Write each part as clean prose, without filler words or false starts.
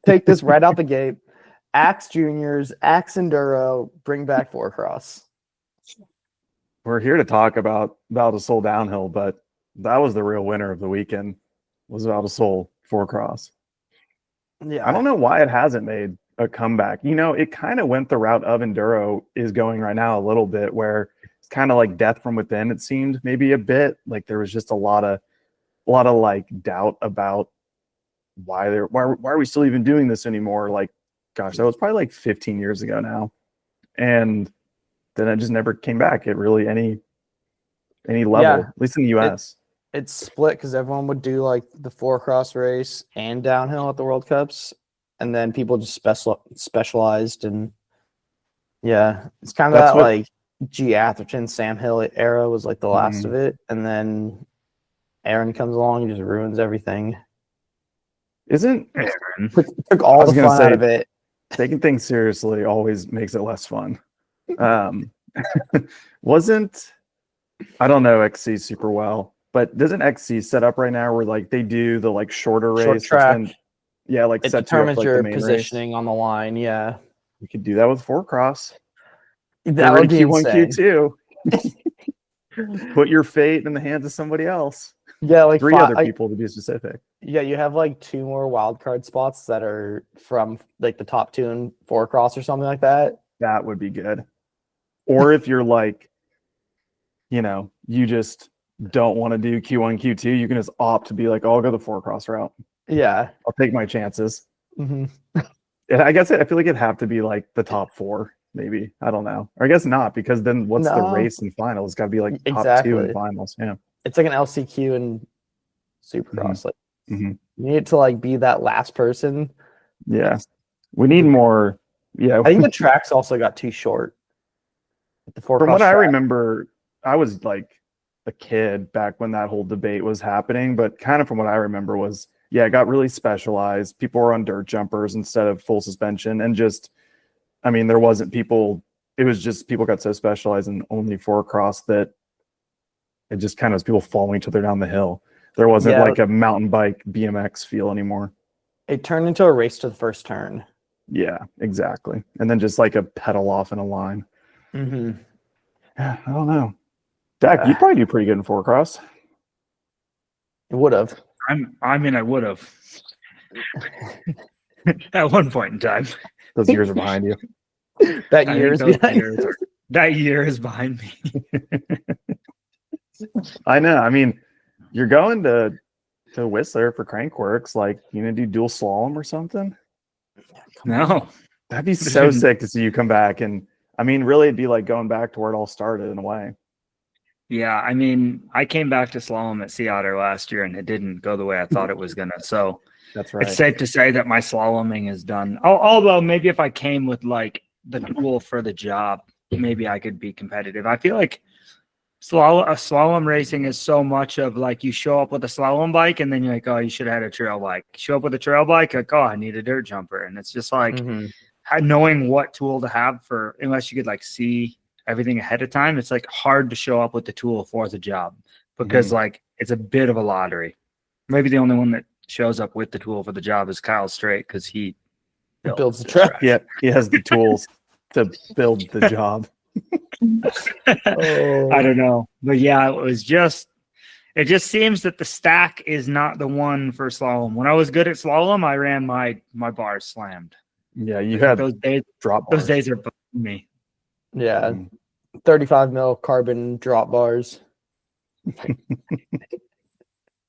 Take this right out the gate. Axe Juniors, Axe Enduro, bring back four cross. We're here to talk about Val di Sole downhill, but that was the real winner of the weekend. Was Val di Sole four cross. Yeah, I don't know why it hasn't made a comeback. You know, it kind of went the route of enduro is going right now a little bit, where it's kind of like death from within. It seemed maybe a bit like there was just a lot of like doubt about why are we still even doing this anymore? Like, gosh, that was probably like 15 years ago now, and then it just never came back at really any level, at least in the US. It's split because everyone would do like the four cross race and downhill at the World Cups, and then people just specialized, and yeah, it's kind of that like G. Atherton, Sam Hill era was like the last of it, and then Aaron comes along and just ruins everything. Isn't Aaron took all the fun out of it? Taking things seriously always makes it less fun. Wasn't, I don't know XC super well, but doesn't XC set up right now where like they do the like shorter race? Short track. Then, yeah, like it set determines up, like, your the positioning race on the line. Yeah, you could do that with four cross. That would be Q1, insane. Q2. Put your fate in the hands of somebody else. Yeah, like three other people to be specific. Yeah, you have like two more wildcard spots that are from like the top two and four cross or something like that. That would be good. Or if you're like, you know, you just don't want to do Q1, Q2, you can just opt to be like, oh, I'll go the four cross route. Yeah. I'll take my chances. Mm-hmm. And I guess I feel like it'd have to be like the top four, maybe. I don't know. Or I guess not, because then what's the race and final? It's got to be like top two in finals. Yeah. It's like an LCQ and Supercross. Like you need to like be that last person. Yeah. We need more. Yeah. I think the tracks also got too short. From what I remember, I was like a kid back when that whole debate was happening, but kind of from what I remember was, yeah, it got really specialized. People were on dirt jumpers instead of full suspension, and just, I mean, there wasn't people, it was just people got so specialized in only four cross that it just kind of was people following each other down the hill. There wasn't like a mountain bike BMX feel anymore. It turned into a race to the first turn. Yeah, exactly. And then just like a pedal off in a line. Mm-hmm. Yeah, I don't know. Dak, you'd probably do pretty good in four cross. It would have. I mean, I would have. At one point in time. Those years are behind you. That year is behind me. I know. I mean, you're going to Whistler for Crankworks. Like, you gonna do dual slalom or something? No. That'd be so sick to see you come back. And I mean, really, it'd be like going back to where it all started in a way. Yeah, I mean, I came back to slalom at Sea Otter last year, and it didn't go the way I thought it was gonna. So that's right. It's safe to say that my slaloming is done. Although maybe if I came with like the tool for the job, maybe I could be competitive. I feel like slalom racing is so much of like you show up with a slalom bike and then you're like, oh, you should have had a trail bike. Show up with a trail bike, like, oh, I need a dirt jumper. And it's just like knowing what tool to have for, unless you could like see everything ahead of time, it's like hard to show up with the tool for the job because like it's a bit of a lottery. Maybe the only one that shows up with the tool for the job is Kyle Strait because he builds the track. Yeah, he has the tools to build the job. I don't know, but yeah, it just seems that the stack is not the one for slalom. When I was good at slalom, I ran my bars slammed. Yeah, you had those days. Those days are me. Yeah, 35 mil carbon drop bars.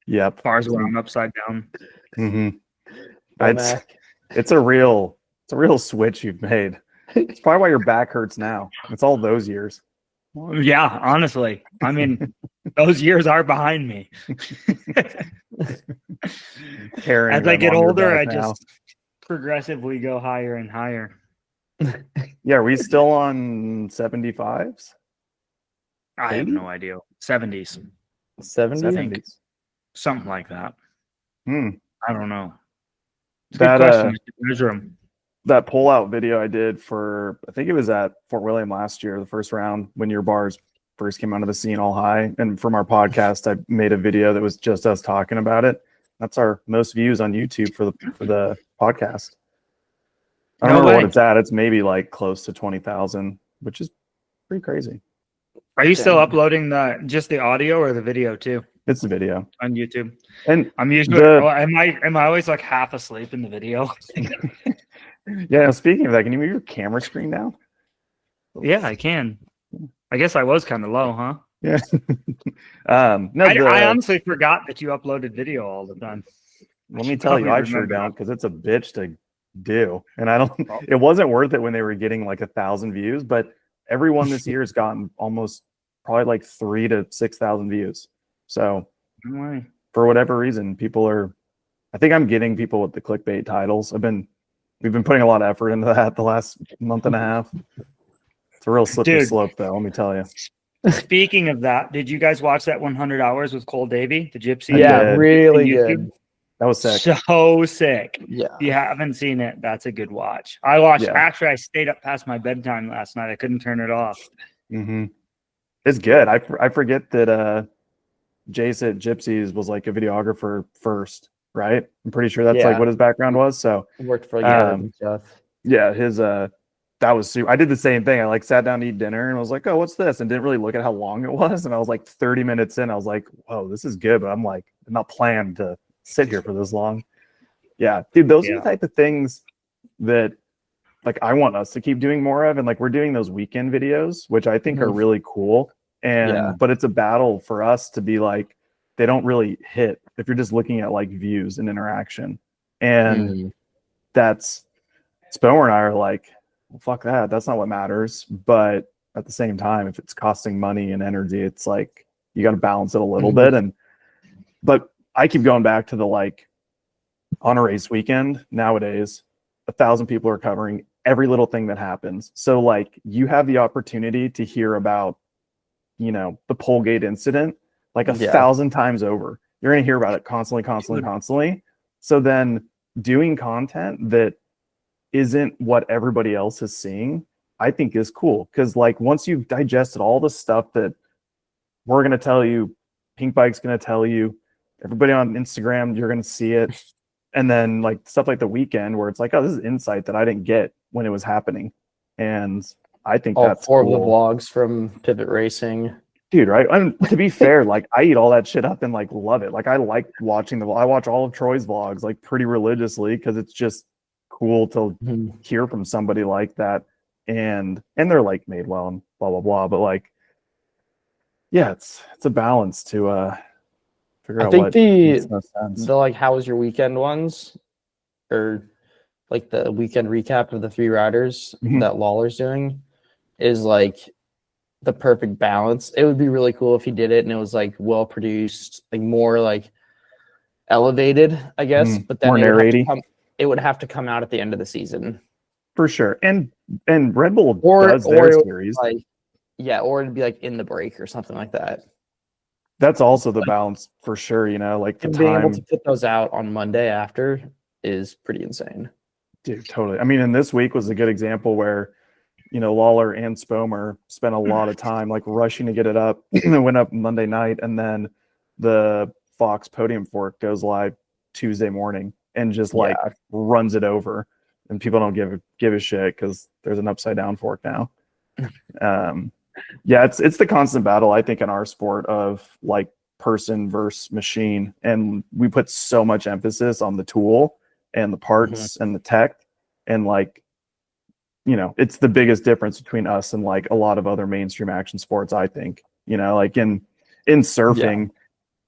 Yep, bars went upside down. It's a real switch you've made. It's probably why your back hurts now. It's all those years. Yeah, honestly. I mean, those years are behind me. As I get older, I just progressively go higher and higher. Yeah, are we still on 75s? I have no idea. 70s. 70s? Something like that. I don't know. That pull-out video I did for, I think it was at Fort William last year, the first round, when your bars first came onto the scene all high. And from our podcast, I made a video that was just us talking about it. That's our most views on YouTube for the podcast. I No don't remember way. what it's at. It's maybe like close to 20,000, which is pretty crazy. Are you still Dang. uploading just the audio or the video too It's the video. on YouTube? And I'm usually am I always like half asleep in the video? yeah, speaking of that, can you move your camera screen down? Yeah, I can. I guess I was kind of low, huh? Yeah. I honestly forgot that you uploaded video all the time. Let me tell you, I sure remember. don't, because it's a bitch to do. And I don't, it wasn't worth it when they were getting like 1,000 views, but everyone this year has gotten almost probably like 3,000 to 6,000 views. So No way. for whatever reason, I think I'm getting people with the clickbait titles. We've been putting a lot of effort into that the last month and a half. It's a real slippery Dude. slope though, let me tell you. Speaking of that, did you guys watch that 100 Hours with Cole Davey, the Gypsy? Yeah, did. really YouTube? good. That was sick. So sick. Yeah. If you haven't seen it, that's a good watch. I watched. Yeah. Actually, I stayed up past my bedtime last night. I couldn't turn it off. Mm-hmm. It's good. I forget that Jace at Gypsies was like a videographer first, right? I'm pretty sure that's like Yeah. what his background was. So Worked for Gale and stuff. yeah, his that was super. I did the same thing. I like sat down to eat dinner and I was like, oh, what's this? And didn't really look at how long it was. And I was like 30 minutes in, I was like, whoa, this is good. But I'm like, I'm not planned to sit here for this long. Yeah, dude, those are the type of things that like I want us to keep doing more of. And like we're doing those weekend videos, which I think are really cool. And but it's a battle for us to be like, they don't really hit if you're just looking at like views and interaction. And that's Spomer and I are like, well, fuck that. That's not what matters. But at the same time, if it's costing money and energy, it's like you got to balance it a little bit. But I keep going back to the like on a race weekend nowadays, 1,000 people are covering every little thing that happens. So like you have the opportunity to hear about, you know, the Polegate incident like 1,000 times over. You're going to hear about it constantly. So then doing content that isn't what everybody else is seeing, I think is cool. Because like once you've digested all the stuff that we're going to tell you, Pink Bike's going to tell you, everybody on Instagram, you're going to see it. And then like stuff like the weekend where it's like, oh, this is insight that I didn't get when it was happening. And I think that's four cool. of the vlogs from Pivot Racing. Dude, right? To be fair, like I eat all that shit up and like love it. Like I like watching I watch all of Troy's vlogs like pretty religiously because it's just cool to hear from somebody like that. And they're like made well and blah blah blah. But like, yeah, it's a balance to figure out what makes no sense. The like how was your weekend ones, or like the weekend recap of the 3 riders that Lawler's doing is like the perfect balance. It would be really cool if he did it and it was like well produced, like more like elevated, I guess. But then more narrating. It would have to come out at the end of the season for sure. And Red Bull does their series, like, or it'd be like in the break or something like that. That's also the balance for sure. You know, like the being time able to put those out on Monday after is pretty insane. Dude, totally. I mean, and this week was a good example where, you know, Lawler and Spomer spent a lot of time like rushing to get it up. It went up Monday night, and then the Fox podium fork goes live Tuesday morning and just like runs it over. And people don't give a shit because there's an upside down fork now. It's the constant battle, I think, in our sport of like person versus machine. And we put so much emphasis on the tool and the parts and the tech. And like, you know, it's the biggest difference between us and like a lot of other mainstream action sports, I think. You know, like in surfing,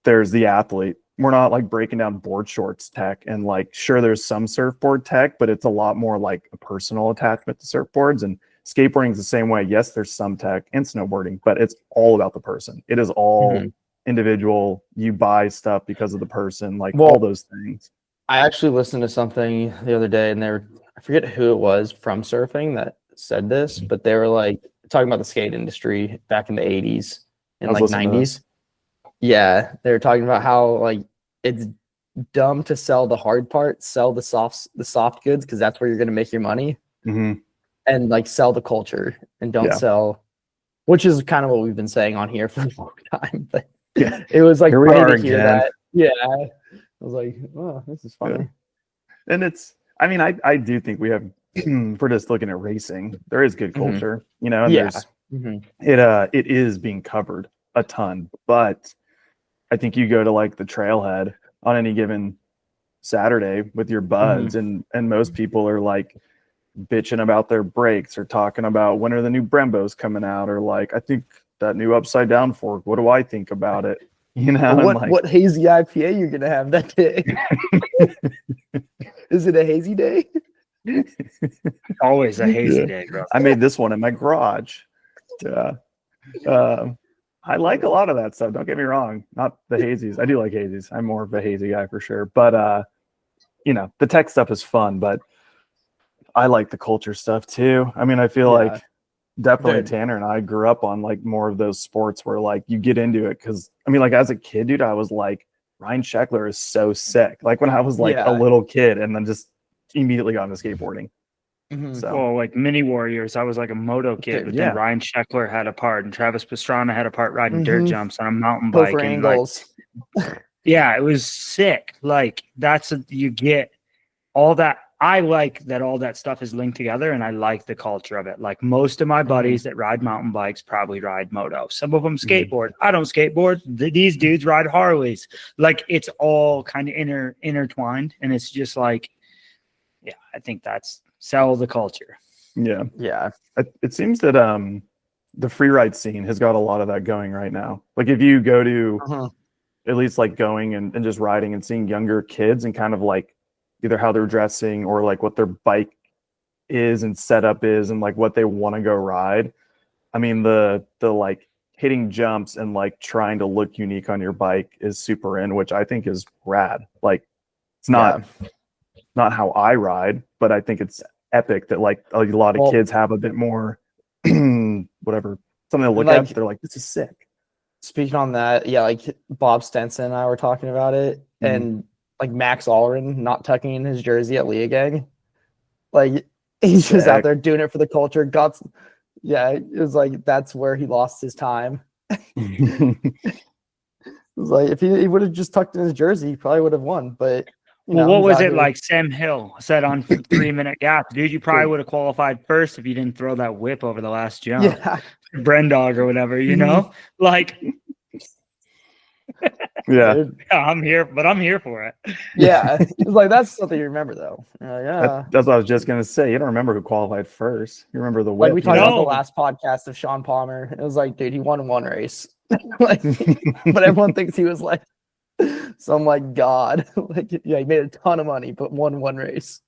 there's the athlete. We're not like breaking down board shorts tech, and like sure there's some surfboard tech, but it's a lot more like a personal attachment to surfboards. And skateboarding is the same way. Yes, there's some tech and snowboarding, but it's all about the person. It is all individual. You buy stuff because of the person, like all those things. I actually listened to something the other day, and I forget who it was from surfing that said this, but they were like talking about the skate industry back in the 80s and like 90s. Yeah, they were talking about how like it's dumb to sell the hard part, sell the soft goods, because that's where you're going to make your money, and like sell the culture and don't sell, which is kind of what we've been saying on here for a long time. But it was like funny to hear that. Yeah, I was like, oh, this is funny. And it's I mean, I do think we have, if we're just looking at racing, there is good Mhm. culture, you know, and Yeah. there's, Mhm. it is being covered a ton, but I think you go to like the trailhead on any given Saturday with your buds, and most people are like bitching about their brakes or talking about when are the new Brembos coming out, or like, I think that new upside down fork, what do I think about it? You know, What and like, what hazy IPA you're gonna have that day? Is it a hazy day? Always a hazy Yeah. day, bro. I made this one in my garage. Yeah. I like a lot of that stuff. Don't get me wrong. Not the hazies. I do like hazies. I'm more of a hazy guy for sure. But you know, the tech stuff is fun, but I like the culture stuff too. I mean, I feel like definitely Dude. Tanner and I grew up on like more of those sports where like you get into it because I mean, like as a kid, dude, I was like, Ryan Sheckler is so sick. Like when I was like a little kid, and then just immediately got into skateboarding. Mhm. So Well, like Mini Warriors, I was like a moto kid, Dude, but yeah. then Ryan Sheckler had a part, and Travis Pastrana had a part riding dirt Mhm. jumps on a mountain Go bike, for and like, angles. yeah, it was sick. Like you get all that. I like that all that stuff is linked together, and I like the culture of it. Like most of my buddies that ride mountain bikes probably ride moto. Some of them skateboard. I don't skateboard. These dudes ride Harleys. Like it's all kind of intertwined, and it's just like, yeah, I think that's sell the culture. yeah. Yeah. It seems that the free ride scene has got a lot of that going right now. Like if you go to at least like going and just riding and seeing younger kids and kind of like either how they're dressing or like what their bike is and setup is and like what they want to go ride. I mean, the like hitting jumps and like trying to look unique on your bike is super in, which I think is rad. Like it's not how I ride, but I think it's epic that like a lot of kids have a bit more whatever, something to look like, at. They're like, this is sick. Speaking on that, yeah, like Bob Stenson and I were talking about it, and like Max Allred not tucking in his jersey at Leogang. Like he's just out there doing it for the culture. It was like that's where he lost his time. It was like if he would have just tucked in his jersey, he probably would have won. But well, what was it like? Sam Hill said on 3-minute gap, dude, you probably would have qualified first if you didn't throw that whip over the last jump. Yeah, Brendog or whatever, you know, like. Yeah, I'm here for it. Yeah, it's like that's something you remember though. That's what I was just gonna say. You don't remember who qualified first. You remember the whip. Like we talked about the last podcast of Sean Palmer. It was like, dude, he won one race, like, but everyone thinks he was like. So I'm like, God, like, yeah, he made a ton of money, but won one race.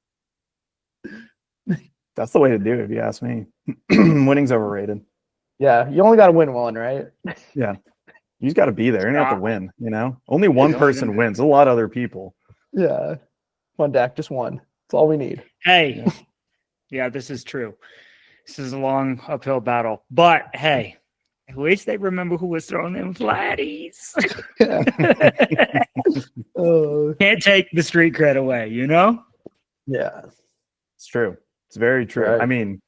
That's the way to do it, if you ask me. Winning's overrated. Yeah, you only got to win one, right? Yeah. You just got to be there. You don't have to win, you know? Only one person wins. A lot of other people. Yeah. One deck, just one. That's all we need. Hey. Yeah, this is true. This is a long uphill battle. But, hey, at least they remember who was throwing them flatties. Can't take the street cred away, you know? Yeah. It's true. It's very true. Right. I mean,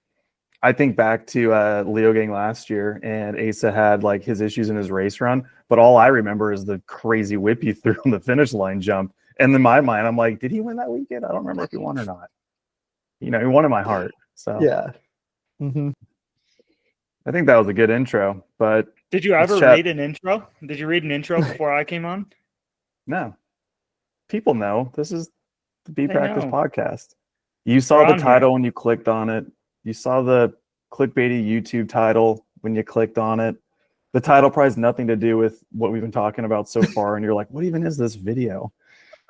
I think back to Leogang last year, and Asa had like his issues in his race run, but all I remember is the crazy whip he threw on the finish line jump. And in my mind, I'm like, did he win that weekend? I don't remember if he won or not. You know, he won in my heart. So yeah. I think that was a good intro. But did you ever read an intro? Did you read an intro before I came on? No. People know. This is the B Practice podcast. You saw the title when you clicked on it. You saw the clickbaity YouTube title when you clicked on it. The title probably has nothing to do with what we've been talking about so far. And you're like, what even is this video?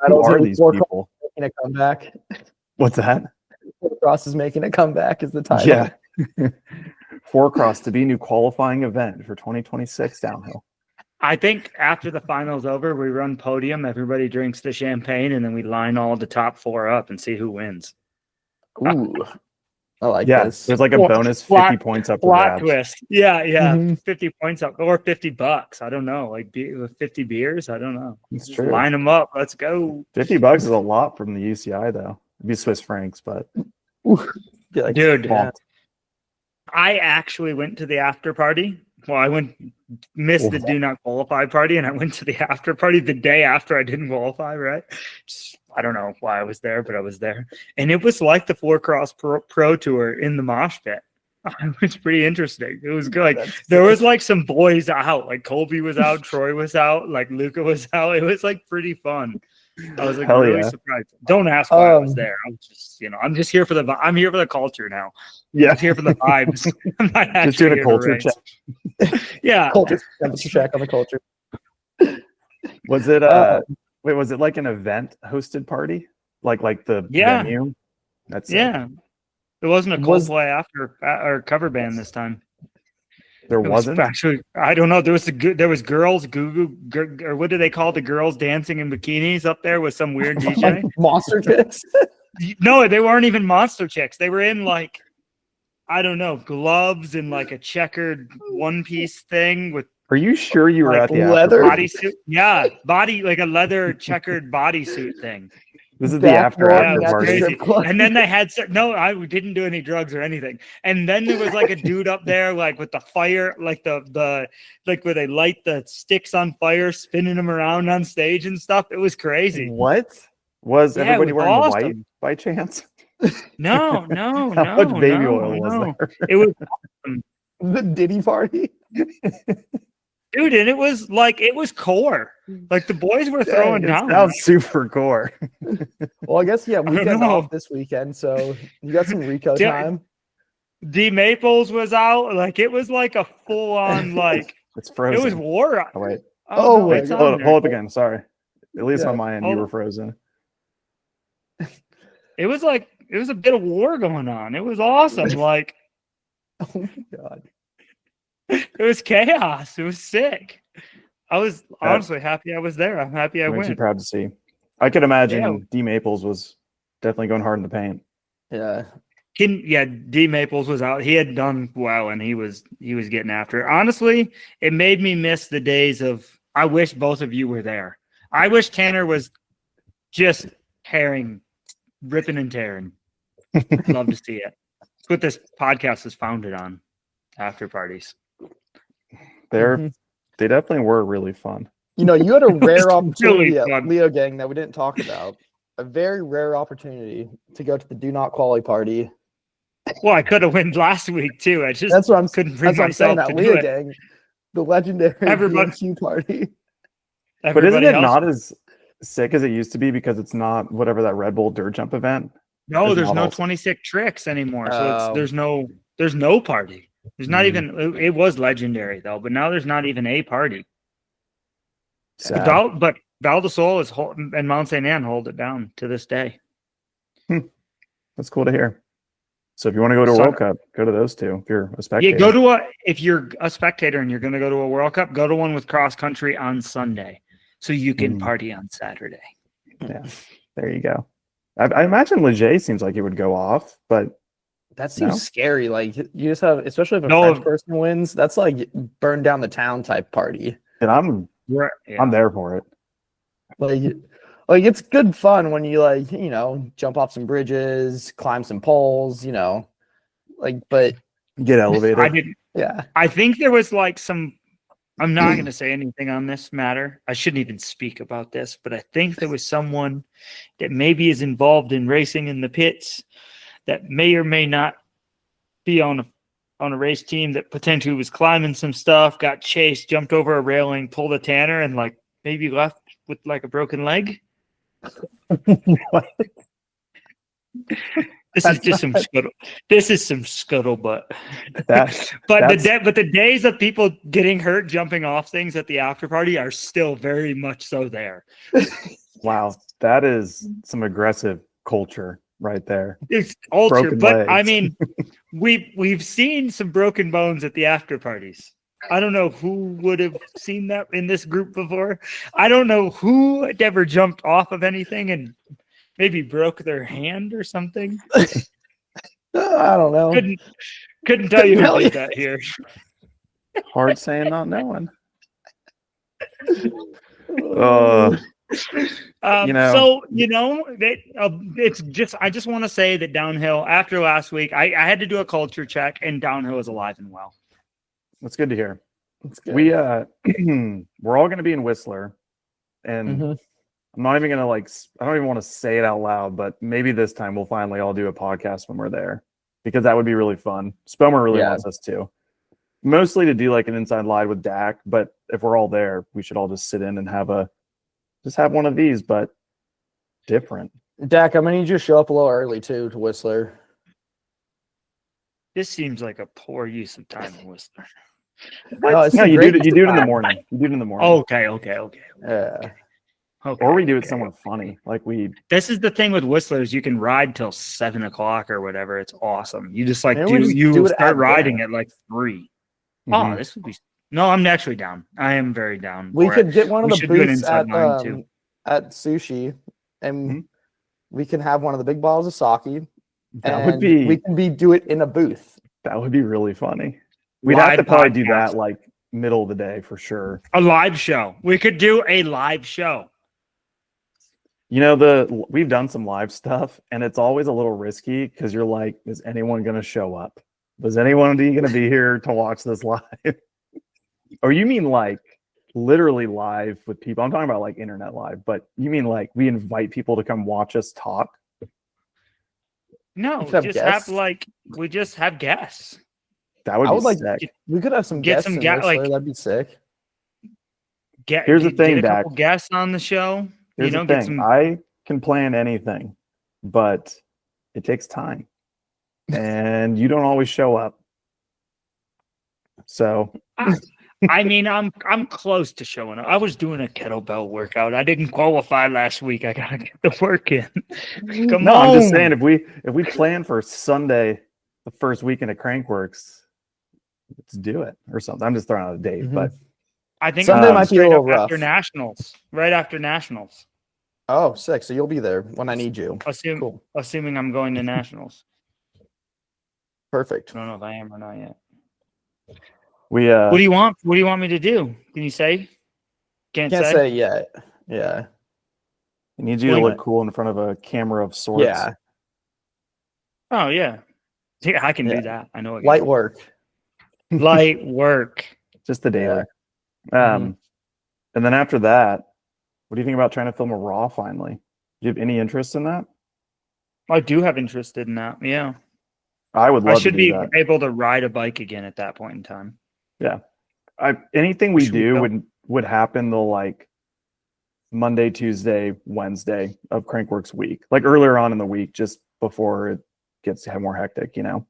Who are these people? Making a comeback. What's that? Cross is making a comeback is the title. Yeah. 4Cross to be a new qualifying event for 2026 downhill. I think after the final's over, we run podium. Everybody drinks the champagne, and then we line all the top 4 up and see who wins. Ooh. I like this. There's like a bonus 50 points up. Plot twist. Yeah. 50 points up or $50. I don't know. Like 50 beers. I don't know. It's true. Line them up. Let's go. $50 is a lot from the UCI though. It'd be Swiss francs, but dude, I actually went to the after party. Well, I missed the do not qualify party, and I went to the after party the day after I didn't qualify. Right, just I don't know why I was there, but I was there. And it was like the 4Cross Pro Tour in the mosh pit. It was pretty interesting. It was good. Like there was like some boys out. Like Colby was out, Troy was out, like Luca was out. It was like pretty fun. I was like really surprised. Don't ask why I was there. I'm just, I'm just here for I'm here for the culture now. Yeah, I'm here for the vibes. I'm not just doing a culture check. Yeah, culture check on the culture. Was it wait, was it like an event hosted party? Like the venue? That's it. It wasn't a Coldplay after or cover band this time. There wasn't actually. I don't know. There was girls or what do they call the girls dancing in bikinis up there with some weird DJ? Monster chicks? No, they weren't even monster chicks. They were in like, I don't know, gloves and like a checkered one piece thing with. Are you sure you were at the leather bodysuit? Yeah, like a leather checkered bodysuit thing. This is the after party. And then they had I didn't do any drugs or anything. And then there was like a dude up there, like with the fire, like the where they light the sticks on fire, spinning them around on stage and stuff. It was crazy. What was everybody wearing white by chance? No. How much baby oil was there? It was the Diddy party. Dude, and it was core. Like the boys were throwing down. That was super core. Well, I guess weekend off this weekend, so you got some Rico time. D Maples was out. Like it was like a full on like it's frozen. It was war. Oh wait. Hold up again. Sorry. At least on my end, you were frozen. It was a bit of war going on. It was awesome. Like, oh my God. It was chaos. It was sick. I was honestly happy I was there. I'm happy I went. Makes you proud to see. I could imagine D Maples was definitely going hard in the paint. Yeah. D Maples was out. He had done well, and he was getting after it. Honestly, it made me miss the days of. I wish both of you were there. I wish Tanner was just ripping and tearing. Love to see it. It's what this podcast is founded on. After parties. They definitely were really fun. You had a rare opportunity at Leo Gang that we didn't talk about. A very rare opportunity to go to the Do Not Quali party. Well, I could have went last week too. I just couldn't bring myself to Leo do it. Gang, the legendary BMQ party. But isn't it not as sick as it used to be because it's not whatever that Red Bull dirt jump event? No, there's no 26 tricks anymore. So there's no party. There's not even. It was legendary though, but now there's not even a party. But Val di Sole and Mount St. Anne hold it down to this day. That's cool to hear. So if you want to go to a World Cup, go to those two. If you're a spectator, if you're a spectator and you're going to go to a World Cup, go to one with cross country on Sunday, so you can party on Saturday. Yeah, there you go. I imagine Leger seems like he would go off, but. That seems scary. Like you just have, especially if a French person wins, that's like burn down the town type party. And I'm there for it. Like it's good fun when you jump off some bridges, climb some poles, but get elevated. I think there was like some. I'm not going to say anything on this matter. I shouldn't even speak about this, but I think there was someone that maybe is involved in racing in the pits that may or may not be on a race team that potentially was climbing some stuff, got chased, jumped over a railing, pulled a Tanner, and like maybe left with like a broken leg. This is some scuttlebutt. But the days of people getting hurt jumping off things at the after party are still very much so there. Wow, that is some aggressive culture. Right there. It's ultra, but I mean, we've seen some broken bones at the after parties. I don't know who would have seen that in this group before. I don't know who had ever jumped off of anything and maybe broke their hand or something. I don't know. Couldn't tell you who did that here. Hard saying, not knowing. It's just. I just want to say that downhill after last week, I had to do a culture check, and downhill is alive and well. That's good to hear. Good. We're all going to be in Whistler, and I'm I'm not even gonna I don't even want to say it out loud, but maybe this time we'll finally all do a podcast when we're there, because that would be really fun. Spomer really wants us to, mostly to do like an inside live with Dak. But if we're all there, we should all just sit in and have one of these, but different. Dak, I'm gonna need you to show up a little early too to Whistler. This seems like a poor use of time in Whistler. No, you do it in the morning. You do it in the morning. Okay. Yeah. Okay, or we do it somewhere funny. This is the thing with Whistlers. You can ride till 7 o'clock or whatever. It's awesome. You just start riding at like 3. Mm-hmm. Oh, this would be. No, I'm actually down. I am very down. We could get one of the booths at sushi, and Mm-hmm. we can have one of the big bottles of sake. We can do it in a booth. That would be really funny. We'd have to probably do that like middle of the day for sure. A live show. We could do a live show. You know, we've done some live stuff, and it's always a little risky because you're like, is anyone going to show up? Is anyone going to be here to watch this live? Or you mean like literally live with people? I'm talking about like internet live, but you mean like we invite people to come watch us talk? No, we just have guests. That would be sick. We could have some Get guests some in Whistler, that'd be sick. Here's the thing, get a Dak. couple guests on the show. Here's the thing. I can plan anything, but it takes time, and you don't always show up. So, I mean, I'm close to showing up. I was doing a kettlebell workout. I didn't qualify last week. I gotta get the work in. Come on. I'm just saying, if we plan for Sunday, the first weekend at Crankworks, let's do it or something. I'm just throwing out a date, but I think Sunday might be a little rough. Right after Nationals. Oh, sick. So you'll be there when I need you. Assuming I'm going to Nationals. Perfect. I don't know if I am or not yet. What do you want? What do you want me to do? Can you say? Can't say yet. Yeah. I need you to look cool in front of a camera of sorts. Yeah. Oh yeah. Yeah, I can do that. I know. Light work. Light work. Just the daily. And then after that, what do you think about trying to film a Raw finally? Do you have any interest in that? I do have interest in that. Yeah. I would love I should to be that. able to ride a bike again at that point in time. Yeah. Anything we do would happen the like Monday, Tuesday, Wednesday of Crankworks week. Like earlier on in the week, just before it gets more hectic, you know?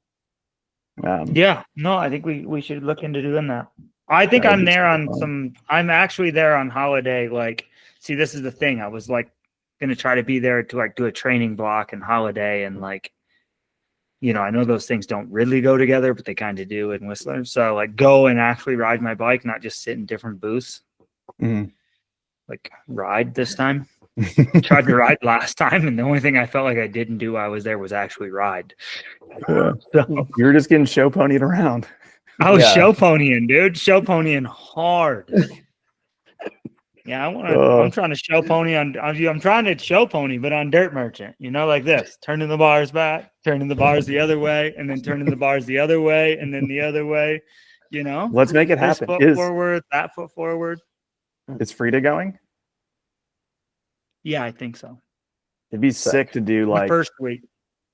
Yeah. No, I think we should look into doing that. I think I'm there on I'm actually there on holiday. Like, see, this is the thing. I was like going to try to be there to like do a training block and holiday. And like, you know, I know those things don't really go together, but they kind of do in Whistler. So like go and actually ride my bike, not just sit in different booths. Mm-hmm. Like ride this time. Tried to ride last time. And the only thing I felt like I didn't do while I was there was actually ride. Yeah. So, you were just getting show ponied around. I was show ponying, dude. Show ponying hard. Yeah, I'm trying to show pony I'm trying to show pony, but on Dirt Merchant, you know, like this, turning the bars back, turning the bars the other way, and then turning the bars the other way, and then the other way, you know. Let's make it happen. This foot forward, that foot forward. Is Frida going? Yeah, I think so. It'd be sick to do like first week.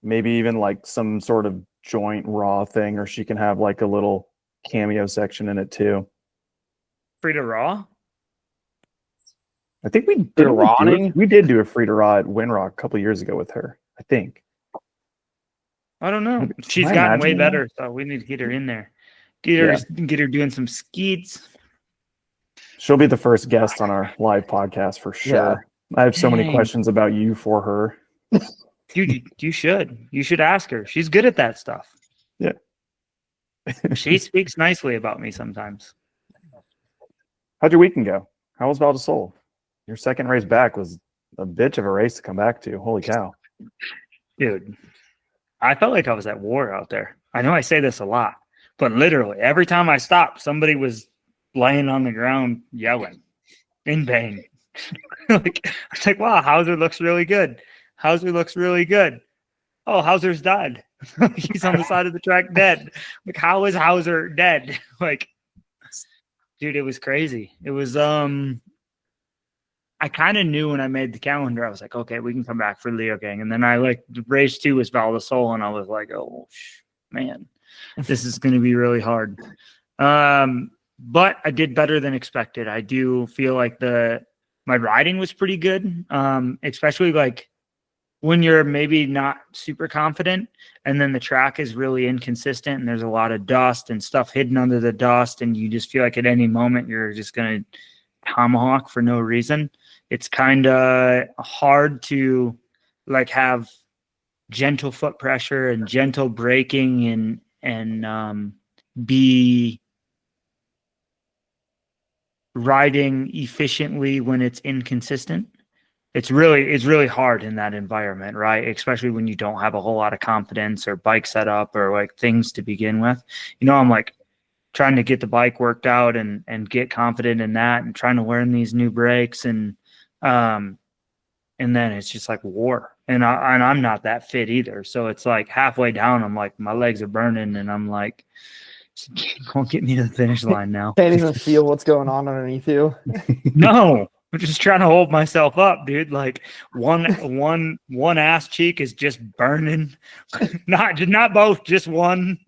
Maybe even like some sort of joint Raw thing, or she can have like a little cameo section in it too. Frida Raw? I think we did do a Frida Raw at Winrock a couple years ago with her, I think. I don't know. She's gotten way better, so we need to get her in there. Get her doing some skeets. She'll be the first guest on our live podcast for sure. Yeah. I have so many questions about you for her. You should ask her. She's good at that stuff. Yeah. She speaks nicely about me sometimes. How'd your weekend go? How was Val di Sole? Your second race back was a bitch of a race to come back to. Holy cow. Dude, I felt like I was at war out there. I know I say this a lot, but literally every time I stopped, somebody was laying on the ground yelling in pain. I was like, wow, Hauser looks really good. Hauser looks really good. Oh, Hauser's died. He's on the side of the track dead. Like, how is Hauser dead? Like, dude, it was crazy. It was I kind of knew when I made the calendar, I was like, okay, we can come back for Leogang. And then I like race 2 was Val di Sole, and I was like, oh man, this is going to be really hard. But I did better than expected. I do feel like my riding was pretty good, especially like when you're maybe not super confident and then the track is really inconsistent and there's a lot of dust and stuff hidden under the dust, and you just feel like at any moment you're just going to tomahawk for no reason. It's kind of hard to like have gentle foot pressure and gentle braking and be riding efficiently when it's inconsistent. It's really hard in that environment, right? Especially when you don't have a whole lot of confidence or bike setup or like things to begin with. You know, I'm like trying to get the bike worked out and get confident in that and trying to learn these new brakes and then it's just like war. And I'm not that fit either. So it's like halfway down, I'm like, my legs are burning and I'm like, don't get me to the finish line now. Can't even feel what's going on underneath you. No, I'm just trying to hold myself up, dude. Like one ass cheek is just burning. Not both, just one.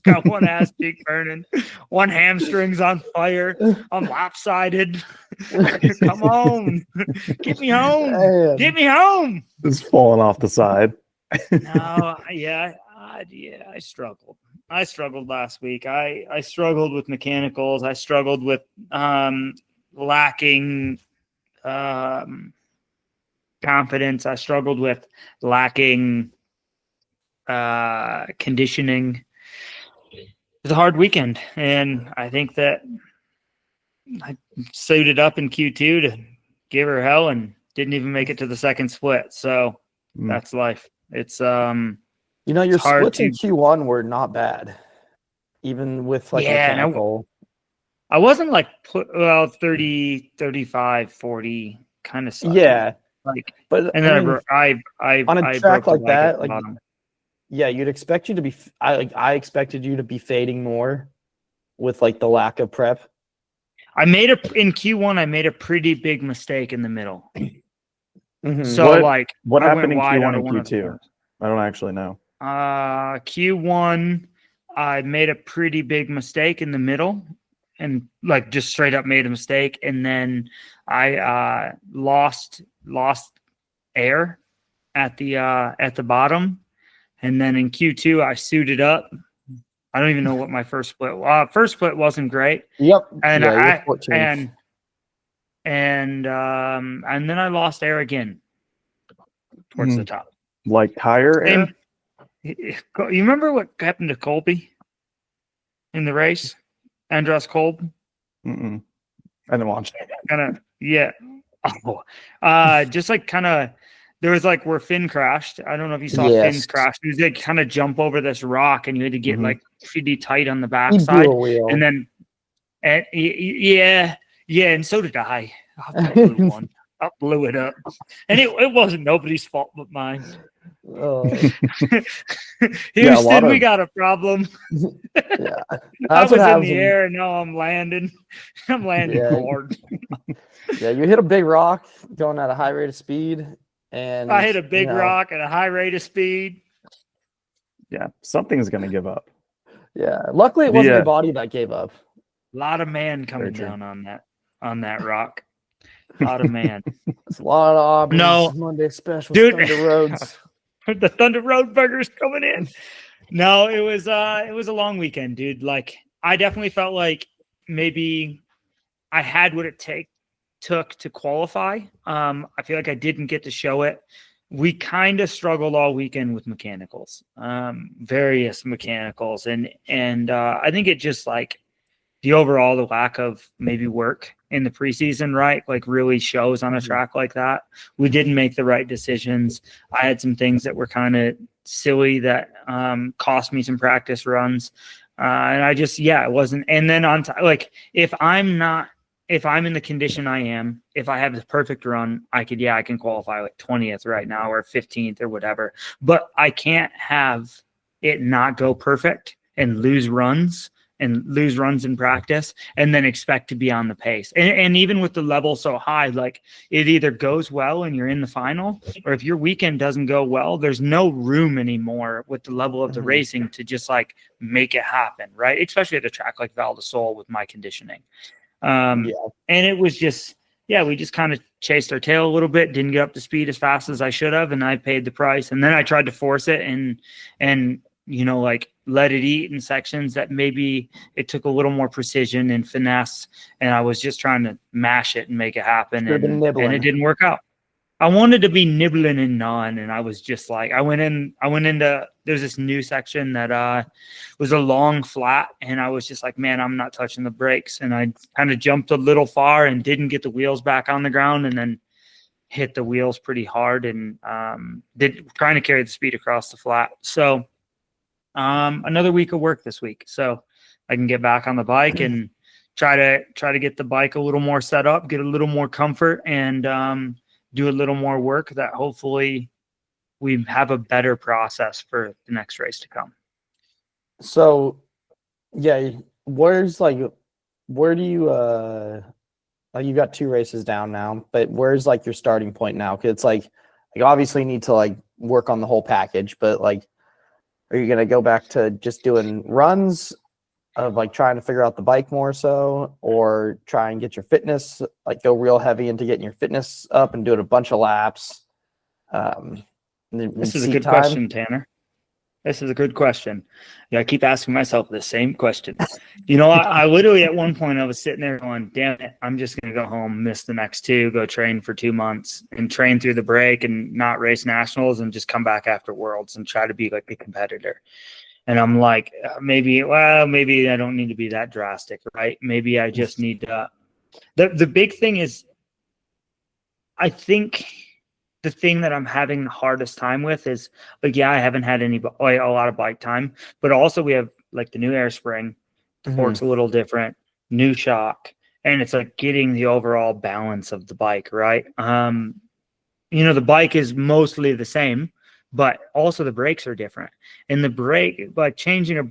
Got one ass cheek burning. One hamstring's on fire. I'm lopsided. Come on. Get me home. Man. Get me home. It's falling off the side. No, yeah, I struggled. I struggled last week. I struggled with mechanicals. I struggled with lacking confidence. I struggled with lacking conditioning. It was a hard weekend, and I think that I suited up in Q2 to give her hell and didn't even make it to the second split. So that's life. It's you know, your splits in Q1 were not bad, even with like mechanical. I wasn't like 30, 35, 40 kind of stuff. Yeah, like, but and then I on a track like that, like yeah, you'd expect you to be. I expected you to be fading more with like the lack of prep. In Q1, I made a pretty big mistake in the middle. Mm-hmm. So what happened in Q1 and Q2? I don't actually know. Q1, I made a pretty big mistake in the middle and like just straight up made a mistake. And then I lost air at the bottom. And then in Q2, I suited up. I don't even know what my first split was. First split wasn't great. Yep. And yeah, and then I lost air again towards the top. Like tire air? You remember what happened to Colby in the race? Andras Kolb? Mm-mm. I didn't watch it. Yeah. Just like kind of, there was like where Finn crashed. I don't know if you saw Finn's crash. He was like kind of jump over this rock and you had to get like pretty tight on the backside. And then, and so did I. I blew it up. And it wasn't nobody's fault but mine. Houston, we got a problem. Yeah, I was in the air and now I'm landing. I'm landing hard. Yeah, you hit a big rock going at a high rate of speed. And I hit a big rock at a high rate of speed. Yeah, something's going to give up. Yeah, luckily it wasn't your body that gave up. A lot of man coming down on that rock. A lot of man. It's a lot of Auburn's Monday special. Dude, Thunder Roads. The Thunder Road Burgers coming in. No, it was a long weekend, dude. Like I definitely felt like maybe I had what it took to qualify. I feel like I didn't get to show it. We kind of struggled all weekend with mechanicals, various mechanicals, and I think it just like the lack of maybe work in the preseason, right? Like really shows on a track like that. We didn't make the right decisions. I had some things that were kind of silly that cost me some practice runs. And I just, it wasn't. And then if I'm in the condition I am, if I have the perfect run, I can qualify like 20th right now or 15th or whatever. But I can't have it not go perfect and lose runs and lose runs in practice and then expect to be on the pace. And even with the level so high, like it either goes well and you're in the final, or if your weekend doesn't go well, there's no room anymore with the level of the racing to just like make it happen, right? Especially at a track like Val di Sole with my conditioning. And it was just, we just kind of chased our tail a little bit, didn't get up to speed as fast as I should have, and I paid the price. And then I tried to force it and you know, like let it eat in sections that maybe it took a little more precision and finesse, and I was just trying to mash it and make it happen, and it didn't work out. I wanted to be nibbling and gnawing, and I was just like, I went into there's this new section that was a long flat, and I was just like, man, I'm not touching the brakes, and I kind of jumped a little far and didn't get the wheels back on the ground, and then hit the wheels pretty hard and trying to carry the speed across the flat. So another week of work this week, so I can get back on the bike and try to get the bike a little more set up, get a little more comfort, and do a little more work that hopefully we have a better process for the next race to come. So yeah, where do you you got 2 races down now, but where's like your starting point now? Because it's like obviously you need to like work on the whole package, but like, are you going to go back to just doing runs of like trying to figure out the bike more so, or try and get your fitness, like go real heavy into getting your fitness up and doing a bunch of laps? This is a good question, Tanner. This is a good question. Yeah, I keep asking myself the same question. You know, I literally at one point I was sitting there going, damn it, I'm just going to go home, miss the next 2, go train for 2 months and train through the break and not race nationals and just come back after Worlds and try to be like a competitor. And I'm like, maybe I don't need to be that drastic, right? Maybe I just need to. The big thing is, I think the thing that I'm having the hardest time with is, like, I haven't had a lot of bike time, but also we have like the new air spring, the fork's a little different, new shock, and it's like getting the overall balance of the bike, right? You know, the bike is mostly the same, but also the brakes are different, and the brake, like changing a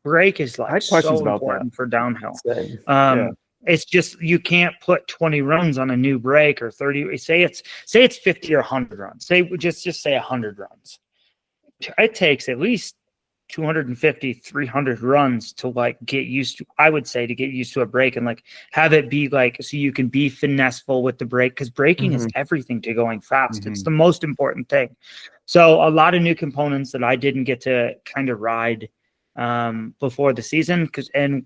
brake is like so important for downhill. It's just, you can't put 20 runs on a new brake or 30. Say it's 50 or 100 runs. Just say 100 runs. It takes at least 250, 300 runs to like get used to, I would say, to get used to a brake and like have it be like, so you can be finesseful with the brake, because braking is everything to going fast. It's the most important thing. So a lot of new components that I didn't get to kind of ride before the season, and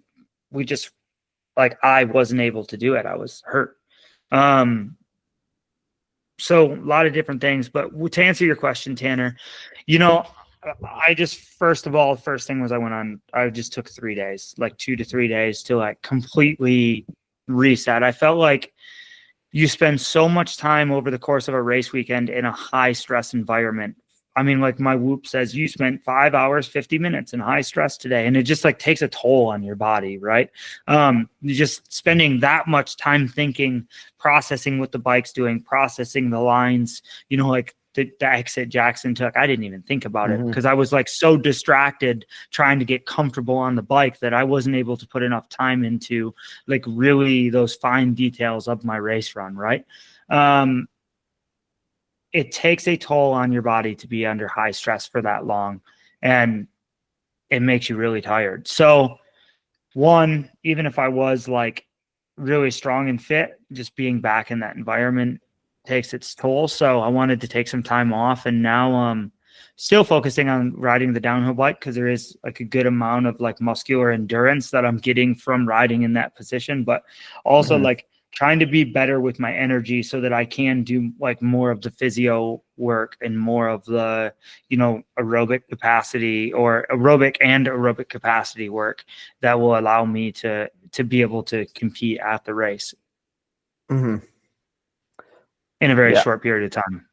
we just, like, I wasn't able to do it. I was hurt. So a lot of different things, but to answer your question, Tanner, you know, I just, first thing was I just took 3 days, like 2 to 3 days to like completely reset. I felt like you spend so much time over the course of a race weekend in a high stress environment. I mean, like my Whoop says, you spent 5 hours, 50 minutes in high stress today. And it just like takes a toll on your body, right? Just spending that much time thinking, processing what the bike's doing, processing the lines, you know, like the exit Jackson took. I didn't even think about it because I was like so distracted trying to get comfortable on the bike that I wasn't able to put enough time into like really those fine details of my race run, right? It takes a toll on your body to be under high stress for that long, and it makes you really tired. So one, even if I was like really strong and fit, just being back in that environment takes its toll. So I wanted to take some time off, and now still focusing on riding the downhill bike because there is like a good amount of like muscular endurance that I'm getting from riding in that position, but also like trying to be better with my energy so that I can do like more of the physio work and more of the, you know, aerobic capacity or aerobic capacity work that will allow me to be able to compete at the race in a very short period of time.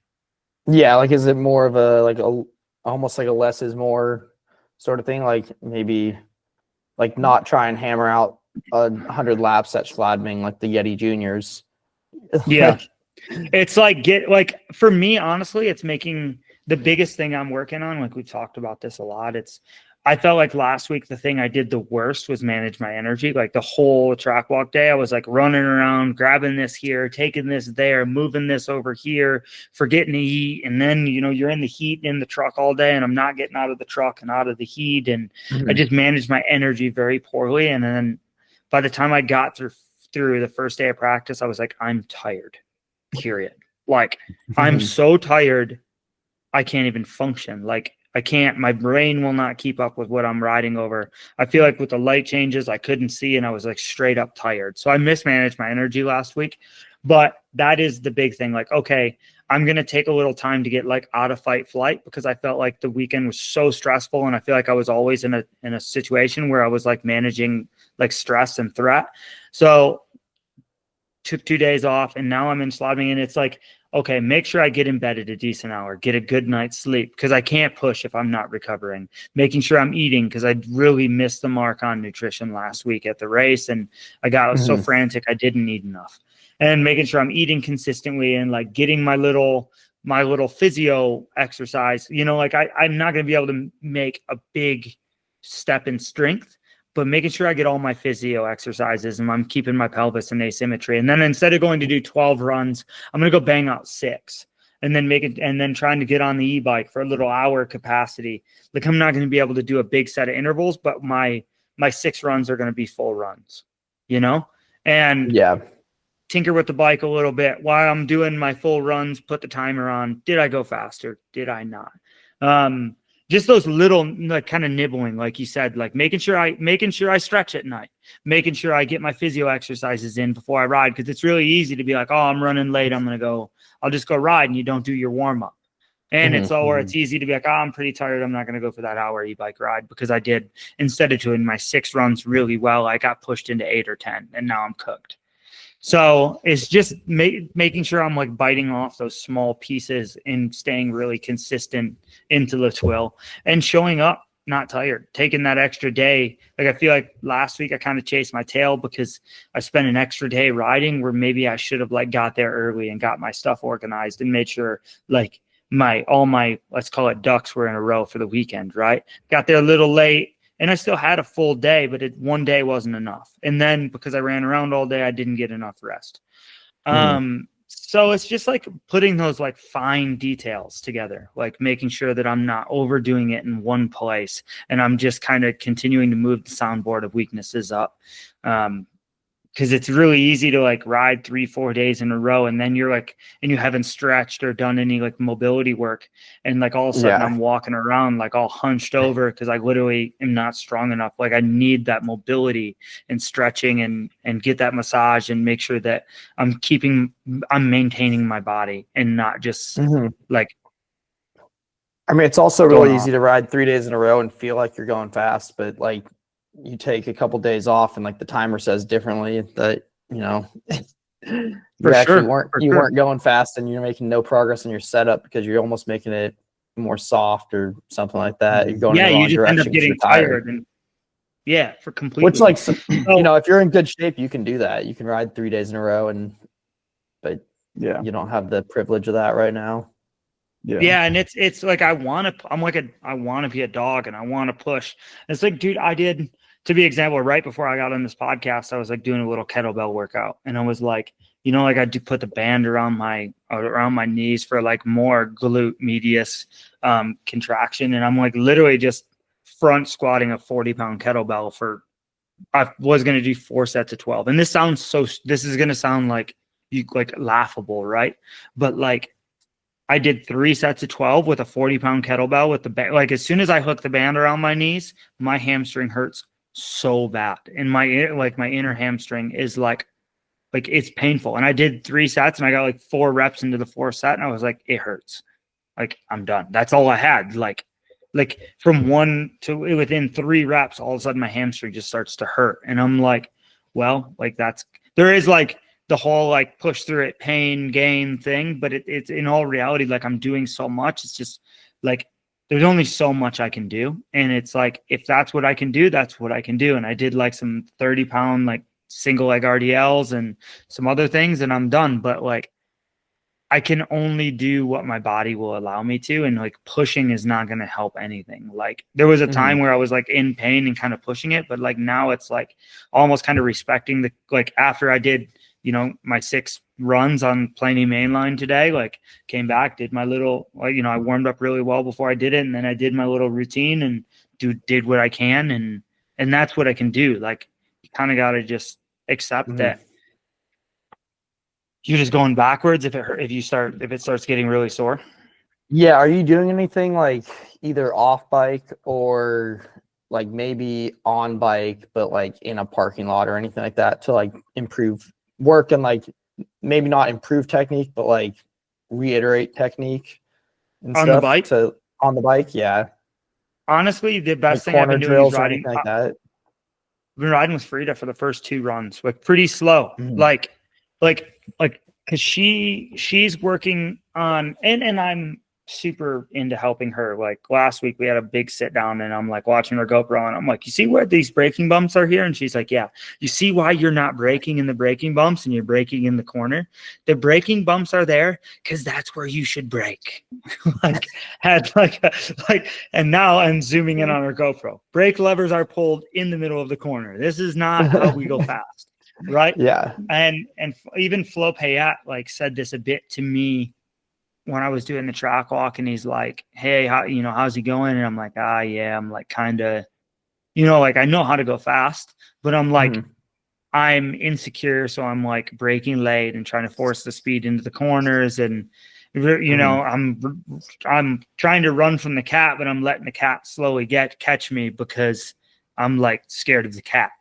Yeah. Like, is it more of almost like a less is more sort of thing? Like maybe like not try and hammer out 100 laps at Schladming like the Yeti Juniors. Yeah. It's like for me, honestly, it's making the biggest thing I'm working on. Like we talked about this a lot. It's I felt like last week, the thing I did the worst was manage my energy. Like the whole track walk day, I was like running around, grabbing this here, taking this there, moving this over here, forgetting to eat. And then, you know, you're in the heat in the truck all day, and I'm not getting out of the truck and out of the heat. And I just managed my energy very poorly. And then by the time I got through the first day of practice, I was like, I'm tired, period. Like I'm so tired, I can't even function. Like I can't, my brain will not keep up with what I'm riding over. I feel like with the light changes, I couldn't see, and I was like straight up tired. So I mismanaged my energy last week, but that is the big thing. Like, okay, I'm going to take a little time to get like out of fight flight, because I felt like the weekend was so stressful. And I feel like I was always in a situation where I was like managing like stress and threat. So took 2 days off, and now I'm in slobbing, and it's like, okay, make sure I get in bed at a decent hour, get a good night's sleep, because I can't push if I'm not recovering. Making sure I'm eating, because I really missed the mark on nutrition last week at the race, and I got so frantic I didn't eat enough. And making sure I'm eating consistently, and like getting my little physio exercise. You know, like I'm not going to be able to make a big step in strength, but making sure I get all my physio exercises and I'm keeping my pelvis in asymmetry. And then instead of going to do 12 runs, I'm going to go bang out 6, and then trying to get on the e-bike for a little hour capacity. Like I'm not going to be able to do a big set of intervals, but my 6 runs are going to be full runs, you know? And tinker with the bike a little bit while I'm doing my full runs, put the timer on. Did I go faster? Did I not? Just those little like kind of nibbling, like you said, like making sure I stretch at night, making sure I get my physio exercises in before I ride. Cause it's really easy to be like, oh, I'm running late, I'll just go ride, and you don't do your warm up. And it's easy to be like, oh, I'm pretty tired, I'm not going to go for that hour e-bike ride, because I did, instead of doing my 6 runs really well, I got pushed into 8 or 10, and now I'm cooked. So it's just making sure I'm like biting off those small pieces and staying really consistent into the Thuile and showing up not tired, taking that extra day. Like I feel like last week I kind of chased my tail because I spent an extra day riding where maybe I should have like got there early and got my stuff organized and made sure like all my let's call it ducks were in a row for the weekend, right? Got there a little late. And I still had a full day, but one day wasn't enough. And then because I ran around all day, I didn't get enough rest. So it's just like putting those like fine details together, like making sure that I'm not overdoing it in one place. And I'm just kind of continuing to move the soundboard of weaknesses up. Because it's really easy to like ride 3-4 days in a row, and then you're like, and you haven't stretched or done any like mobility work, and like all of a sudden I'm walking around like all hunched over because I literally am not strong enough. Like I need that mobility and stretching and get that massage and make sure that I'm maintaining my body and not just like. I mean, it's also really easy to ride 3 days in a row and feel like you're going fast, but like you take a couple days off and like the timer says differently that, you know, you weren't going fast and you're making no progress in your setup because you're almost making it more soft or something like that. You're going in the wrong you just direction end up getting tired and for completely. Which like, you know, if you're in good shape, you can do that. You can ride 3 days in a row but you don't have the privilege of that right now. Yeah, and it's like I want to be a dog and I want to push. It's like, dude, I did, to be example, right before I got on this podcast, I was like doing a little kettlebell workout, and I was like, you know, like I do put the band around my knees for like more glute medius contraction, and I'm like literally just front squatting a 40-pound kettlebell I was going to do 4 sets of 12, and this is going to sound like laughable, right? But like, I did 3 sets of 12 with a 40-pound kettlebell with the band. Like as soon as I hook the band around my knees, my hamstring hurts so bad. And my inner hamstring is like it's painful. And I did 3 sets and I got like 4 reps into the 4th set. And I was like, it hurts. Like I'm done. That's all I had. Like from 1 to within 3 reps, all of a sudden my hamstring just starts to hurt. And I'm like, well, like there is like the whole like push through it, pain, gain thing. But it's in all reality, like I'm doing so much. It's just like, there's only so much I can do. And it's like, if that's what I can do, that's what I can do. And I did like some 30-pound, like single leg RDLs and some other things and I'm done. But like, I can only do what my body will allow me to, and like pushing is not going to help anything. Like there was a time where I was like in pain and kind of pushing it, but like now it's like almost kind of respecting the, like after I did, you know, my 6 runs on Planey mainline today, like came back, did my little, you know, I warmed up really well before I did it, and then I did my little routine and did what I can, and that's what I can do. Like you kind of got to just accept that you're just going backwards if it starts getting really sore. Yeah. Are you doing anything like either off bike or like maybe on bike, but like in a parking lot or anything like that to like improve work and like maybe not improve technique, but like reiterate technique and On stuff the bike? on the bike? Yeah. Honestly, the best Like thing I've corner been doing drills is or riding. anything like that. I've been riding with Frida for the first 2 runs, like pretty slow, like, cause she's working on, and I'm super into helping her. Like last week we had a big sit down and I'm like watching her GoPro and I'm like, you see where these braking bumps are here? And she's like, yeah. You see why you're not braking in the braking bumps and you're braking in the corner? The braking bumps are there because that's where you should brake. And now I'm zooming in on her GoPro. Brake levers are pulled in the middle of the corner. This is not how we go fast. Right. Yeah. And even Flo Payat like said this a bit to me when I was doing the track walk, and he's like, hey, how's he going? And I'm like, yeah, I'm like kind of, like I know how to go fast, but I'm like, I'm insecure. So I'm like braking late and trying to force the speed into the corners. And, I'm trying to run from the cat, but I'm letting the cat slowly catch me because I'm like scared of the cat,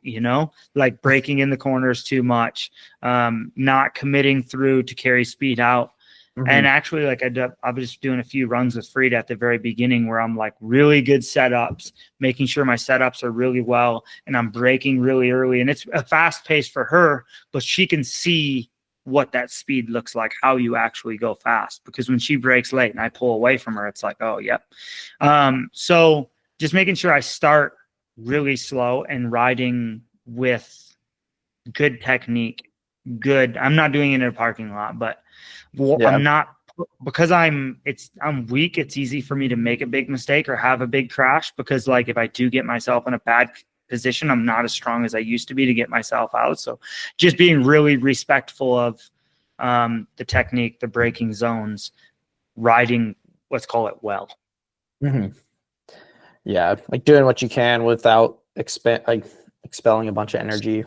like braking in the corners too much, not committing through to carry speed out. And actually, like I was just doing a few runs with Frida at the very beginning where I'm like really good setups, making sure my setups are really well, and I'm braking really early. And it's a fast pace for her, but she can see what that speed looks like, how you actually go fast. Because when she brakes late and I pull away from her, it's like, oh, yep. So just making sure I start really slow and riding with good technique, I'm not doing it in a parking lot, but I'm not, because I'm weak. It's easy for me to make a big mistake or have a big crash, because like if I do get myself in a bad position, I'm not as strong as I used to be to get myself out. So just being really respectful of the technique, the braking zones, riding, let's call it well. Yeah, like doing what you can without expelling a bunch of energy.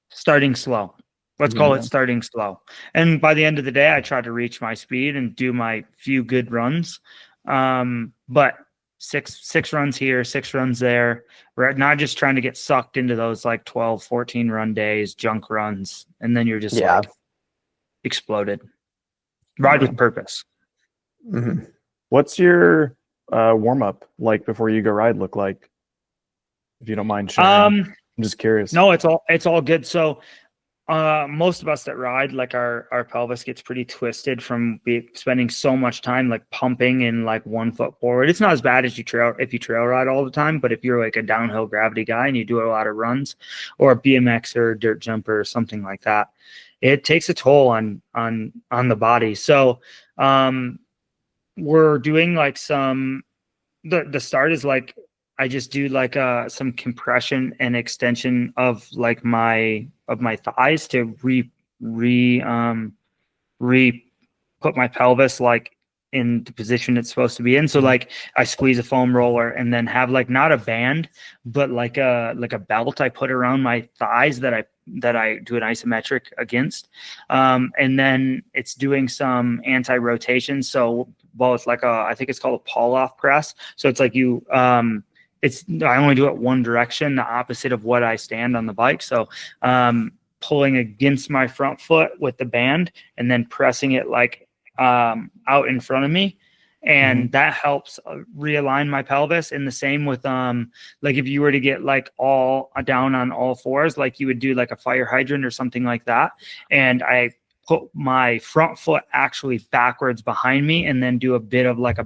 Starting slow. Let's call it starting slow. And by the end of the day, I try to reach my speed and do my few good runs. But six runs here, 6 runs there. We're not just trying to get sucked into those like 12, 14 run days, junk runs. And then you're just like exploded. Ride with purpose. What's your warm up like before you go ride look like? If you don't mind sharing. I'm just curious. No, it's all good. So most of us that ride, like our pelvis gets pretty twisted from spending so much time like pumping in like 1 foot forward. It's not as bad as if you trail ride all the time, but if you're like a downhill gravity guy and you do a lot of runs or a BMX or a dirt jumper or something like that, it takes a toll on the body. So we're doing like the start is like, I just do like some compression and extension of like my thighs to put my pelvis like in the position it's supposed to be in. So like I squeeze a foam roller and then have like not a band, but like a belt I put around my thighs that I do an isometric against. And then it's doing some anti-rotation. So it's like I think it's called a pull-off press. So it's like I only do it one direction, the opposite of what I stand on the bike. So pulling against my front foot with the band and then pressing it like out in front of me. And that helps realign my pelvis. And the same with like if you were to get like all down on all fours, like you would do like a fire hydrant or something like that. And I put my front foot actually backwards behind me and then do a bit of like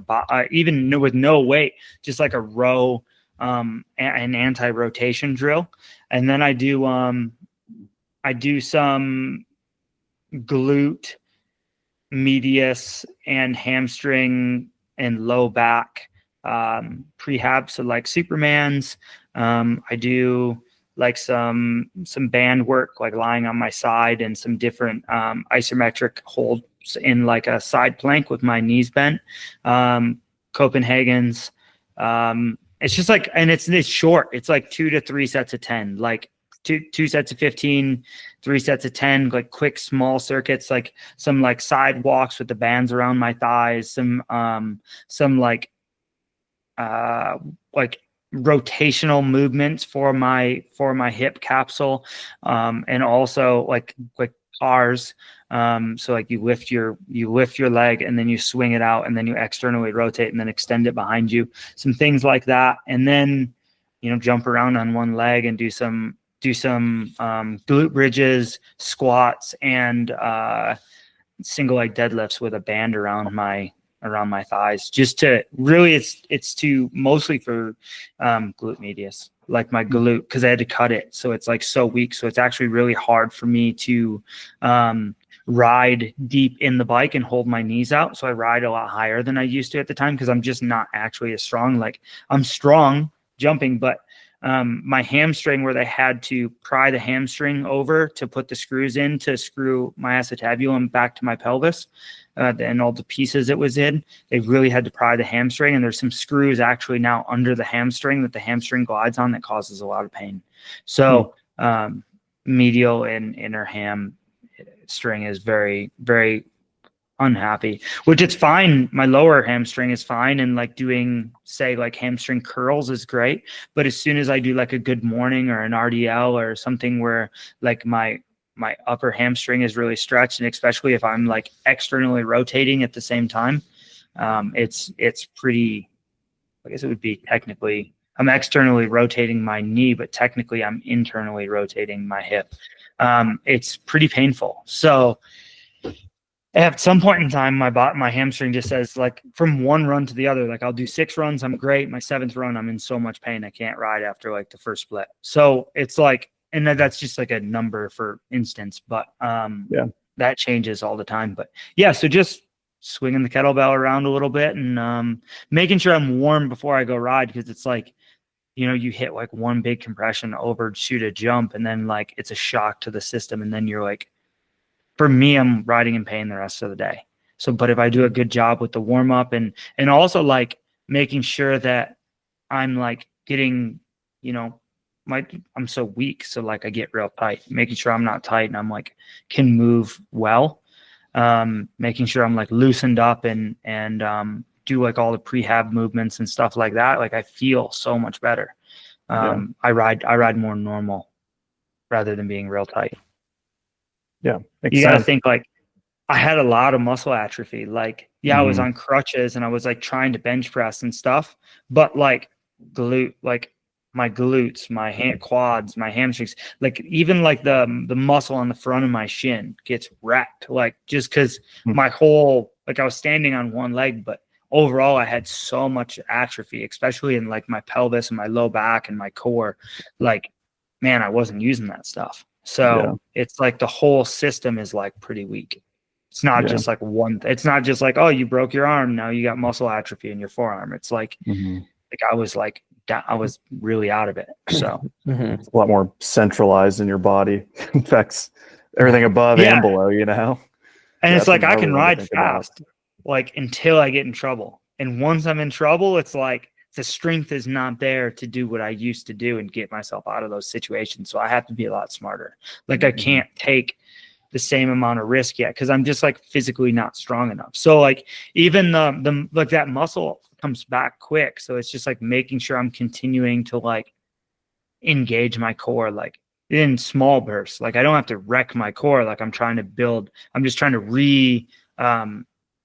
even with no weight, just like a row, an anti-rotation drill. And then I do some glute medius and hamstring and low back prehab, so like Superman's. I do like some band work, like lying on my side, and some different isometric holds in like a side plank with my knees bent. Copenhagen's. It's just like, and it's short. It's like 2 to 3 sets of 10, like two sets of 15, 3 sets of 10, like quick small circuits, like some like sidewalks with the bands around my thighs, some like rotational movements for my hip capsule, and also like cars. So like you lift your leg and then you swing it out and then you externally rotate and then extend it behind you, some things like that. And then, jump around on one leg and do some glute bridges, squats, and single leg deadlifts with a band around my thighs, just to really, it's to mostly for glute medius, like my glute, because I had to cut it, so it's like so weak, so it's actually really hard for me to ride deep in the bike and hold my knees out. So I ride a lot higher than I used to at the time, because I'm just not actually as strong. Like, I'm strong jumping, but my hamstring, where they had to pry the hamstring over to put the screws in to screw my acetabulum back to my pelvis, and all the pieces it was in, they really had to pry the hamstring. And there's some screws actually now under the hamstring that the hamstring glides on that causes a lot of pain. So medial and inner ham string is very, very unhappy, which it's fine. My lower hamstring is fine, and like doing, say, like hamstring curls is great. But as soon as I do like a good morning or an RDL or something where like my upper hamstring is really stretched, and especially if I'm like externally rotating at the same time, it's pretty, I guess it would be technically, I'm externally rotating my knee, but technically I'm internally rotating my hip. It's pretty painful. So at some point in time, my hamstring just says, like, from one run to the other, like I'll do 6 runs, I'm great. My 7th run, I'm in so much pain, I can't ride after like the first split. So it's like, and that's just like a number for instance, but that changes all the time. But yeah, so just swinging the kettlebell around a little bit and making sure I'm warm before I go ride, because it's like, you hit like one big compression, overshoot a jump, and then like it's a shock to the system, and then you're like, for me, I'm riding in pain the rest of the day. So, but if I do a good job with the warm up and also like making sure that I'm like getting, I'm so weak. So like I get real tight, making sure I'm not tight and I'm like, can move well. Making sure I'm like loosened up and do like all the prehab movements and stuff like that. Like I feel so much better. I ride more normal rather than being real tight. Yeah. You got to think, like, I had a lot of muscle atrophy. Like, I was on crutches and I was like trying to bench press and stuff, but like my glutes, my quads, my hamstrings, like even like the muscle on the front of my shin gets wrecked. Like just because my whole, like I was standing on one leg, but overall I had so much atrophy, especially in like my pelvis and my low back and my core. Like, man, I wasn't using that stuff. So it's like the whole system is like pretty weak. It's not just like it's not just like, oh, you broke your arm, now you got muscle atrophy in your forearm. It's like, I was really out of it. So it's a lot more centralized in your body. Affects everything above and below, And it's like I can ride fast, like until I get in trouble. And once I'm in trouble, it's like the strength is not there to do what I used to do and get myself out of those situations. So I have to be a lot smarter. Like I can't take the same amount of risk yet, because I'm just like physically not strong enough. So like even the like that muscle comes back quick. So it's just like making sure I'm continuing to like engage my core, like in small bursts. Like I don't have to wreck my core. Like I'm just trying to build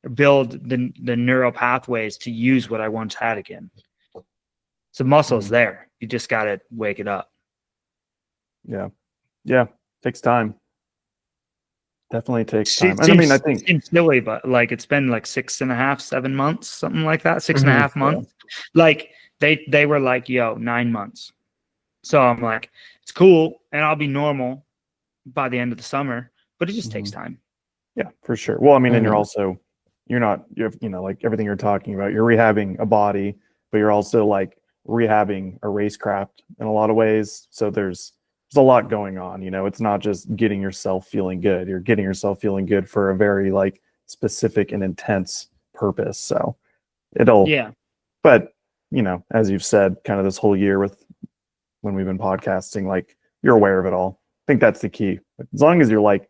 the neural pathways to use what I once had again. So muscle's there. You just got to wake it up. Yeah. Takes time. Definitely takes time. I think it seems silly, but like it's been like 6.5, 7 months, something like that. 6.5 months. Like they were like, 9 months. So I'm like, it's cool, and I'll be normal by the end of the summer, but it just takes time. Yeah, for sure. Well, I mean, and you're Mhm. also, like everything you're talking about, you're rehabbing a body, but you're also like rehabbing a racecraft in a lot of ways. So there's a lot going on, it's not just getting yourself feeling good. You're getting yourself feeling good for a very like specific and intense purpose. So it'll, Yeah. but as you've said, kind of this whole year with when we've been podcasting, like you're aware of it all. I think that's the key. As long as you're like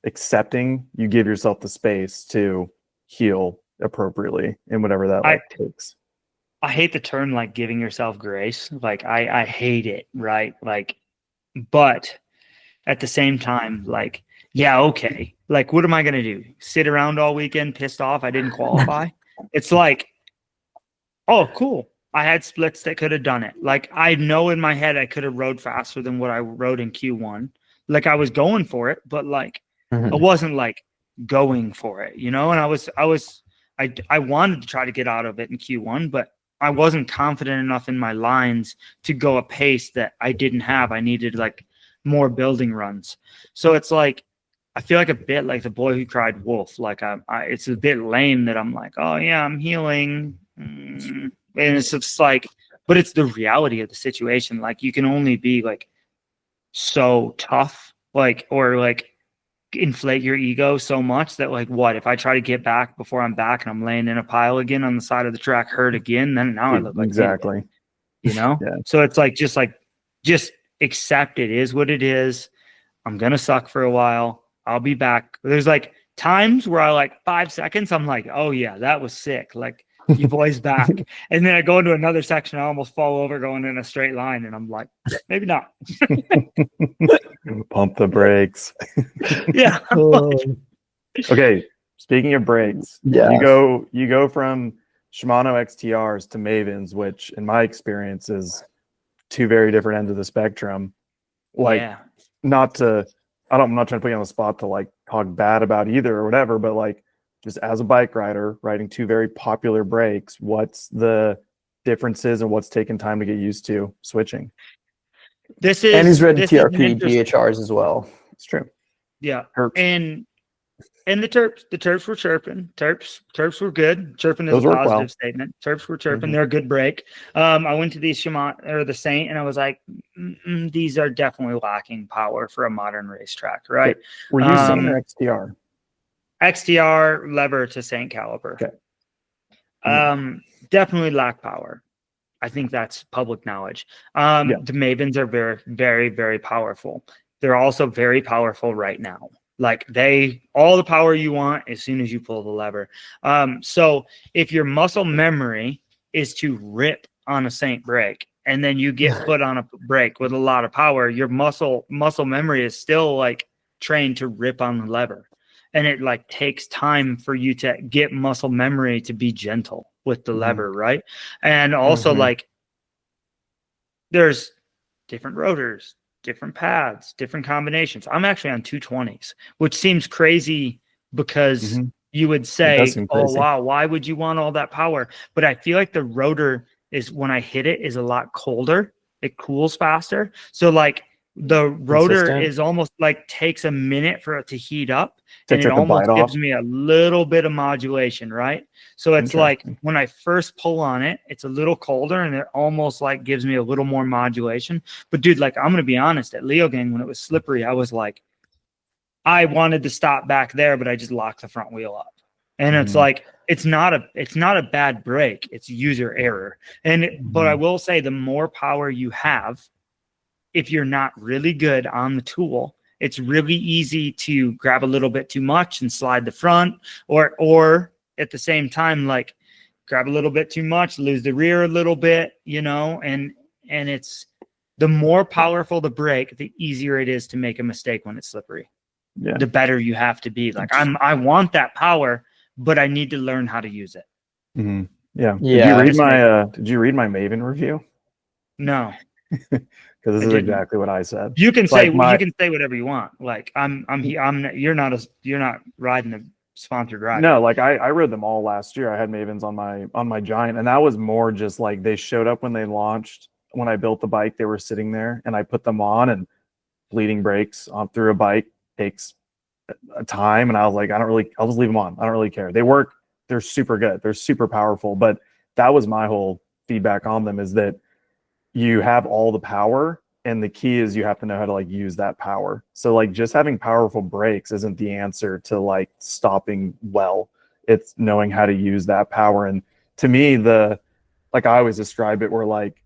accepting, you give yourself the space to heal appropriately in whatever that takes. I hate the term like giving yourself grace. Like I hate it, right? Like, but at the same time, like, yeah, okay. Like, what am I gonna do? Sit around all weekend pissed off I didn't qualify? It's like, oh, cool. I had splits that could have done it. Like, I know in my head I could have rode faster than what I rode in Q1. Like, I was going for it, but like, I wasn't like going for it, And I wanted to try to get out of it in Q1, but I wasn't confident enough in my lines to go a pace that I didn't have. I needed like more building runs. So it's like, I feel like a bit like the boy who cried wolf. Like it's a bit lame that I'm like, oh yeah, I'm healing. And it's just like, but it's the reality of the situation. Like you can only be like so tough, like, or like inflate your ego so much that like, what if I try to get back before I'm back and I'm laying in a pile again on the side of the track hurt again, then now I look like exactly idiot, Yeah. So it's like just accept it is what it is. I'm gonna suck for a while. I'll be back. There's like times where I like 5 seconds I'm like, oh yeah, that was sick, like you boys back. And then I go into another section, I almost fall over going in a straight line, and I'm like, maybe not. Pump the brakes. Yeah. Okay, speaking of brakes, Yeah. you go from Shimano XTRs to Mavens, which in my experience is two very different ends of the spectrum. Like, yeah. I'm not trying to put you on the spot to like talk bad about either or whatever, but like just as a bike rider riding two very popular brakes, what's the differences and what's taken time to get used to switching? And he's ridden TRP DHRs as well. It's true. Yeah. Terps. And the terps were chirping. Terps were good. Chirping is Those a work positive well. statement. Terps were chirping. They're a good break. I went to these Shimano or the Saint, and I was like, these are definitely lacking power for a modern racetrack, right? Were you Saint or XTR? XTR lever to Saint caliper. Okay. Definitely lack power. I think that's public knowledge. The Mavens are very, very, very powerful. They're also very powerful right now. Like all the power you want as soon as you pull the lever. So if your muscle memory is to rip on a Saint brake, and then you get put on a brake with a lot of power, your muscle memory is still like trained to rip on the lever. And it like takes time for you to get muscle memory to be gentle with the lever, right? And also like there's different rotors, different pads, different combinations. I'm actually on 220s, which seems crazy because you would say, oh, wow, why would you want all that power? But I feel like the rotor is, when I hit it, is a lot colder. It cools faster. So like the rotor is almost like takes a minute for it to heat up, and it almost gives me a little bit of modulation, right? So it's like when I first pull on it, it's a little colder, and it almost like gives me a little more modulation. But dude, like I'm gonna be honest, at Leogang when it was slippery, I was like, I wanted to stop back there, but I just locked the front wheel up. And it's like it's not a bad break, it's user error. But I will say, the more power you have, if you're not really good on the tool, it's really easy to grab a little bit too much and slide the front, or at the same time, like grab a little bit too much, lose the rear a little bit, and it's the more powerful the brake, the easier it is to make a mistake when it's slippery. Yeah. The better you have to be. Like I want that power, but I need to learn how to use it. Yeah. Did you read my Maven review? No. Because this is exactly what I said. You can say you can say whatever you want. Like you're not riding a sponsored ride. No, like I rode them all last year. I had Mavens on my Giant, and that was more just like they showed up when they launched. When I built the bike, they were sitting there, and I put them on, and bleeding brakes on through a bike takes a time, and I was like, I'll just leave them on. I don't really care. They work. They're super good. They're super powerful. But that was my whole feedback on them, is that you have all the power, and the key is you have to know how to like use that power. So like just having powerful brakes isn't the answer to like stopping well. It's knowing how to use that power. And to me, like I always describe it, where like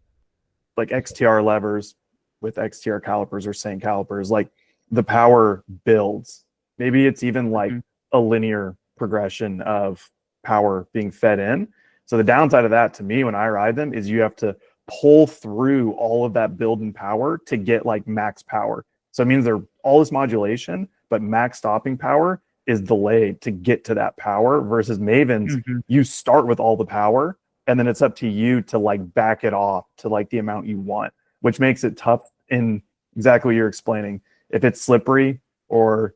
XTR levers with XTR calipers or Saint calipers, like the power builds. Maybe it's even like a linear progression of power being fed in. So the downside of that to me when I ride them is you have to pull through all of that build and power to get like max power. So it means they're all this modulation, but max stopping power is delayed to get to that power, versus Mavens, you start with all the power and then it's up to you to like back it off to like the amount you want, which makes it tough in exactly what you're explaining. If it's slippery or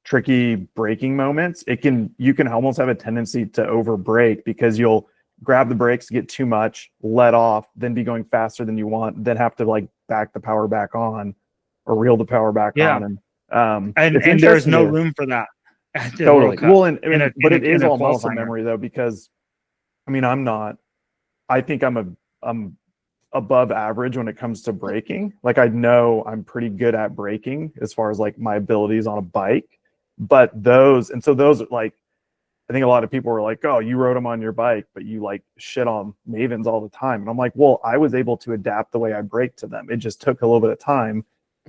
tricky braking moments, you can almost have a tendency to over brake, because you'll grab the brakes to get too much, let off, then be going faster than you want, then have to like back the power back on or reel the power back on. And there's no room for that. Totally. Well, but it is all muscle memory though, because I mean, I think I'm above average when it comes to braking. Like I know I'm pretty good at braking as far as like my abilities on a bike, but those are like, I think a lot of people were like, oh, you rode them on your bike, but you like shit on Mavens all the time. And I'm like, well, I was able to adapt the way I brake to them. It just took a little bit of time.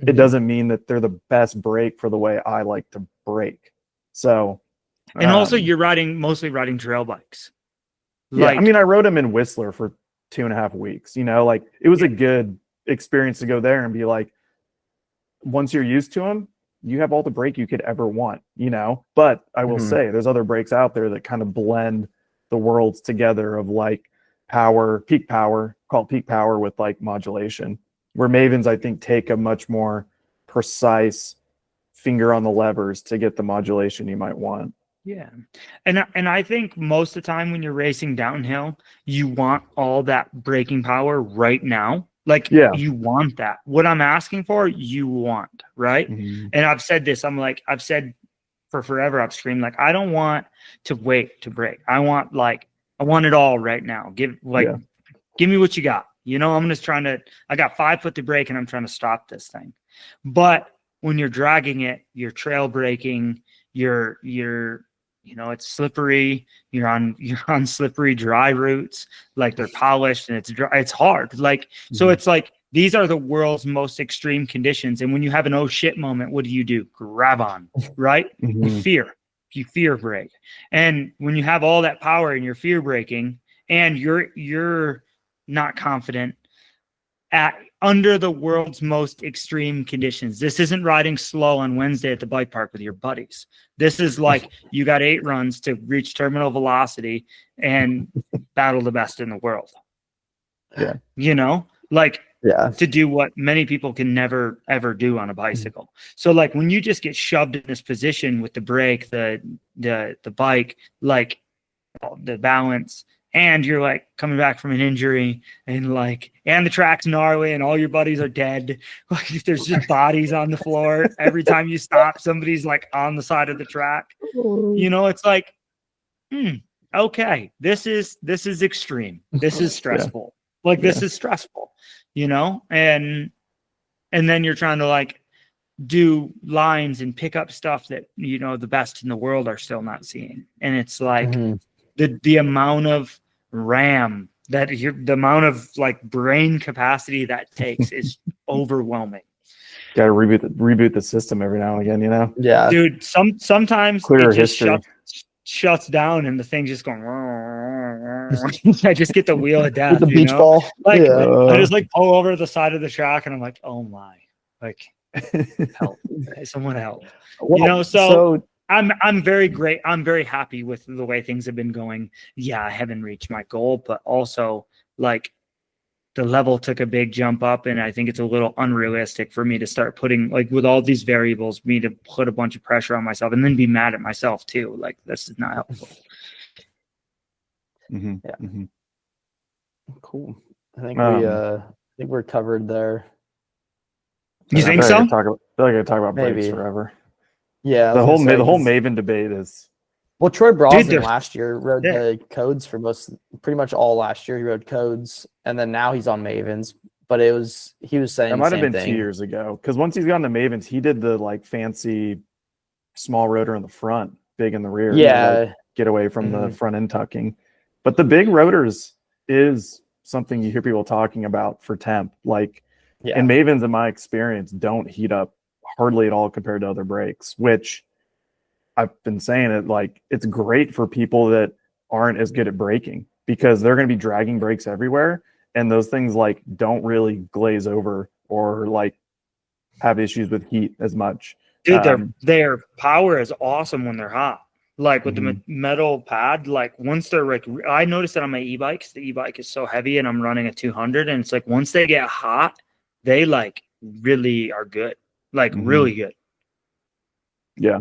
It doesn't mean that they're the best brake for the way I like to brake. So, and also you're mostly riding trail bikes. Yeah, I mean, I rode them in Whistler for 2.5 weeks. You know, like it was a good experience to go there and be like, once you're used to them, you have all the brake you could ever want, you know. But I will say there's other brakes out there that kind of blend the worlds together of like peak power with like modulation, where Mavens, I think, take a much more precise finger on the levers to get the modulation you might want. Yeah. And I think most of the time when you're racing downhill, you want all that braking power right now. Like you want that. What I'm asking for, you want, right? And I've said this, I've said for forever, I've screamed like, I don't want to wait to brake. I want it all right now. Give me what you got. You know, I got 5 foot to brake and I'm trying to stop this thing. But when you're dragging it, you're trail braking, you're you know, it's slippery. You're on slippery, dry routes. Like they're polished and it's dry. It's hard. Like, so it's like, these are the world's most extreme conditions. And when you have an oh shit moment, what do? Grab on, right? You fear brake. And when you have all that power and you're fear braking and you're not confident under the world's most extreme conditions. This isn't riding slow on Wednesday at the bike park with your buddies. This is like you got 8 runs to reach terminal velocity and battle the best in the world. Yeah. You know, like to do what many people can never, ever do on a bicycle. So like when you just get shoved in this position with the brake, the bike, like the balance, and you're like coming back from an injury and the track's gnarly and all your buddies are dead. Like there's just bodies on the floor. Every time you stop, somebody's like on the side of the track. You know, it's like, okay, this is extreme. This is stressful. This is stressful, you know? And then you're trying to like do lines and pick up stuff that, you know, the best in the world are still not seeing. And it's like, the amount of RAM the amount of like brain capacity that takes is overwhelming. Got to reboot the system every now and again, you know? Yeah, dude. Sometimes Clear it just history. shuts down and the thing's just going. I just get the wheel of death. the beach ball. Like I just like pull over to the side of the track and I'm like, oh my, like help, someone help. Well, you know, so I'm very happy with the way things have been going. Yeah, I haven't reached my goal, but also like the level took a big jump up, and I think it's a little unrealistic for me to start putting, like, with all these variables, me to put a bunch of pressure on myself and then be mad at myself too. Like, this is not helpful. Cool. I think we're covered there. You think so? I feel like I could talk about Maybe. brakes forever. Yeah, I The was whole gonna say, the whole 'cause- Maven debate is well, Troy Brosnan they're last year rode sick. the codes for pretty much all last year. He rode codes, and then now he's on Mavens. But he was saying that the might have same been thing. 2 years ago because once he's gone to Mavens, he did the like fancy small rotor in the front, big in the rear. to, Yeah, like, get away from the Mhm. front end tucking. But the big rotors is something you hear people talking about for temp. Like, yeah. and Mavens, in my experience, don't heat up hardly at all compared to other brakes, which I've been saying it, like, it's great for people that aren't as good at braking because they're going to be dragging brakes everywhere. And those things like don't really glaze over or like have issues with heat as much. Dude, their power is awesome when they're hot. Like with the Mhm. metal pad, like once they're like, I noticed that on my e-bikes, the e-bike is so heavy and I'm running a 200 and it's like once they get hot, they like really are good, like Mhm. really good. Yeah,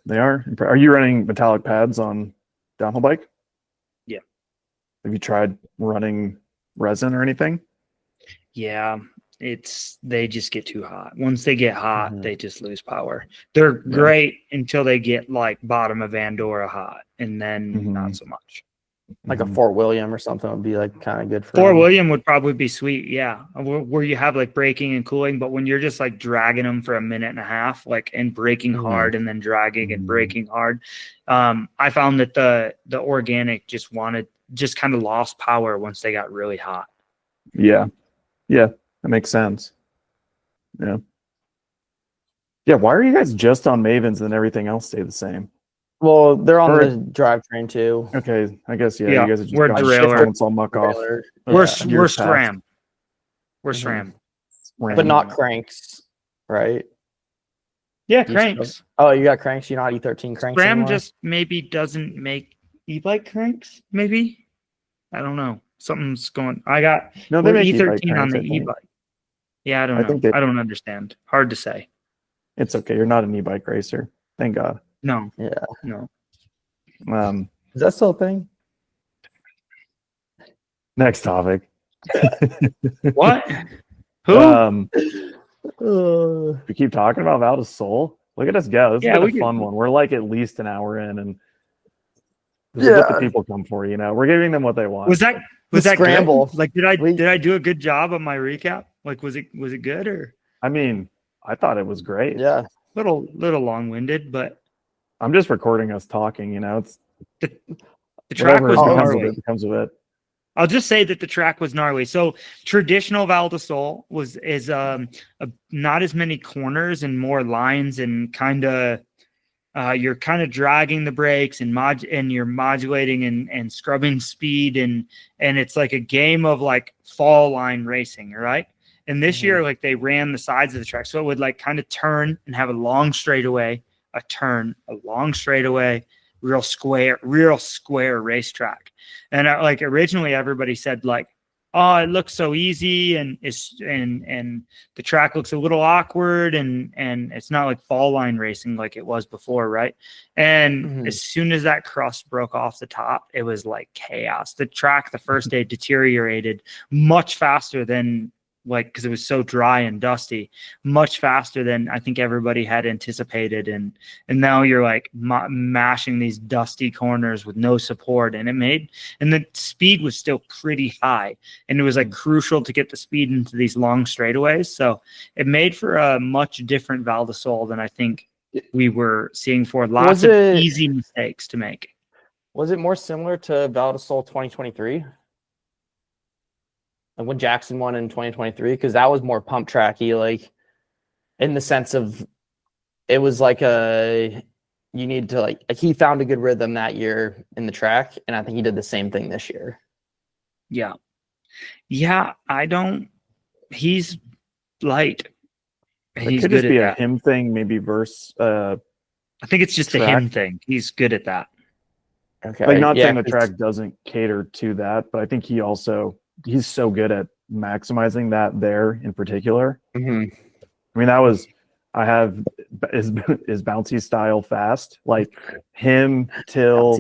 they are. Are you running metallic pads on downhill bike? Yeah. Have you tried running resin or anything? Yeah, they just get too hot. Once they get hot, Mhm. they just lose power. They're great until they get like bottom of Andorra hot, and then not so much. Like a Fort William or something would be like kind of good for Fort him. William would probably be sweet, yeah, where you have like braking and cooling, but when you're just like dragging them for a minute and a half, like and braking hard and then dragging and braking hard, I found that the organic just kind of lost power once they got really hot. Yeah, that makes sense. Yeah. Why are you guys just on Mavens and everything else stay the same? Well, they're on Or- the drivetrain too. Okay, I guess you Yeah, guys are just we're going derailleur. once all muck off. Trailer. We're years past. SRAM. We're Mhm. SRAM. But not cranks, right? Yeah, You cranks. still- Oh, you got cranks. You're not E13 cranks SRAM anymore? just maybe doesn't make e-bike cranks. Maybe I don't know. Something's going. No, they We're make e-bike E13 on cranks, the I think. e-bike. Yeah, I don't I know. think I don't understand. Hard to say. It's okay. You're not an e-bike racer. Thank God. No. Yeah. No. Is that still a thing? Next topic. What? Who? We keep talking about Val di Sole. Look at us go. This Yeah, has we been a fun one. We're like at least an hour in, and this is what the people come for. We're giving them what they want. Was that The good? scramble. Like, did I do a good job on my recap? Like, was it good or I mean, I thought it was great. Yeah. little long-winded? But I'm just recording us talking. It's the track whatever was comes gnarly. with it comes with it. I'll just say that the track was gnarly. So traditional Val di Sole is not as many corners and more lines and kind of you're kind of dragging the brakes and you're modulating and scrubbing speed and it's like a game of like fall line racing, right? And this year, like they ran the sides of the track, so it would like kind of turn and have a long straightaway, a turn, a long straightaway, real square racetrack. And like originally everybody said like, oh, it looks so easy and the track looks a little awkward and it's not like fall line racing like it was before, right? And as soon as that crust broke off the top, it was like chaos. The track the first day deteriorated much faster than because it was so dry and dusty, much faster than I think everybody had anticipated. And now you're like mashing these dusty corners with no support. And the speed was still pretty high. And it was like crucial to get the speed into these long straightaways. So it made for a much different Val di Sole than I think we were seeing for lots of easy mistakes to make. Was it more similar to Val di Sole 2023? Like when Jackson won in 2023, because that was more pump tracky, like in the sense of it was like you need to like he found a good rhythm that year in the track, and I think he did the same thing this year. Yeah. He's light. It could just be a him thing, maybe versus. I think it's just a him thing. He's good at that. Okay, like not saying the track doesn't cater to that, but I think he's so good at maximizing that there in particular. I mean, I have is bouncy style fast, like him till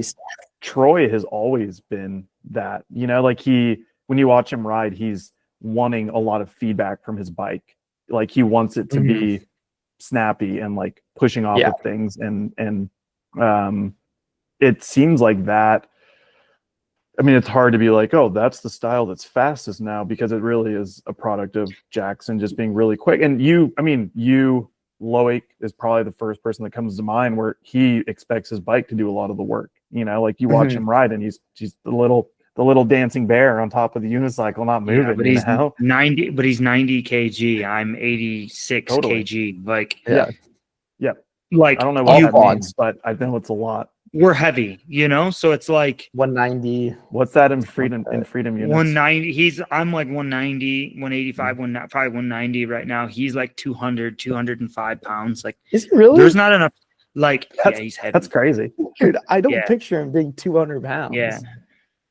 Troy has always been that, like when you watch him ride, he's wanting a lot of feedback from his bike. Like he wants it to be snappy and like pushing off Yeah. of things, and it seems like that. I mean, it's hard to be like, oh, that's the style that's fastest now, because it really is a product of Jackson just being really quick. And Loic is probably the first person that comes to mind where he expects his bike to do a lot of the work. Like you watch him ride, and he's the little dancing bear on top of the unicycle, not moving. Yeah, but he's 90. But he's 90 kg. I'm 86 kg. Like yeah. Like I don't know what that quads. means, but I know it's a lot. we're heavy, so it's like 190. What's that in freedom units? 190. I'm like 190, 185, probably 190 right now. He's like 200, 205 pounds. Like, Is he really? there's not enough. Like, yeah, he's heavy. That's crazy. Dude, I don't Yeah. picture him being 200 pounds. Yeah.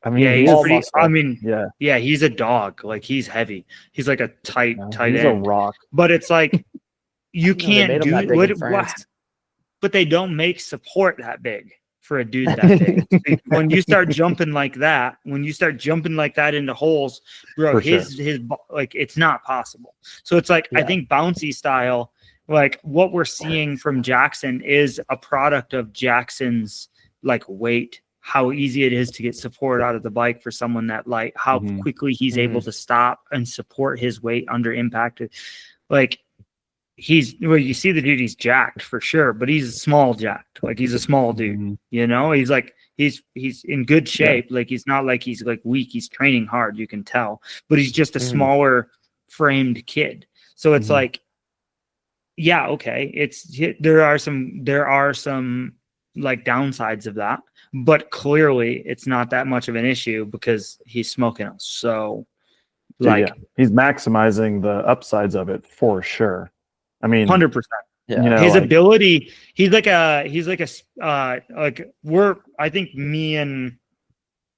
I mean, Yeah, he's all pretty. muscle. I mean, yeah, he's a dog. Like, he's heavy. He's like a tight he's end. a rock. But it's like you They can't made him do that big what, in France. but they don't make support that big for a dude that big. When you start jumping like that, into holes, bro, For his like, it's not possible. So it's like, I think bouncy style, like what we're seeing from Jackson is a product of Jackson's like weight, how easy it is to get support out of the bike for someone that light, how quickly he's able to stop and support his weight under impact. Like, you see the dude, he's jacked for sure, but he's small jacked. Like, he's a small dude, he's like, he's in good shape. Like, he's not like he's like weak. He's training hard. You can tell, but he's just a smaller framed kid. So it's like, yeah, okay. There are some like downsides of that, but clearly it's not that much of an issue because he's smoking us. So like, he's maximizing the upsides of it for sure. I mean, 100%. Yeah. His ability, I think me and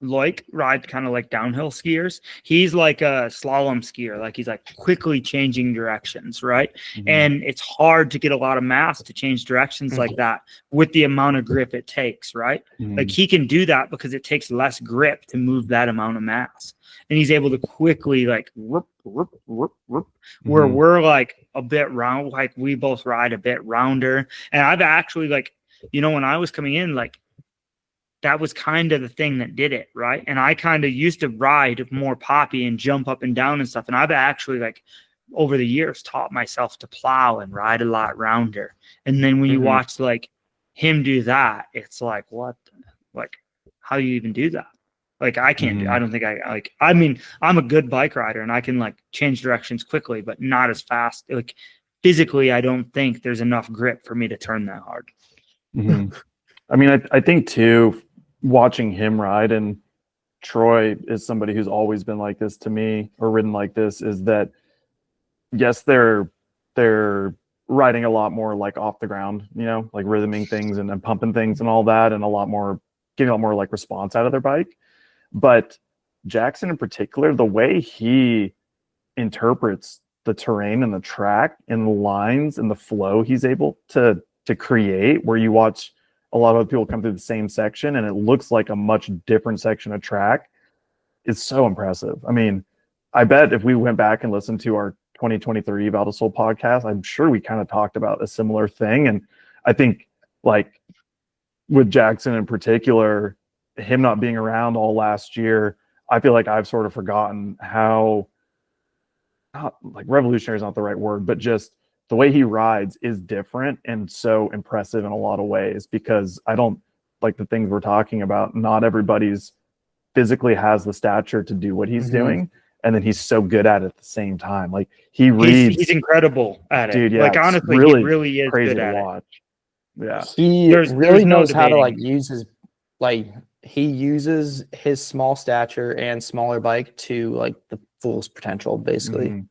Loic ride kind of like downhill skiers. He's like a slalom skier. Like, he's like quickly changing directions, right? And it's hard to get a lot of mass to change directions like that with the amount of grip it takes, right? Like, he can do that because it takes less grip to move that amount of mass. And he's able to quickly like where we're like a bit round, like we both ride a bit rounder. And I've actually like, when I was coming in, like, that was kind of the thing that did it, right? And I kind of used to ride more poppy and jump up and down and stuff. And I've actually like over the years taught myself to plow and ride a lot rounder. And then when you watch like him do that, it's like, what? Like, how do you even do that? Like, I can't I don't think I mean, I'm a good bike rider and I can like change directions quickly, but not as fast. Like, physically, I don't think there's enough grip for me to turn that hard. I mean, I think too, watching him ride, and Troy is somebody who's always been like this to me, or ridden like this, is that yes, they're riding a lot more like off the ground, like rhythming things and pumping things and all that, and getting a lot more like response out of their bike. But Jackson in particular, the way he interprets the terrain and the track and the lines and the flow he's able to create, where you watch a lot of other people come through the same section and it looks like a much different section of track, is so impressive. I mean, I bet if we went back and listened to our 2023 Val di Sole podcast, I'm sure we kind of talked about a similar thing. And I think like with Jackson in particular, him not being around all last year, I feel like I've sort of forgotten how, not like revolutionary is not the right word, but just the way he rides is different and so impressive in a lot of ways, because I don't like the things we're talking about. Not everybody's physically has the stature to do what he's doing. And then he's so good at it at the same time. Like, he reads. He's incredible at it. Dude, yeah, like, honestly, really, he really is crazy good at to watch. It. Yeah. He There's really no knows how to debating. like use his, like, he uses his small stature and smaller bike to like the fullest potential, basically.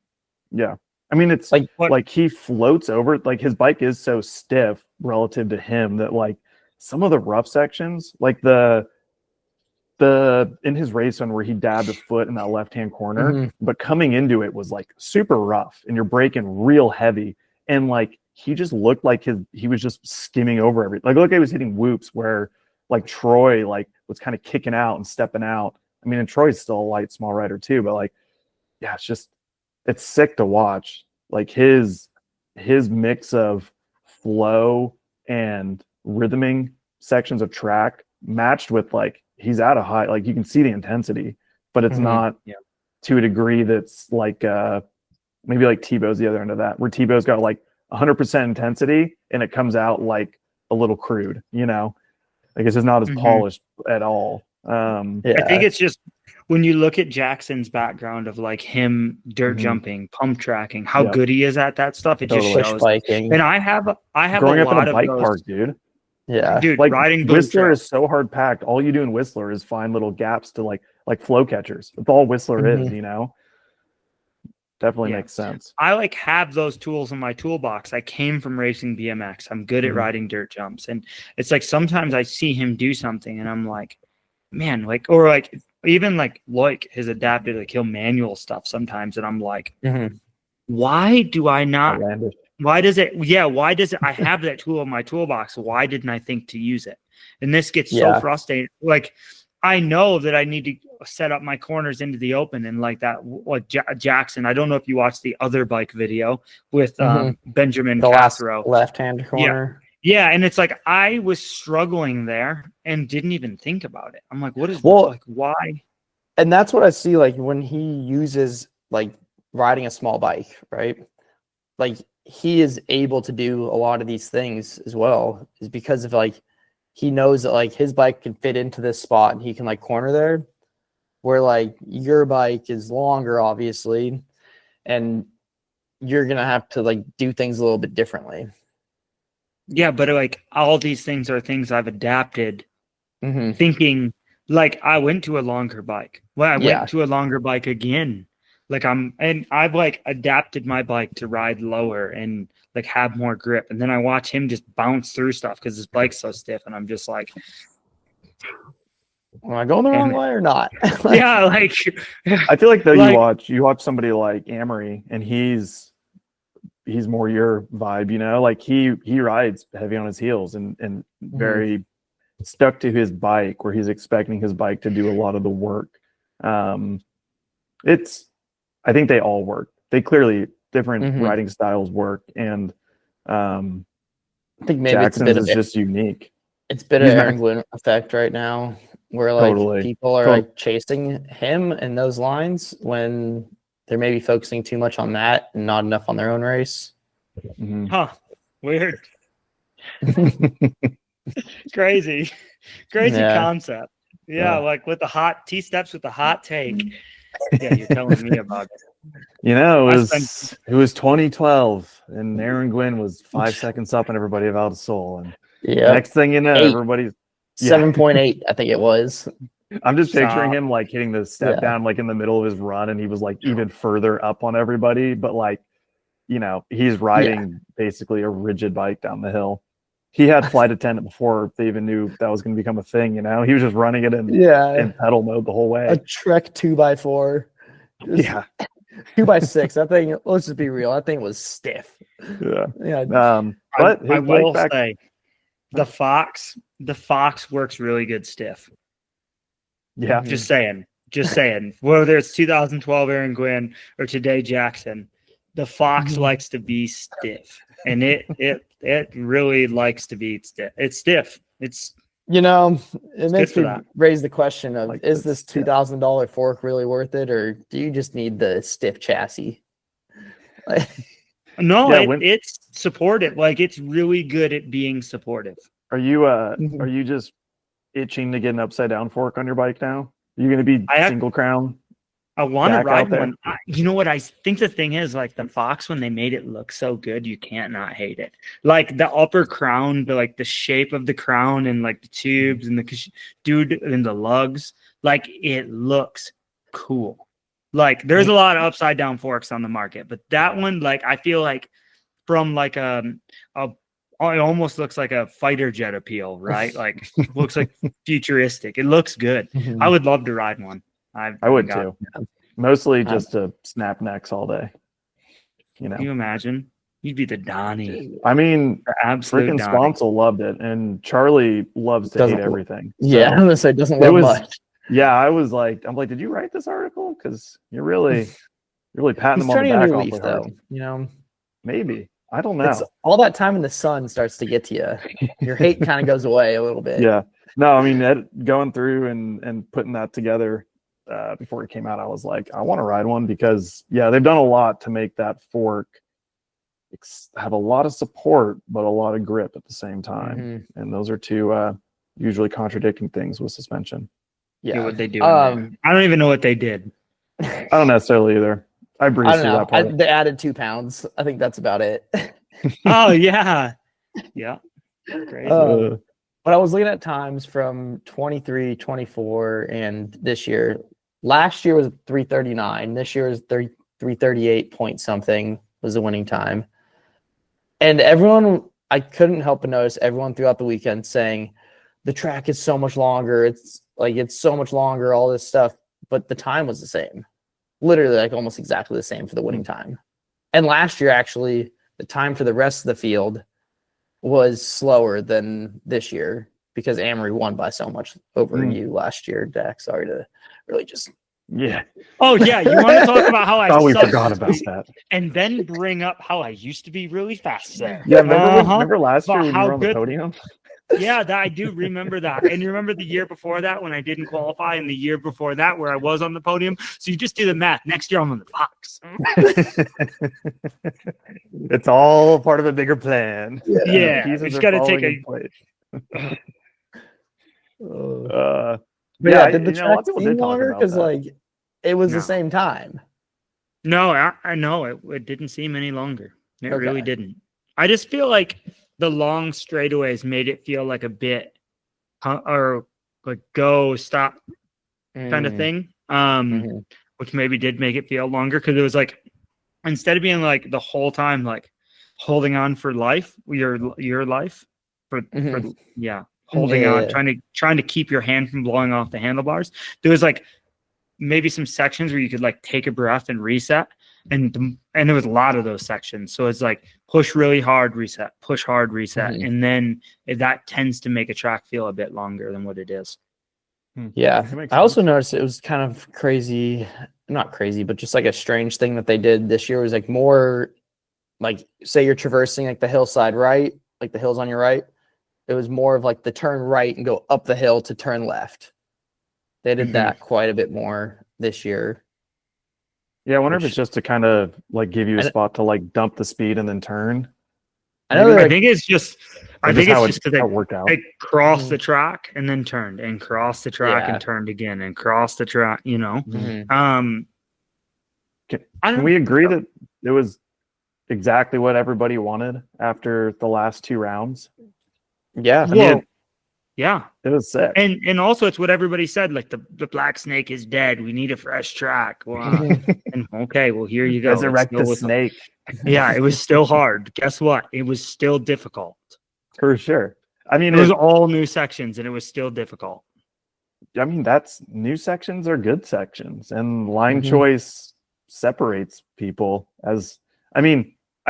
Yeah. I mean, it's like he floats over, like his bike is so stiff relative to him that like some of the rough sections, like the in his race one where he dabbed a foot in that left-hand corner, but coming into it was like super rough and you're braking real heavy. And like, he just looked like he was just skimming over everything. Like, look, he was hitting whoops where like Troy like was kind of kicking out and stepping out. I mean, and Troy's still a light, small rider too, but like, yeah, it's sick to watch. Like his mix of flow and rhythming sections of track matched with like he's at a high, like you can see the intensity, but it's not to a degree that's like maybe like Tebow's the other end of that, where Tebow's got like 100% intensity and it comes out like a little crude, you know, like it's just not as polished at all. I think it's just when you look at Jackson's background of like him dirt jumping, pump tracking, how good he is at that stuff. It just shows. Biking. And I have growing a up lot in a bike of those, park, dude. Yeah, dude, like riding Whistler is so hard packed. All you do in Whistler is find little gaps to like flow catchers. That's all Whistler is, you know. Definitely makes sense. I like have those tools in my toolbox. I came from racing BMX. I'm good at riding dirt jumps, and it's like sometimes I see him do something, and I'm like, man, like, or like even like Loic has adapted like he'll manual stuff sometimes, and I'm like, why do I not? Outlandish. Why does it? Yeah, why does it? I have that tool in my toolbox. Why didn't I think to use it? And this gets so frustrating. Like, I know that I need to set up my corners into the open and like that. What Jackson? I don't know if you watched the other bike video with Benjamin the Castro, left-hand corner. Yeah, and it's like I was struggling there and didn't even think about it. I'm like, what is like why? And that's what I see like when he uses like riding a small bike, right? Like he is able to do a lot of these things as well, is because of like he knows that like his bike can fit into this spot and he can like corner there, where like your bike is longer, obviously, and you're gonna have to like do things a little bit differently. Yeah, but like all these things are things I've adapted, thinking like I went to a longer bike. Well, I went to a longer bike again. Like I've like adapted my bike to ride lower and like have more grip. And then I watch him just bounce through stuff because his bike's so stiff. And I'm just like, am I going the wrong way or not? Yeah, like I feel like though you watch somebody like Amory and he's more your vibe, you know, like he rides heavy on his heels and very stuck to his bike, where he's expecting his bike to do a lot of the work. I think they all work. They clearly different riding styles work, and I think maybe Jackson's is just unique. It's a bit of Aaron Gwin effect right now, where like people are like chasing him in those lines when they're maybe focusing too much on that and not enough on their own race. Weird. Crazy concept. Yeah, like with the hot T-steps with the hot take. Yeah, you're telling me about it. You know, it was 2012, and Aaron Gwin was 5 seconds up on everybody at Val di Sole, and next thing you know, everybody's 7.8, I think it was. I'm just picturing him like hitting the step down like in the middle of his run, and he was like even further up on everybody, but like, you know, he's riding basically a rigid bike down the hill. He had flight attendant before they even knew that was going to become a thing, you know? He was just running it in pedal mode the whole way. A Trek 2x4. 2x6. That thing, let's just be real, that thing was stiff. Yeah. But I will say the Fox works really good stiff. Yeah. Just saying. Whether it's 2012 Aaron Gwin or today Jackson, the Fox likes to be stiff. And it really likes to be stiff. It's stiff. It's, you know, it makes me raise the question of, like, is this $2,000 fork really worth it, or do you just need the stiff chassis? No, it's supportive. Like, it's really good at being supportive. Are you just itching to get an upside down fork on your bike now? Are you going to be single crown? I want to ride one. You know what I think the thing is, like the Fox, when they made it look so good, you can't not hate it. Like the upper crown, the shape of the crown and like the tubes and the lugs, like it looks cool. Like there's a lot of upside down forks on the market, but that one, like I feel like from like it almost looks like a fighter jet appeal, right? Like looks like futuristic. It looks good. I would love to ride one. I would too. Mostly just to snap necks all day. You know, can you imagine? You'd be the Donnie. I mean, freaking Sponsel loved it, and Charlie loves to hate everything. Yeah, I'm gonna say doesn't love much. Yeah, I'm like, did you write this article? Because you're really patting them on the back. Leaf, though, you know, maybe I don't know. It's all that time in the sun starts to get to you. Your hate kind of goes away a little bit. Yeah. No, I mean, going through and putting that together before it came out, I was like, I want to ride one because, yeah, they've done a lot to make that fork have a lot of support, but a lot of grip at the same time. And those are two usually contradicting things with suspension. Yeah, what they do. I don't even know what they did. I don't necessarily either. I breezed through that part. They added 2 pounds. I think that's about it. Oh yeah, yeah. Crazy. But I was looking at times from 23, 24, and this year. Last year was 339. This year is 338 point something was the winning time. And everyone, I couldn't help but notice everyone throughout the weekend saying the track is so much longer. It's so much longer, all this stuff. But the time was the same. Literally like almost exactly the same for the winning time. And last year, actually, the time for the rest of the field was slower than this year because Amory won by so much over you last year, Dak. Sorry to really just... Yeah. Oh, yeah. You want to talk about how I we forgot about that. And then bring up how I used to be really fast there. Yeah, remember last year when you were on the podium? Yeah, I do remember that. And you remember the year before that when I didn't qualify, and the year before that where I was on the podium. So you just do the math. Next year I'm on the box. It's all part of a bigger plan. Yeah, we just got to take yeah, did the track seem longer? Because it was the same time. No, I know it didn't seem any longer. It really didn't. I just feel like the long straightaways made it feel like a bit or like go stop kind of thing. Which maybe did make it feel longer because it was like instead of being like the whole time like holding on for life, your life for holding on, trying to keep your hand from blowing off the handlebars. There was like maybe some sections where you could like take a breath and reset. And there was a lot of those sections. So it's like push really hard, reset, push hard, reset. And then that tends to make a track feel a bit longer than what it is. Yeah. I also noticed it was kind of crazy, not crazy, but just like a strange thing that they did this year was like more like, say you're traversing like the hillside, right? Like the hills on your right. It was more of like the turn right and go up the hill to turn left. They did that quite a bit more this year. Yeah, I wonder if it's just to kind of like give you a spot to like dump the speed and then turn. I think it's just because they worked out. They crossed the track and then turned and crossed the track and turned again and crossed the track. You know, can we agree that it was exactly what everybody wanted after the last 2 rounds? Yeah, yeah, it was sick. And also it's what everybody said, like the black snake is dead. We need a fresh track. Wow. And okay, well here you go. Resurrect the snake. Yeah, it was still hard. Guess what? It was still difficult. For sure. I mean, it was all new sections and it was still difficult. I mean, that's new sections are good sections, and line choice separates people. I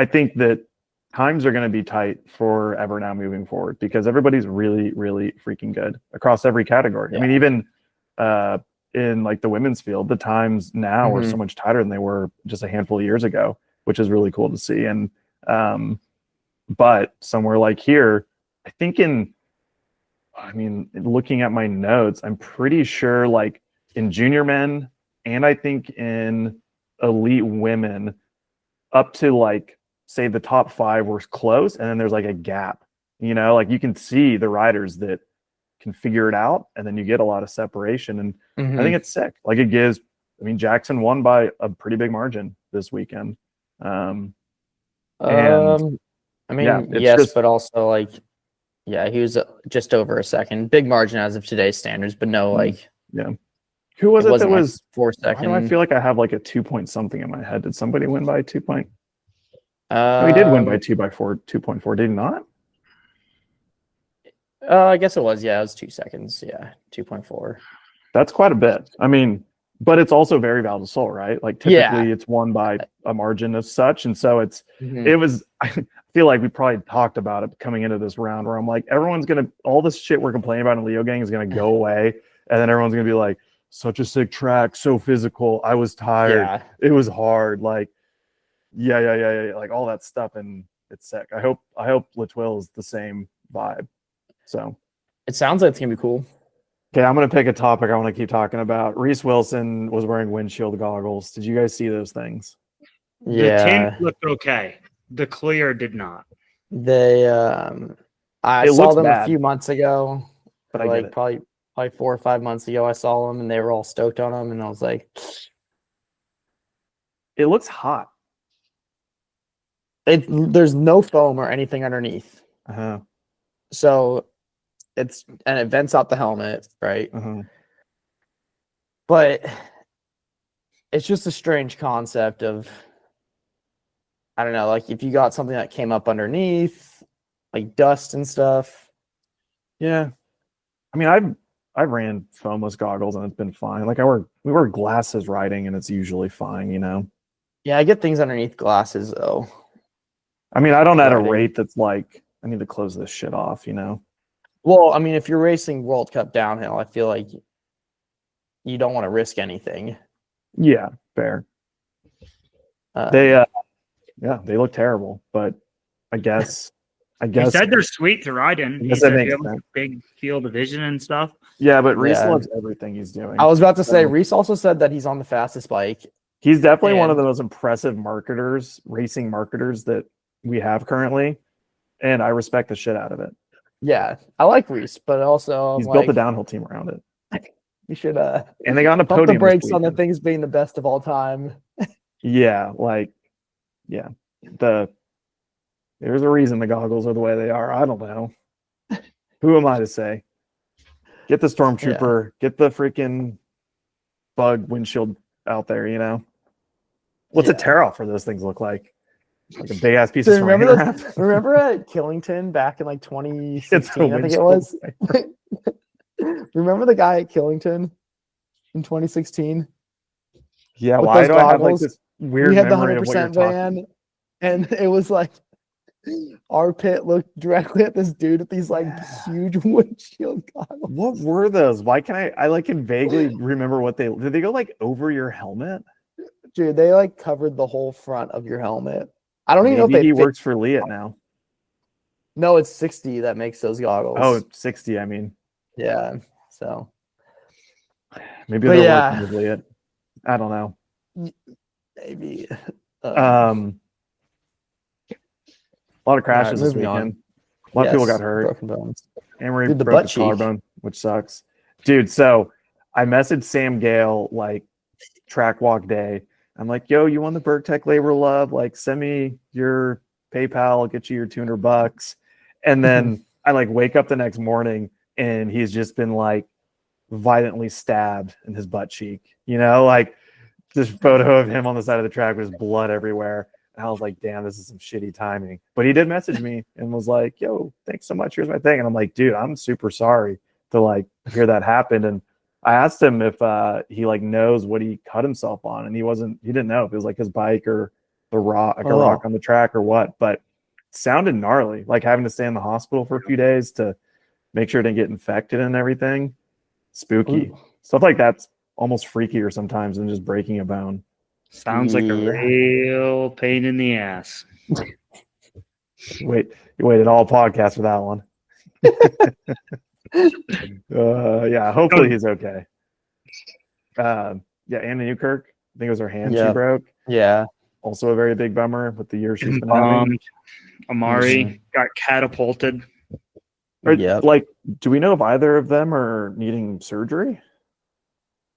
think that times are going to be tight forever now moving forward because everybody's really, really freaking good across every category. Yeah. I mean, even in like the women's field, the times now are so much tighter than they were just a handful of years ago, which is really cool to see. And but somewhere like here, I think looking at my notes, I'm pretty sure like in junior men and I think in elite women up to like, say the top 5 were close and then there's like a gap, like you can see the riders that can figure it out and then you get a lot of separation. And I think it's sick. Like it gives, Jackson won by a pretty big margin this weekend. Yes, but also like, yeah, he was just over a second. Big margin as of today's standards, but no, like, yeah. Who was it that was 4 seconds? I feel like I have like a 2 point something in my head. Did somebody win by 2 point? No, he did win by 2.4, did he not? I guess it was. Yeah, it was 2 seconds. Yeah, 2.4. That's quite a bit. But it's also very Val di Sole, right? Like typically it's won by a margin of such. And so it was, I feel like we probably talked about it coming into this round where I'm like, all this shit we're complaining about in Leo Gang is going to go away. And then everyone's going to be like, such a sick track, so physical. I was tired. It was hard. Like, yeah, like all that stuff. And it's sick. I hope Thuile is the same vibe. So It sounds like it's gonna be cool. okay, I'm gonna pick a topic I want to keep talking about. Reece Wilson was wearing windshield goggles. Did you guys see those things? The tint looked okay. The clear did not. They I It saw looks them bad, a few months ago, but I get like it. probably 4 or 5 months ago. I saw them and they were all stoked on them, and I was like, It looks hot. there's no foam or anything underneath, Uh-huh. so it vents out the helmet, right? Uh-huh. But it's just a strange concept of, I don't know, like if you got something that came up underneath, like dust and stuff. Yeah. I mean, I've ran foamless goggles and it's been fine. Like we wear glasses riding and it's usually fine, you know. Yeah, I get things underneath glasses though. I mean, I don't at a Riding. rate that's like I need to close this shit off, you know. Well, I mean, if you're racing World Cup downhill, I feel like you don't want to risk anything. Yeah, fair. They look terrible, but I guess He said they're sweet to ride in. He guess that said makes you have a sense. big field of vision and stuff. Yeah, but Reece Yeah. loves everything he's doing. I was about to say, So, Reece also said that he's on the fastest bike. he's definitely one of and- the most impressive racing marketers that we have currently, and I respect the shit out of it. Yeah, I like Reece, but also He's like, built a downhill team around it, you should and they got on a pump podium. the brakes this on the weekend. things being the best of all time. Yeah, there's a reason the goggles are the way they are. I don't know. Who am I to say? Get the Stormtrooper, get the freaking bug windshield out there, you know? What's a Yeah. tear off for those things look like? Like a big ass piece Dude, of remember saran wrap? Remember at Killington back in like It's a 2016, I think it windshield was? wiper. Remember the guy at Killington in 2016? Yeah, with why those do I have like goggles? this weird We had the memory of what you're 100% talking? van, and it was like our pit looked directly at this dude with these like huge windshield goggles. What were those? Why can I like can vaguely remember what did they go like over your helmet? Dude, they like covered the whole front of your helmet. I don't even know if Maybe they he fit. works for Leah now. No, it's 60 that makes those goggles. Oh, 60, I mean. yeah. So Maybe But they're yeah. working with Leah. I don't know. maybe. A lot of crashes this moving on. weekend. A lot of people yes, got hurt. Broken bones. Emery Dude, the broke butt his cheek. collarbone, which sucks. Dude, so I messaged Sam Gale like track walk day. I'm like, yo, you won the Burgtec Labor of Love. Like, send me your PayPal. I'll get you your $200. And then I like wake up the next morning and he's just been like violently stabbed in his butt cheek. You know, like this photo of him on the side of the track with blood everywhere. And I was like, damn, this is some shitty timing. But he did message me and was like, yo, thanks so much. Here's my thing. And I'm like, dude, I'm super sorry to like hear that happened. And I asked him if he like knows what he cut himself on. And he didn't know if it was like his bike or the rock, like a rock on the track or what. But it sounded gnarly, like having to stay in the hospital for a few days to make sure it didn't get infected and everything. Spooky. Ooh. Stuff like that's almost freakier sometimes than just breaking a bone. Sounds like a Yeah. real pain in the ass. You waited all podcast for that one. Yeah, hopefully he's okay. Yeah, Anna Newkirk, I think it was her hand she Yeah. broke. Yeah. Also a very big bummer with the year she's been having. Bummed. Amari got catapulted. Yep. Like, do we know if either of them are needing surgery?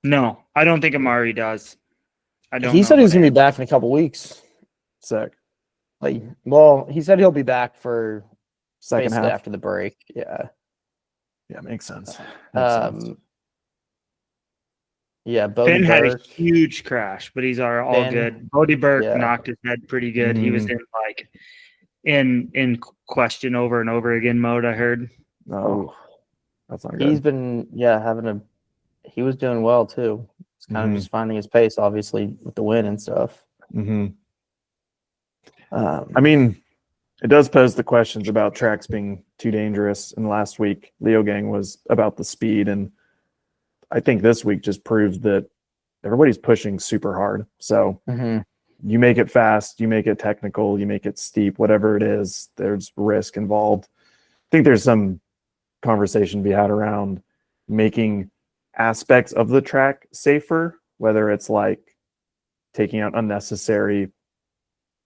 No, I don't think Amari does. I don't. He know said he was what gonna be back in a couple weeks. Sick. Like, well, he said he'll be back for Second basically half. after the break. Yeah. Yeah, makes sense. Makes sense. Yeah, Bodie Ben had a Burke. huge crash, but he's all Ben, good. Bodie Burke yeah. knocked his head pretty good. He was in like in question over and over again mode. I heard. Oh, that's not He's good. been he was doing well too. He's kind of just finding his pace, obviously, with the win and stuff. I mean, it does pose the questions about tracks being too dangerous. And last week, Leo Gang was about the speed. And I think this week just proves that everybody's pushing super hard. So you make it fast, you make it technical, you make it steep, whatever it is, there's risk involved. I think there's some conversation to be had around making aspects of the track safer, whether it's like taking out unnecessary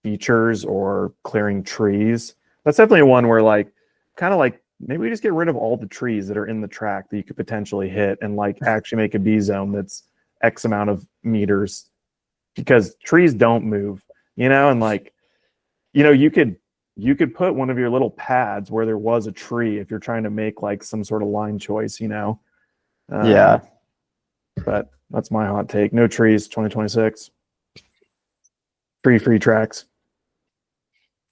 features or clearing trees. That's definitely one where like kind of like maybe we just get rid of all the trees that are in the track that you could potentially hit and like actually make a B zone that's X amount of meters, because trees don't move, and like, you could put one of your little pads where there was a tree if you're trying to make like some sort of line choice, Yeah. But that's my hot take. No trees, 2026. Tree-free tracks.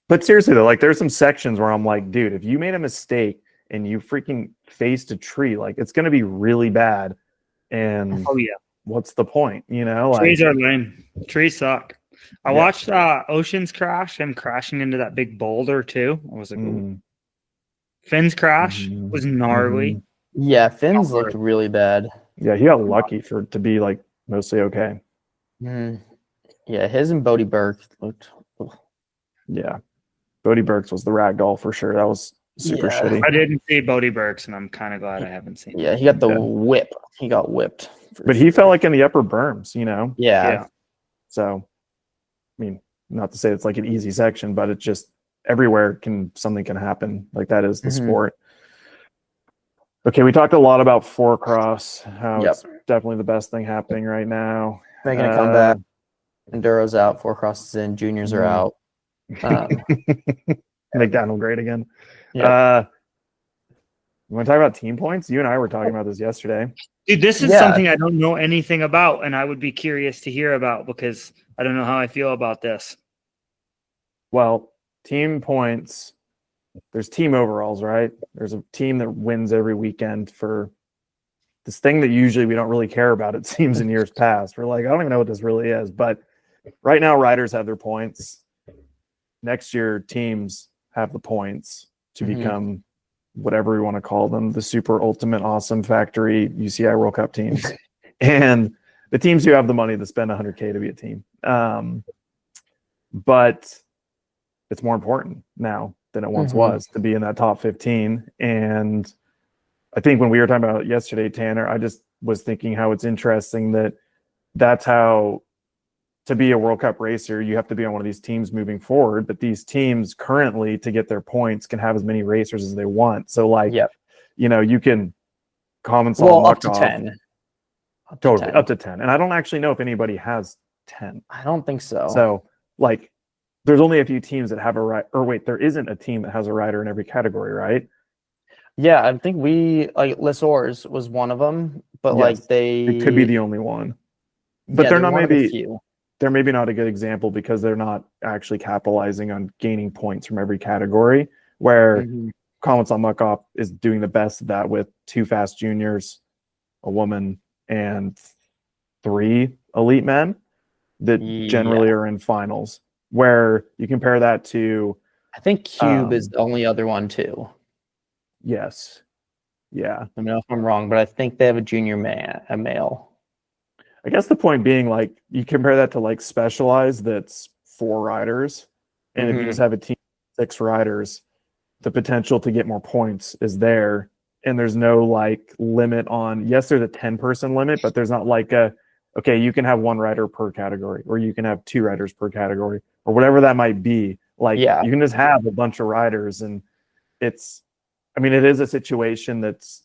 But seriously though, like there's some sections where I'm like, dude, if you made a mistake and you freaking faced a tree, like it's going to be really bad. And Oh yeah, what's the point? Like, trees are lame. Trees suck. I watched Oceans crash, him crashing into that big boulder too. I was like, ooh. Finn's crash was gnarly. Yeah, Finn's looked really bad. Yeah, he got lucky to be like mostly okay. Yeah, his and Bodie Burke looked. Yeah, Bodie Burke's was the ragdoll for sure. That was super shitty. I didn't see Bodie Burke's, and I'm kind of glad I haven't seen. Yeah, he got the whip. He got whipped. But he fell like in the upper berms, Yeah. So, I mean, not to say it's like an easy section, but it's just everywhere something can happen. Like that is the sport. Okay, we talked a lot about four cross, how it's definitely the best thing happening right now. Making a comeback. Enduro's out, four crosses in, juniors are out. McDonald great again. Yeah. You want to talk about team points? You and I were talking about this yesterday. Dude, this is something I don't know anything about, and I would be curious to hear about because I don't know how I feel about this. Well, team points, there's team overalls, right? There's a team that wins every weekend for this thing that usually we don't really care about, it seems, in years past. We're like, I don't even know what this really is. But right now, riders have their points. Next year, teams have the points to become whatever we want to call them, the super ultimate awesome factory UCI World Cup teams. And the teams who have the money to spend $100K to be a team. But it's more important now than it once was to be in that top 15. And I think when we were talking about it yesterday, Tanner, I just was thinking how it's interesting that that's how, to be a World Cup racer, you have to be on one of these teams moving forward. But these teams currently, to get their points, can have as many racers as they want. So, like, you can comments on up to 10. Totally, up to 10. And I don't actually know if anybody has 10. I don't think so. So, like, there's only a few teams that have a rider. Or wait, there isn't a team that has a rider in every category, right? Yeah, I think Lesors was one of them, but it could be the only one. But they're not they're maybe not a good example because they're not actually capitalizing on gaining points from every category, where Comments on Muck-Off is doing the best of that with 2 fast juniors, a woman, and 3 elite men that generally are in finals, where you compare that to... I think Cube is the only other one too. Yes. Yeah. I don't know if I'm wrong, but I think they have a junior a male. I guess the point being, like, you compare that to like Specialized, that's 4 riders, and if you just have a team of 6 riders, the potential to get more points is there, and there's no like limit on. Yes, there's a 10-person limit, but there's not like okay, you can have 1 rider per category, or you can have 2 riders per category, or whatever that might be. Like, you can just have a bunch of riders, and it is a situation that's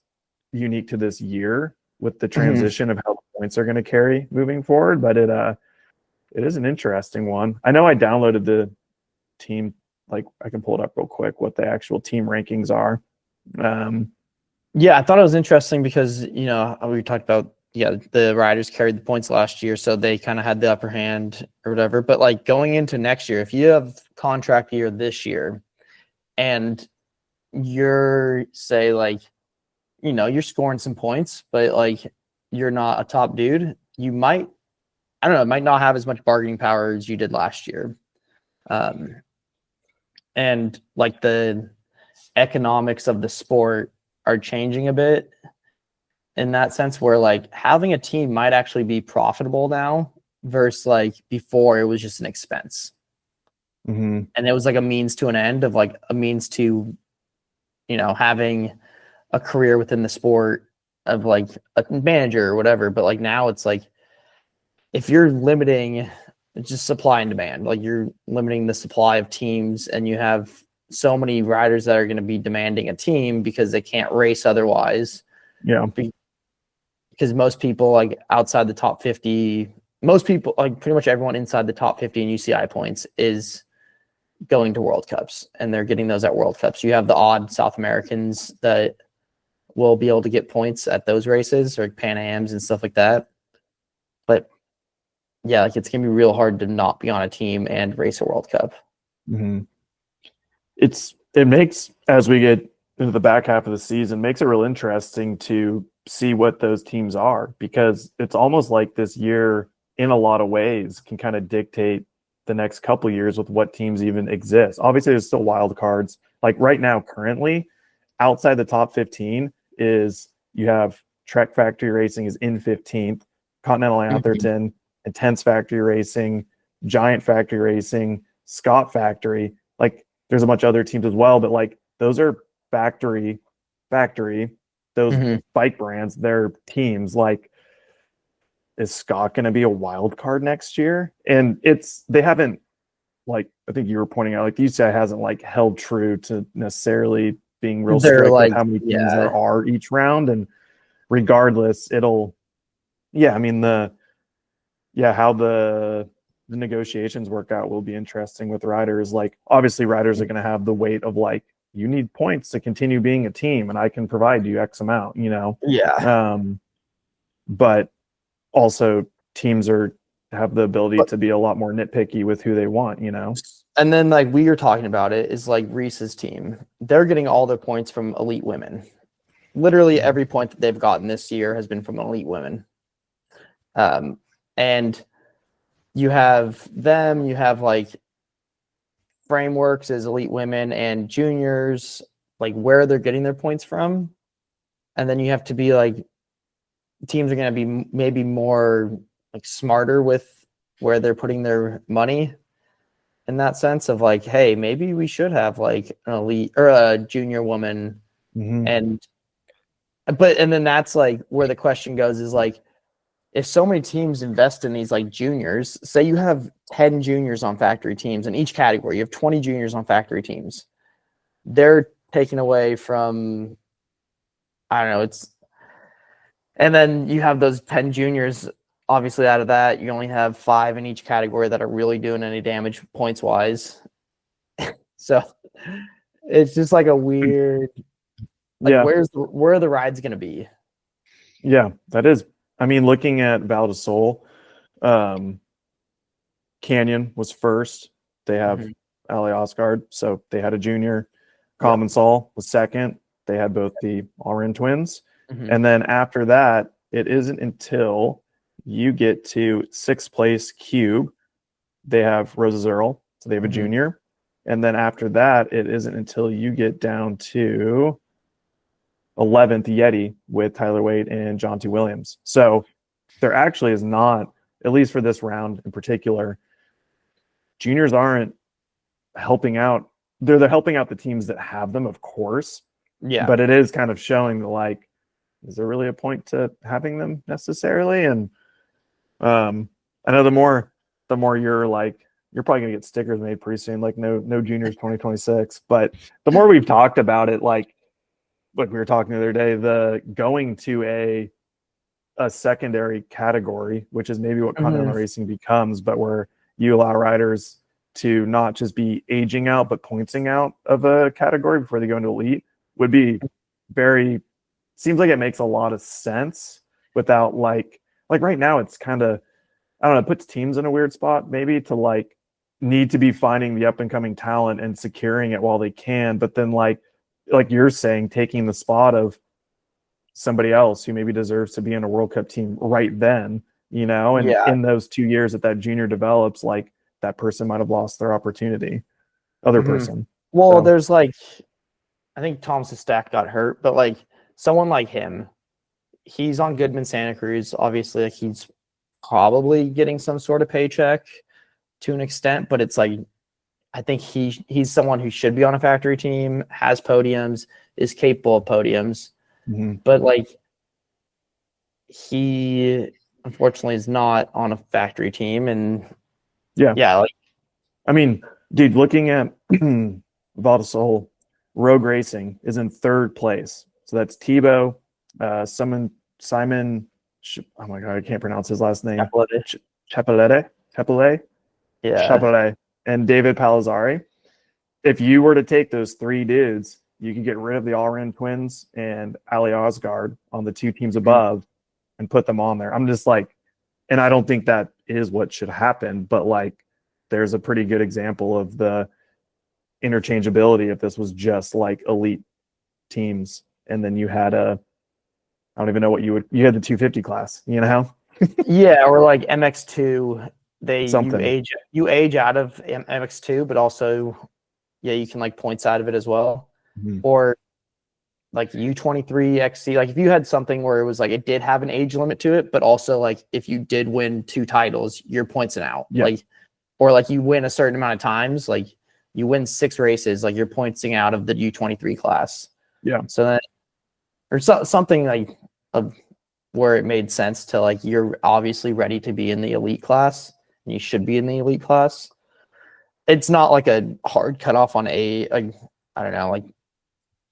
unique to this year with the transition of how the points are going to carry moving forward. But it is an interesting one. I know I downloaded the team, like I can pull it up real quick, what the actual team rankings are. I thought it was interesting because, we talked about, the riders carried the points last year, so they kind of had the upper hand or whatever. But like going into next year, if you have contract year this year and you're you're scoring some points, but like you're not a top dude, you might not have as much bargaining power as you did last year. And like the economics of the sport are changing a bit in that sense, where like having a team might actually be profitable now versus like before it was just an expense. Mm-hmm. And it was like a means to an end of like a means to, having a career within the sport of like a manager or whatever. But like now it's like, if you're limiting just supply and demand, like you're limiting the supply of teams, and you have so many riders that are going to be demanding a team because they can't race otherwise. Yeah. Because most people like outside the top 50, most people, like pretty much everyone inside the top 50 in UCI points is going to World Cups, and they're getting those at World Cups. You have the odd South Americans that will be able to get points at those races, or Pan Ams and stuff like that. But yeah, like it's gonna be real hard to not be on a team and race a World Cup. Mm-hmm. It makes, as we get into the back half of the season, makes it real interesting to see what those teams are, because it's almost like this year in a lot of ways can kind of dictate the next couple years with what teams even exist. Obviously there's still wild cards. Like right now, currently outside the top 15 is you have Trek Factory Racing is in 15th, Continental Atherton, Intense Factory Racing, Giant Factory Racing, Scott Factory. Like there's a bunch of other teams as well, but like those are factory, those bike brands, their teams. Like, is Scott going to be a wild card next year? And they haven't, like, I think you were pointing out, like UCI hasn't like held true to necessarily being real strict with how many teams there are each round. And regardless, how the negotiations work out will be interesting with riders. Like obviously riders are going to have the weight of like, you need points to continue being a team, and I can provide you X amount, but also teams have the ability to be a lot more nitpicky with who they want, And then like we were talking about it is like Reece's team. They're getting all their points from elite women. Literally every point that they've gotten this year has been from elite women. And you have them, you have like Frameworks as elite women and juniors, like where they're getting their points from. And then you have to be like, teams are going to be maybe more like smarter with where they're putting their money, in that sense of like, hey, maybe we should have like an elite or a junior woman. And then that's like where the question goes is like, if so many teams invest in these like juniors, say you have 10 juniors on factory teams in each category, you have 20 juniors on factory teams, they're taken away from, I don't know, and then you have those 10 juniors, obviously out of that, you only have 5 in each category that are really doing any damage points wise. So it's just like a weird, like where are the rides going to be? Yeah, that is. I mean, looking at Val di Sole, Canyon was first. They have Ali Osgard, so they had a junior. Commensal was second. They had both the Allrin twins. And then after that, it isn't until you get to 6th place Cube. They have Rosa Earl, so they have a junior. And then after that, it isn't until you get down to 11th Yeti with Tyler Wade and John T. Williams. So there actually is not, at least for this round in particular, juniors aren't helping out. They're helping out the teams that have them, of course. Yeah. But it is kind of showing that, like, is there really a point to having them necessarily? And I know the more you're like, you're probably gonna get stickers made pretty soon, like no juniors 2026. But the more we've talked about it, like we were talking the other day, the going to a secondary category, which is maybe what continental racing becomes, but where you allow riders to not just be aging out, but pointing out of a category before they go into elite would be seems like it makes a lot of sense without like right now it's kind of, I don't know, it puts teams in a weird spot maybe to like need to be finding the up and coming talent and securing it while they can. But then like you're saying, taking the spot of somebody else who maybe deserves to be in a World Cup team right then, and in those 2 years that junior develops, like that person might have lost their opportunity. Person. Well, there's like, I think Thomas's stack got hurt, but like someone like him, he's on Goodman Santa Cruz. Obviously, like he's probably getting some sort of paycheck to an extent, but it's like I think he's someone who should be on a factory team, has podiums, is capable of podiums, but like he unfortunately is not on a factory team. And like I mean, dude, looking at Val di Sole, Rogue Racing is in 3rd place. So that's Thibaut, Simon. Oh my god, I can't pronounce his last name. Chapelete, and David Palazzari. If you were to take those 3 dudes, you could get rid of the Allrin twins and Ali Osgard on the 2 teams above and put them on there. I'm just like, and I don't think that is what should happen, but like, there's a pretty good example of the interchangeability if this was just like elite teams, and then you had I don't even know what you had the 250 class, you know? or like MX2, you age out of MX2, but also you can like points out of it as well. Or like U23 XC, like if you had something where it was like it did have an age limit to it, but also like if you did win 2 titles, you're points out. Like, or like you win a certain amount of times, like you win 6 races, like you're pointing out of the U23 class. So that, or something like where it made sense to like, you're obviously ready to be in the elite class and you should be in the elite class. It's not like a hard cutoff on I don't know, like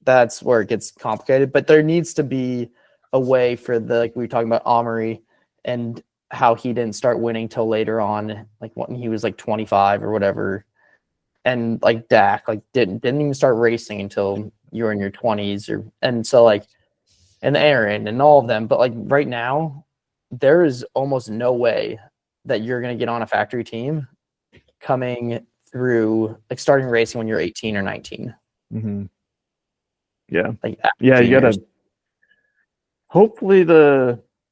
that's where it gets complicated, but there needs to be a way for like we were talking about Amory and how he didn't start winning till later on, like when he was like 25 or whatever. And like Dak, like didn't even start racing until you were in your 20s, and so like, and Aaron and all of them. But like right now, there is almost no way that you're going to get on a factory team coming through, like starting racing when you're 18 or 19. Like you gotta hopefully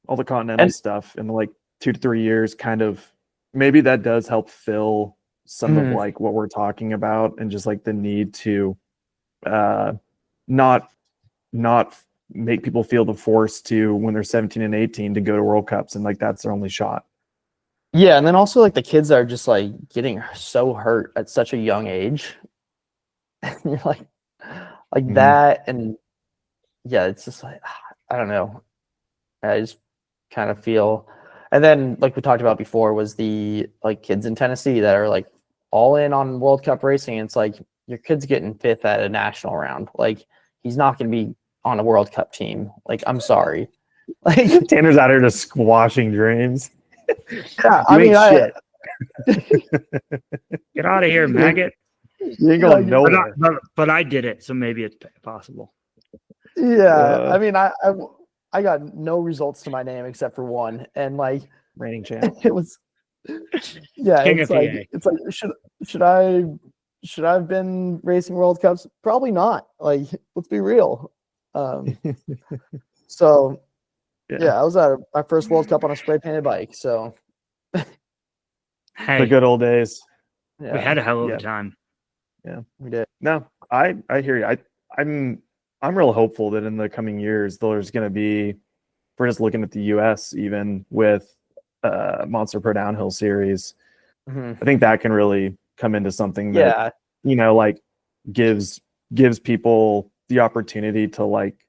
all the continental stuff in like 2 to 3 years kind of, maybe that does help fill some of like what we're talking about, and just like the need to not make people feel the force to, when they're 17 and 18, to go to World Cups and like that's their only shot. And then also like the kids are just like getting so hurt at such a young age. You're like that, and it's just like, I don't know. I just kind of feel, and then like we talked about before was the like kids in Tennessee that are like all in on World Cup racing. And it's like, your kid's getting 5th at a national round. Like he's not going to be on a World Cup team. Like, I'm sorry. Like Tanner's out here just squashing dreams. I mean, get out of here, maggot. You ain't going nowhere. But I did it, so maybe it's possible. I mean, I got no results to my name except for one, and like reigning champ. It was it's like should I have been racing World Cups? Probably not. Like, let's be real. So I was at my first World Cup on a spray painted bike. So hey, the good old days. We had a hell of a time. Yeah, we did. No, I hear you. I'm real hopeful that in the coming years there's going to be, we're just looking at the US even with Monster Pro Downhill Series. I think that can really come into something that like gives people the opportunity to like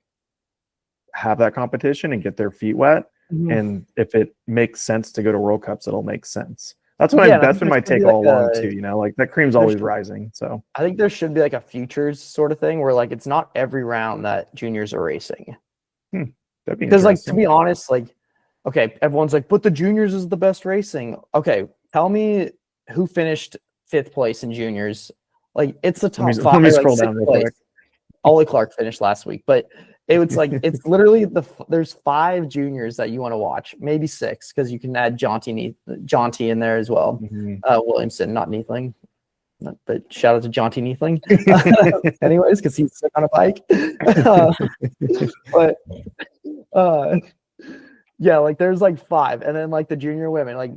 have that competition and get their feet wet. And if it makes sense to go to World Cups, it'll make sense. That's what that's been my take all along too. You know, like that cream's always rising. So I think there should be like a futures sort of thing where like it's not every round that juniors are racing. Because like, to be honest, like, okay, everyone's like, but the juniors is the best racing. Okay, tell me who finished 5th place in juniors. Like, it's the top 5. Let me scroll down real quick. Ollie Clark finished last week, but it was like, it's literally there's 5 juniors that you want to watch, maybe 6, because you can add Jaunty in there as well. Williamson, not Neethling, but shout out to Jaunty Neethling. Anyways, because he's sick on a bike. Like there's like 5, and then like the junior women, like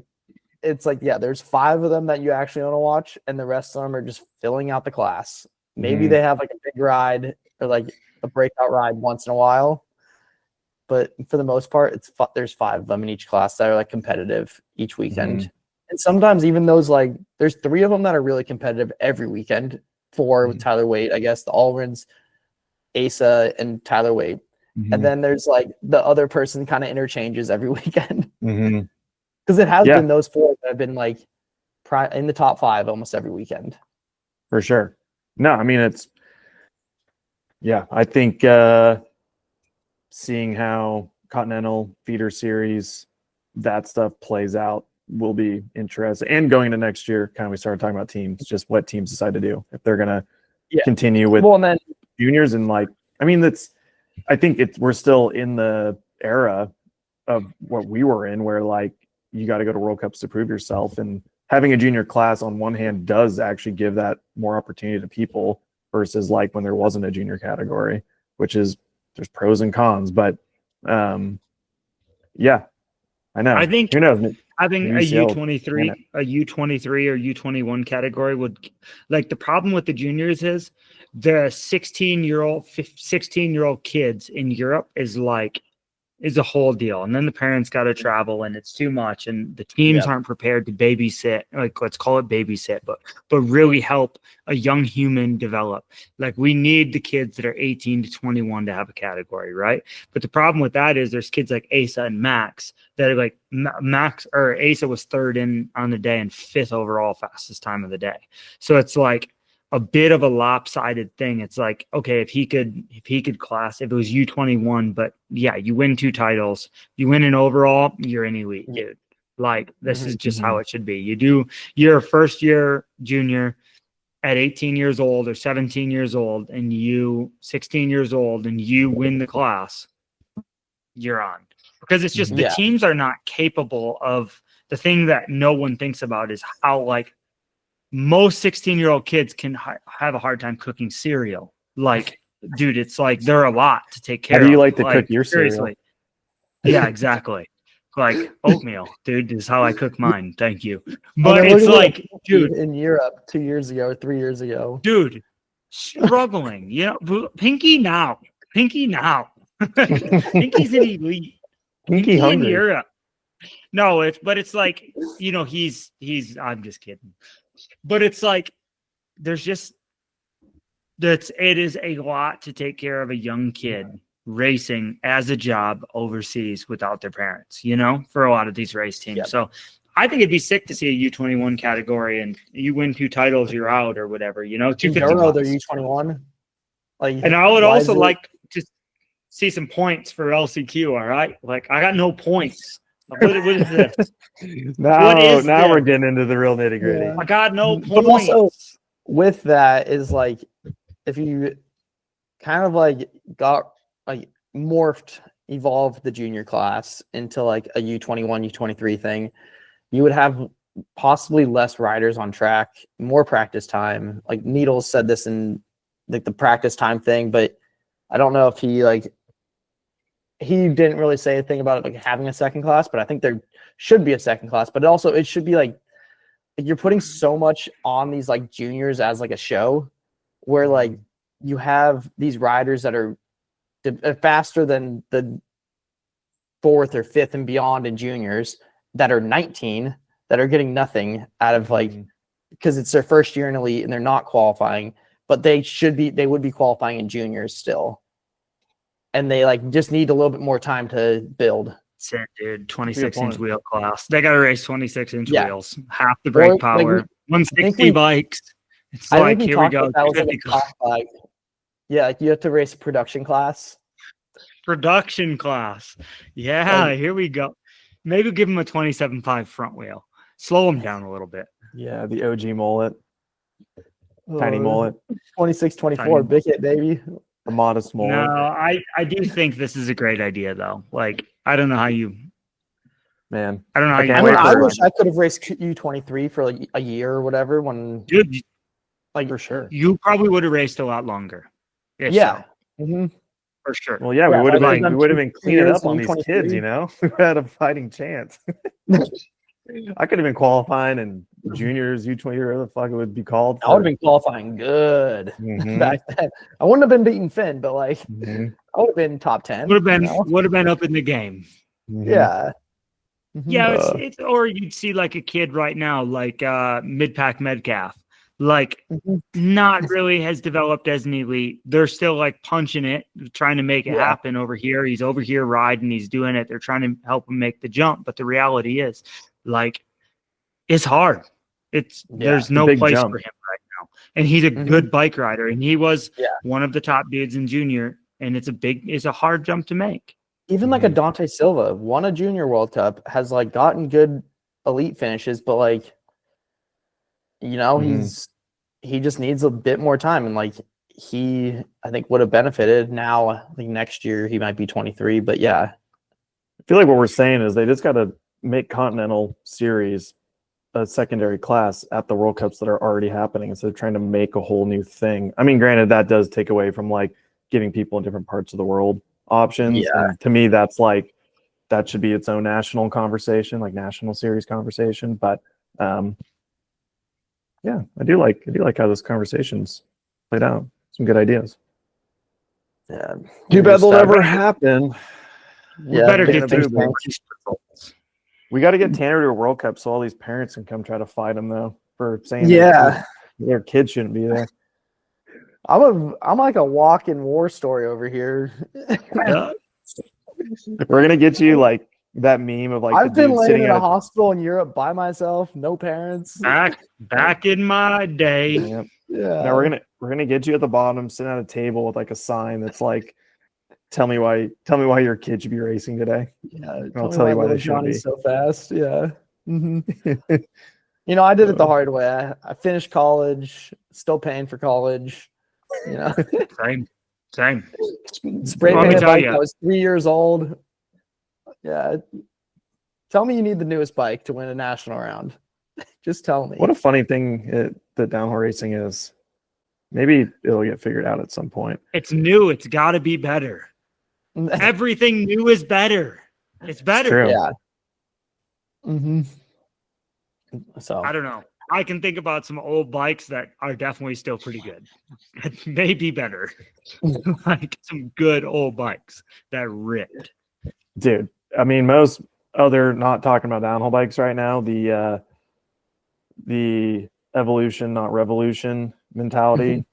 it's like there's 5 of them that you actually want to watch, and the rest of them are just filling out the class. Maybe they have like a big ride or like a breakout ride once in a while, but for the most part, there's 5 of them in each class that are like competitive each weekend. And sometimes even those, like, there's 3 of them that are really competitive every weekend. 4 with Tyler Waite, I guess, the Allrins, Asa, and Tyler Waite. And then there's like the other person kind of interchanges every weekend. Because it has been those 4 that have been like in the top 5 almost every weekend. For sure. No, I mean, I think seeing how Continental Feeder Series, that stuff plays out will be interesting. And going to next year, kind of, we started talking about teams, just what teams decide to do. If they're going to continue with juniors and like, I mean, I think we're still in the era of what we were in, where like you got to go to World Cups to prove yourself, and having a junior class on one hand does actually give that more opportunity to people versus like when there wasn't a junior category, which is, there's pros and cons, but I know. I think who knows? Having a U23, a U23 or U21 category would, like, the problem with the juniors is the 16-year-old kids in Europe is a whole deal. And then the parents got to travel and it's too much. And the teams aren't prepared to babysit, like, let's call it babysit, but really help a young human develop. Like, we need the kids that are 18 to 21 to have a category, right? But the problem with that is there's kids like Asa and Max that are like, Asa was 3rd on the day and 5th overall fastest time of the day. So it's like a bit of a lopsided thing. It's like, okay, if he could class, if it was U21, but yeah, you win 2 titles, you win an overall, you're an elite, dude. Like, this is just how it should be. You're a first year junior at 18 years old or 17 years old, and you 16 years old, and you win the class, you're on. Because it's just the teams are not capable of the thing that no one thinks about is how, like, most 16-year-old kids can have a hard time cooking cereal. Like, dude, it's like they're a lot to take care of. How do you like to cook your cereal? Yeah, exactly. Like, oatmeal, dude, is how I cook mine. Thank you. But it's like, dude, in Europe 2 years ago or 3 years ago, dude, struggling. Pinky now. Pinky's an elite. Pinky hungry. In Europe. No, it's like, he's I'm just kidding. But it's like, it is a lot to take care of a young kid racing as a job overseas without their parents, for a lot of these race teams. Yep. So I think it'd be sick to see a U21 category and you win 2 titles, you're out or whatever, 250. They're U21. And I would also like to see some points for LCQ. All right. Like, I got no points. What is this? Now we're getting into the real nitty gritty. I got no points. But also with that is like, if you kind of like got like evolved the junior class into like a U21, U23 thing, you would have possibly less riders on track, more practice time. Like, Needles said this in like the practice time thing, but I don't know if he didn't really say anything about it, like having a second class, but I think there should be a second class. But it should be like you're putting so much on these like juniors as like a show, where like you have these riders that are faster than the 4th or 5th and beyond in juniors that are 19 that are getting nothing out of, like, because it's their first year in elite and they're not qualifying, but they would be qualifying in juniors still. And they like just need a little bit more time to build. That's it, dude. 26-inch wheel class. They got to race 26-inch wheels. Half the brake power. 160 bikes. It's like, here we go. Yeah, like you have to race production class. Production class. Yeah, here we go. Maybe give them a 27.5 front wheel. Slow them down a little bit. Yeah, the OG mullet. Tiny mullet. 26, 24. Big hit, baby. A modest mullet. No, I do think this is a great idea, though. Like, I don't know how you... Man. I don't know how you... I wish I could have raced U23 for like a year or whatever when... Dude, like, for sure. You probably would have raced a lot longer. Yeah. So. For sure. Well, yeah, we would have been cleaning up on these kids, We had a fighting chance. I could have been qualifying in juniors, U20, whatever the fuck it would be called. I would have been qualifying good back then. I wouldn't have been beating Finn, but like I would have been top 10. Would have been up in the game. Yeah. Yeah, it's or you'd see like a kid right now, like mid-pack Medcalf, like not really has developed as an elite. They're still like punching it, trying to make it happen over here. He's over here riding, he's doing it. They're trying to help him make the jump. But the reality is, like, it's hard. There's no place jump for him right now. And he's a good bike rider. And he was one of the top dudes in junior. And it's a hard jump to make. Even like a Dante Silva won a junior World Cup, has like gotten good elite finishes, but like, you know, he just needs a bit more time. And like I think would have benefited. Now I think next year he might be 23, but yeah. I feel like what we're saying is they just got to make Continental Series a secondary class at the World Cups that are already happening instead of trying to make a whole new thing. I mean, granted, that does take away from like giving people in different parts of the world options. Yeah. And to me, that's like, that should be its own national conversation, like national series conversation. But yeah, I do like how this conversation's played out. Some good ideas. Yeah. Too bad they'll never happen. We better get through the results. We got to get Tanner to a World Cup so all these parents can come try to fight him though for saying their kid shouldn't be there. I'm like a walk-in war story over here. We're gonna get you like that meme of like I've been laying sitting in a hospital in Europe by myself, no parents. Back in my day. Yep. Yeah. Now we're gonna get you at the bottom, sitting at a table with like a sign that's like, "Tell me why your kid should be racing today." Yeah, I'll tell you why they should be so fast. Yeah. You know, I did it the hard way. I finished college, still paying for college. You know, same. Spray painted bike. I was 3 years old. Yeah. Tell me you need the newest bike to win a national round. Just tell me. What a funny thing that downhill racing is. Maybe it'll get figured out at some point. It's new. It's got to be better. Everything new is better. It's better. It's true. Yeah. So I don't know. I can think about some old bikes that are definitely still pretty good. That may be better. Like some good old bikes that ripped. Dude, I mean, most other not talking about downhill bikes right now, the evolution, not revolution mentality.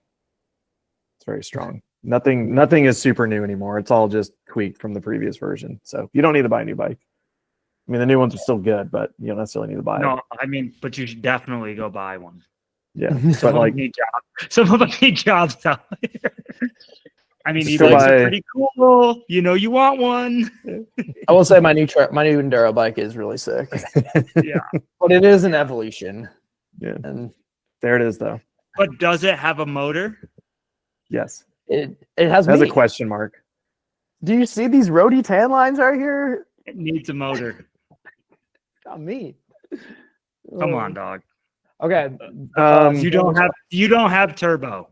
It's very strong. Nothing is super new anymore. It's all just tweaked from the previous version. So you don't need to buy a new bike. I mean, the new ones are still good, but you don't necessarily need to buy it. No, I mean, but you should definitely go buy one. Yeah, some of them need jobs out there. I mean, e-bikes are pretty cool. You know, you want one. I will say my new enduro bike is really sick. Yeah, but it is an evolution. Yeah, and there it is, though. But does it have a motor? Yes, it has a question mark. Do you see these roadie tan lines right here? It needs a motor. Not me. Come on, dog. Okay. You don't have turbo.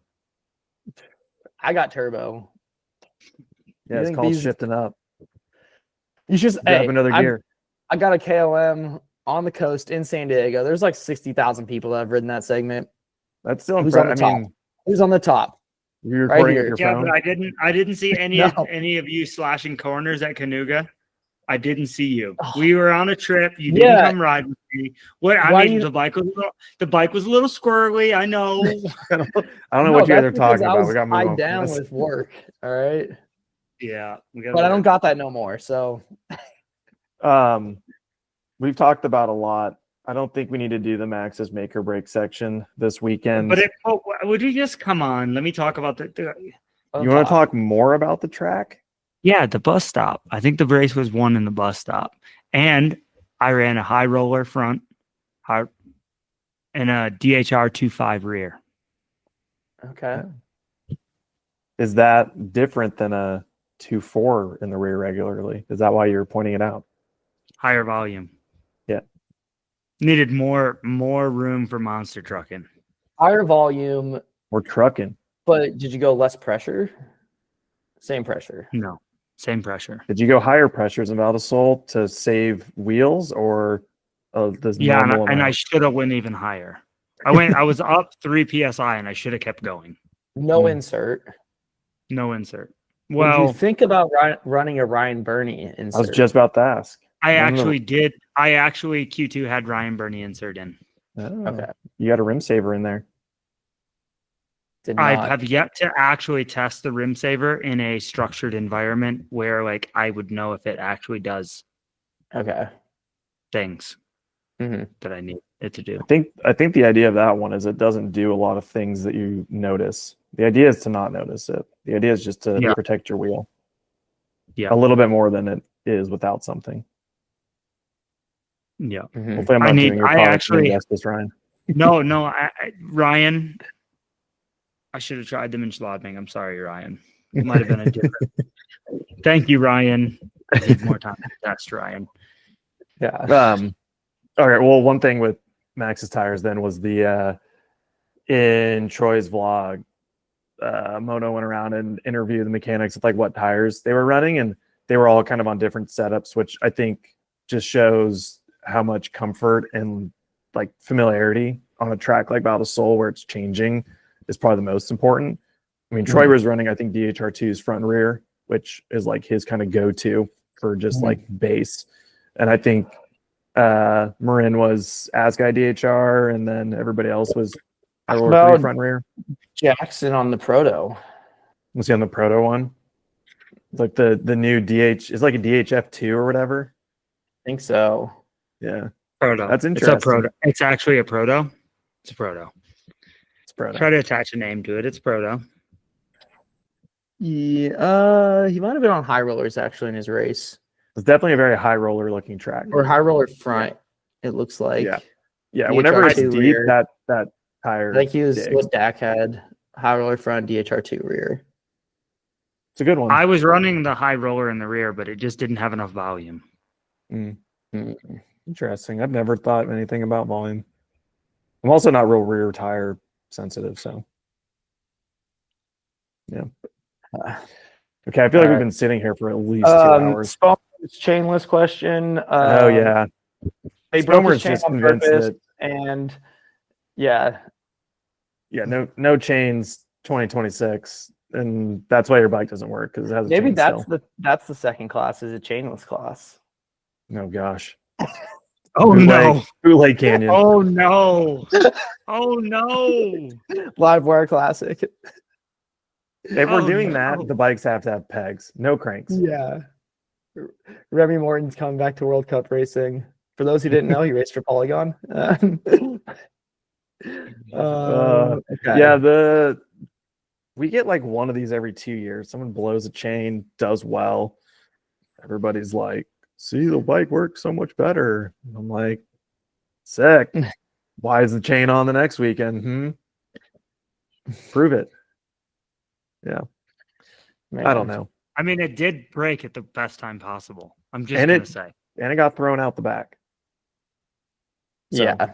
I got turbo. Yeah, it's called shifting up. You should have another gear. I got a KOM on the coast in San Diego. There's like 60,000 people that have ridden that segment. That's still impressive. I mean, who's on the top? You're recording with your phone? But I didn't see any of you slashing corners at Canuga. I didn't see you. We were on a trip. You didn't come ride with me. The bike was a little squirrely. I know. I don't know what year they're talking about. We got tied down with work. All right. Yeah, but I don't got that no more. So, we've talked about a lot. I don't think we need to do the Maxxis make or break section this weekend. But would you just come on? Let me talk about the you want to talk more about the track? Yeah, the bus stop. I think the race was won in the bus stop. And I ran a high roller front and a DHR 2.5 rear. Okay. Is that different than a 2.4 in the rear regularly? Is that why you're pointing it out? Higher volume. Yeah. Needed more room for monster trucking. Higher volume. Or trucking. But did you go less pressure? Same pressure. No. Same pressure. Did you go higher pressures in Val di Sole to save wheels, or I should have went even higher. I was up 3 psi and I should have kept going. No insert. No insert. Would you Well, think about running a Ryan Burney insert? I was just about to ask. I actually did. I actually Q2 had Ryan Burney insert in. Oh, Okay. you got a rim saver in there. Did I not. have yet to actually test the rim saver in a structured environment where like I would know if it actually does Okay. things Mm-hmm. that I need it to do. I think the idea of that one is it doesn't do a lot of things that you notice. The idea is to not notice it. The idea is just to protect your wheel. Yeah. A little bit more than it is without something. Yeah. Mm-hmm. Hopefully I'm not doing your product injustice, Ryan. No, Ryan. I should have tried them in Schladming. I'm sorry, Ryan. It might have been a different. Thank you, Ryan. I need more time to test, Ryan. Yeah. All right. Well, one thing with Maxxis tires then was the in Troy's vlog, Mono went around and interviewed the mechanics of like what tires they were running, and they were all kind of on different setups, which I think just shows how much comfort and like familiarity on a track like Val di Sole where it's changing is probably the most important. I mean, Troy was running, I think, DHR2's front and rear, which is like his kind of go-to for just like base. And I think Marin was Asguy DHR, and then everybody else was front and rear. Jackson on the Proto. Was he on the Proto one? It's like the new DH is like a DHF2 or whatever. I think so. Yeah. Proto. That's interesting. It's a Proto. It's actually a Proto. It's a Proto. It's Proto. Try to attach a name to it. It's Proto. Yeah, he might have been on high rollers actually in his race. It's definitely a very high roller looking track. Or high roller front, it looks like. Yeah. DHR2 Whenever it's deep, rear. that tire. I think he was digs. Dak had high roller front, DHR2 rear. It's a good one. I was running the high roller in the rear, but it just didn't have enough volume. Interesting. I've never thought anything about volume. I'm also not real rear tire sensitive, so yeah. Okay, I feel like we've been sitting here for at least 2 hours. Spomer's chainless question. Oh yeah, they broke Spomer's his chain just on convinced purpose, that and yeah, no chains 2026, and that's why your bike doesn't work because it has a maybe chain that's still. that's the second class is a chainless class. Oh gosh. Oh no! Bootleg Canyon. Oh no! Oh no! Live wire classic. If we're doing that, the bikes have to have pegs, no cranks. Yeah. Remy Morton's coming back to World Cup racing. For those who didn't know, he raced for Polygon. Okay. Yeah, we get like one of these every 2 years. Someone blows a chain, does well. Everybody's like, see, the bike works so much better. And I'm like, sick. Why is the chain on the next weekend? Prove it. Yeah. Man. I don't know. I mean, it did break at the best time possible. I'm just gonna say. And it got thrown out the back. So, yeah.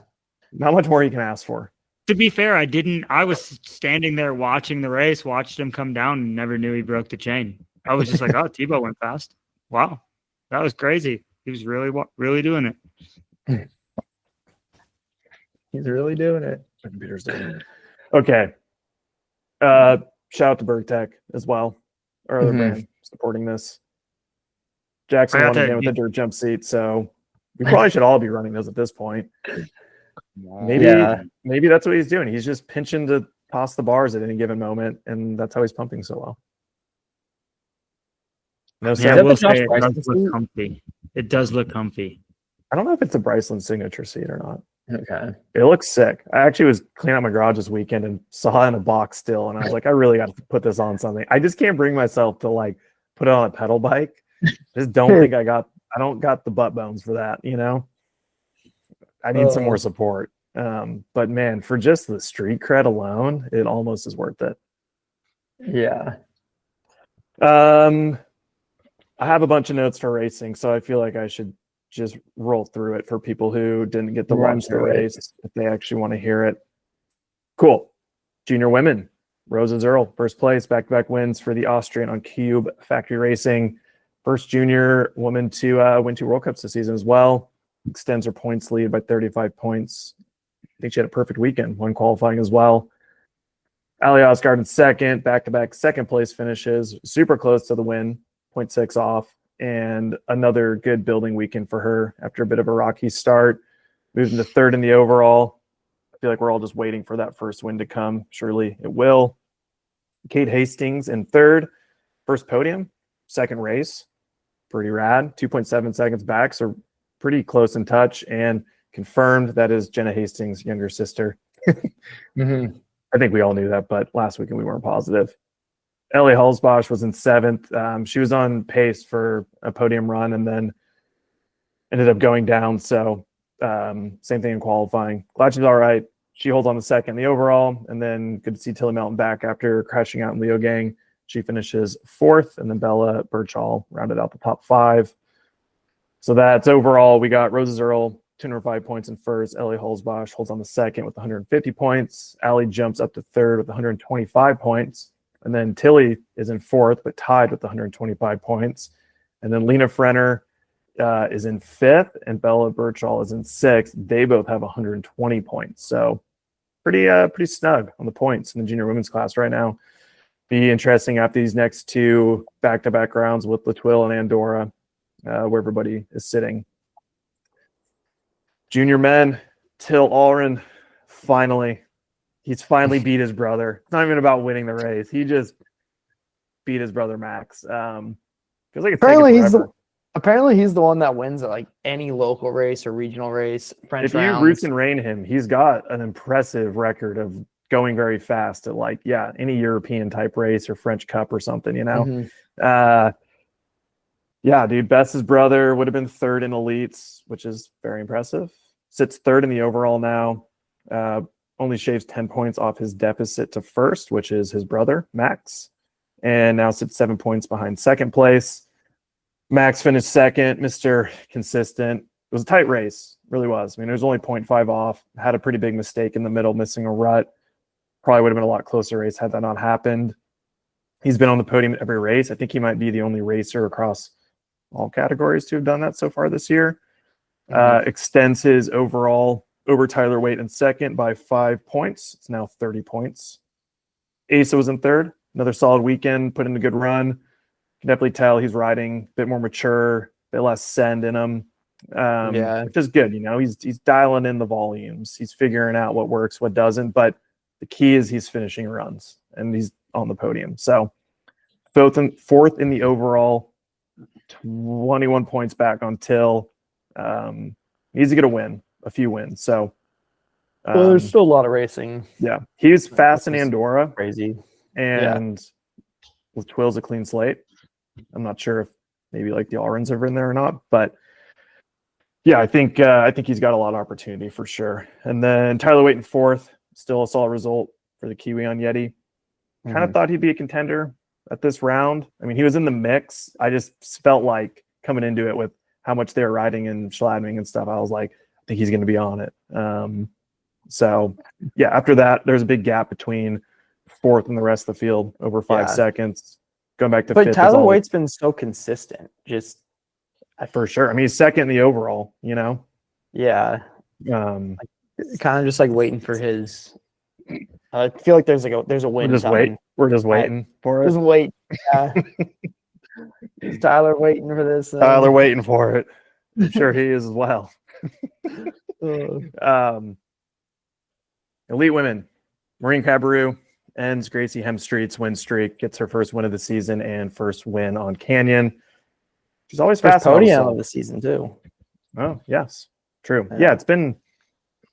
not much more you can ask for. To be fair, I was standing there watching the race, watched him come down, and never knew he broke the chain. I was just like, oh, Tebow went fast. Wow. That was crazy. He was really doing it. He's really doing it. My computer's doing it. Okay. Shout out to Burgtec as well. Our other brand supporting this. Jackson won again with a dirt jump seat, so we probably should all be running those at this point. Maybe that's what he's doing. He's just pinching to toss the bars at any given moment, and that's how he's pumping so well. No, Yeah, I will say it does look comfy. It does look comfy. I don't know if it's a Bryceland signature seat or not. Okay. It looks sick. I actually was cleaning out my garage this weekend and saw it in a box still, and I was like, I really got to put this on something. I just can't bring myself to like put it on a pedal bike. I just don't think I don't got the butt bones for that, you know? I need some more support. But man, for just the street cred alone, it almost is worth it. Yeah. I have a bunch of notes for racing, so I feel like I should just roll through it for people who didn't get to watch the race if they actually want to hear it. Cool. Junior women, Rose and Earl, first place, back-to-back wins for the Austrian on Cube Factory Racing. First junior woman to win 2 World Cups this season as well. Extends her points lead by 35 points. I think she had a perfect weekend, won qualifying as well. Ali Osgaard in second, back-to-back second-place finishes, super close to the win, 0.6 off, and another good building weekend for her after a bit of a rocky start. Moved into third in the overall. I feel like we're all just waiting for that first win to come. Surely it will. Kate Hastings in third, first podium, second race. Pretty rad, 2.7 seconds back, so pretty close in touch, and confirmed that is Jenna Hastings' younger sister. I think we all knew that, but last weekend we weren't positive. Ellie Hulsbosch was in seventh. She was on pace for a podium run and then ended up going down. So same thing in qualifying. Glad she's all right. She holds on the second in the overall, and then good to see Tilly Melton back after crashing out in Leo Gang. She finishes fourth, and then Bella Birchall rounded out the top five. So that's overall. We got Roses Earl, 205 points in first. Ellie Hulsbosch holds on the second with 150 points. Allie jumps up to third with 125 points. And then Tilly is in fourth, but tied with 125 points. And then Lena Frenner is in fifth, and Bella Birchall is in sixth. They both have 120 points. So pretty snug on the points in the junior women's class right now. Be interesting after these next two back-to-back rounds with Thuile and Andorra, where everybody is sitting. Junior men, Till Allren, he's finally beat his brother. It's not even about winning the race. He just beat his brother Max. Feels like it's apparently he's the one that wins at like any local race or regional race. If you root and rein him, he's got an impressive record of going very fast at like, any European type race or French Cup or something, you know? Yeah, dude, Bess's brother would have been third in elites, which is very impressive. Sits third in the overall now. Only shaves 10 points off his deficit to first, which is his brother, Max. And now sits 7 points behind second place. Max finished second, Mr. Consistent. It was a tight race, really was. I mean, it was only 0.5 off. Had a pretty big mistake in the middle, missing a rut. Probably would have been a lot closer race had that not happened. He's been on the podium at every race. I think he might be the only racer across all categories to have done that so far this year. Extends his overall over Tyler Waite in second by 5 points. It's now 30 points. Asa was in third. Another solid weekend, put in a good run. Can definitely tell he's riding a bit more mature, a bit less send in him. Which is good. You know, he's dialing in the volumes. He's figuring out what works, what doesn't. But the key is he's finishing runs, and he's on the podium. So fourth in the overall, 21 points back on Till. Needs to get a few wins. So there's still a lot of racing. Yeah, he was fast in Andorra. Crazy. And with Thuile's a clean slate. I'm not sure if maybe like the Allrens are in there or not, but yeah, I think he's got a lot of opportunity for sure. And then Tyler Waite in fourth, still a solid result for the Kiwi on Yeti. Kind of thought he'd be a contender at this round. I mean, he was in the mix. I just felt like coming into it with how much they were riding in Schladming and stuff, I was like, I think he's going to be on it. So yeah, after that, there's a big gap between fourth and the rest of the field, over 5 seconds. Going back to fifth. But Tyler Waite's been so consistent, just for sure. I mean, he's second in the overall, you know? Yeah. Kind of just like waiting for his. I feel like there's a win. We're just waiting for it. Just wait. Yeah. Is Tyler waiting for this? Tyler waiting for it. I'm sure he is as well. Elite women. Maureen Cabarrou ends Gracie Hemstreet's win streak, gets her first win of the season and first win on Canyon. She's always fast. Podium of the season too. Oh, yes. True. Yeah, it's been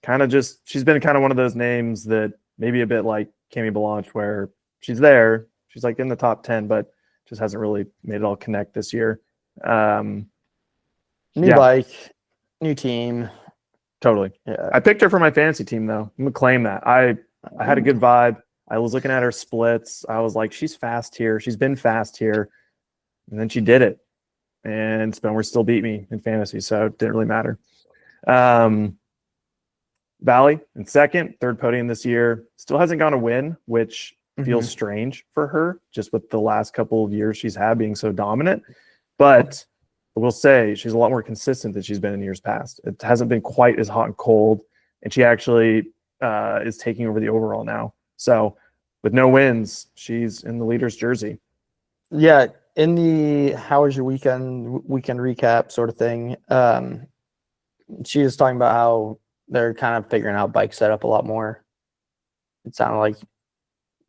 kind of she's been kind of one of those names that maybe a bit like Cami Blanche, where she's there. She's like in the top 10, but just hasn't really made it all connect this year. New bike, new team. Totally. Yeah. I picked her for my fantasy team, though. I'm going to claim that. I had a good vibe. I was looking at her splits. I was like, she's fast here. She's been fast here. And then she did it. And Spenwer still beat me in fantasy, so it didn't really matter. Valley in second, third podium this year. Still hasn't gone a win, which feels strange for her, just with the last couple of years she's had being so dominant. But I will say she's a lot more consistent than she's been in years past. It hasn't been quite as hot and cold, and she actually is taking over the overall now. So with no wins, she's in the leader's jersey. Yeah, in the how was your weekend recap sort of thing, she was talking about how they're kind of figuring out bike setup a lot more. It sounded like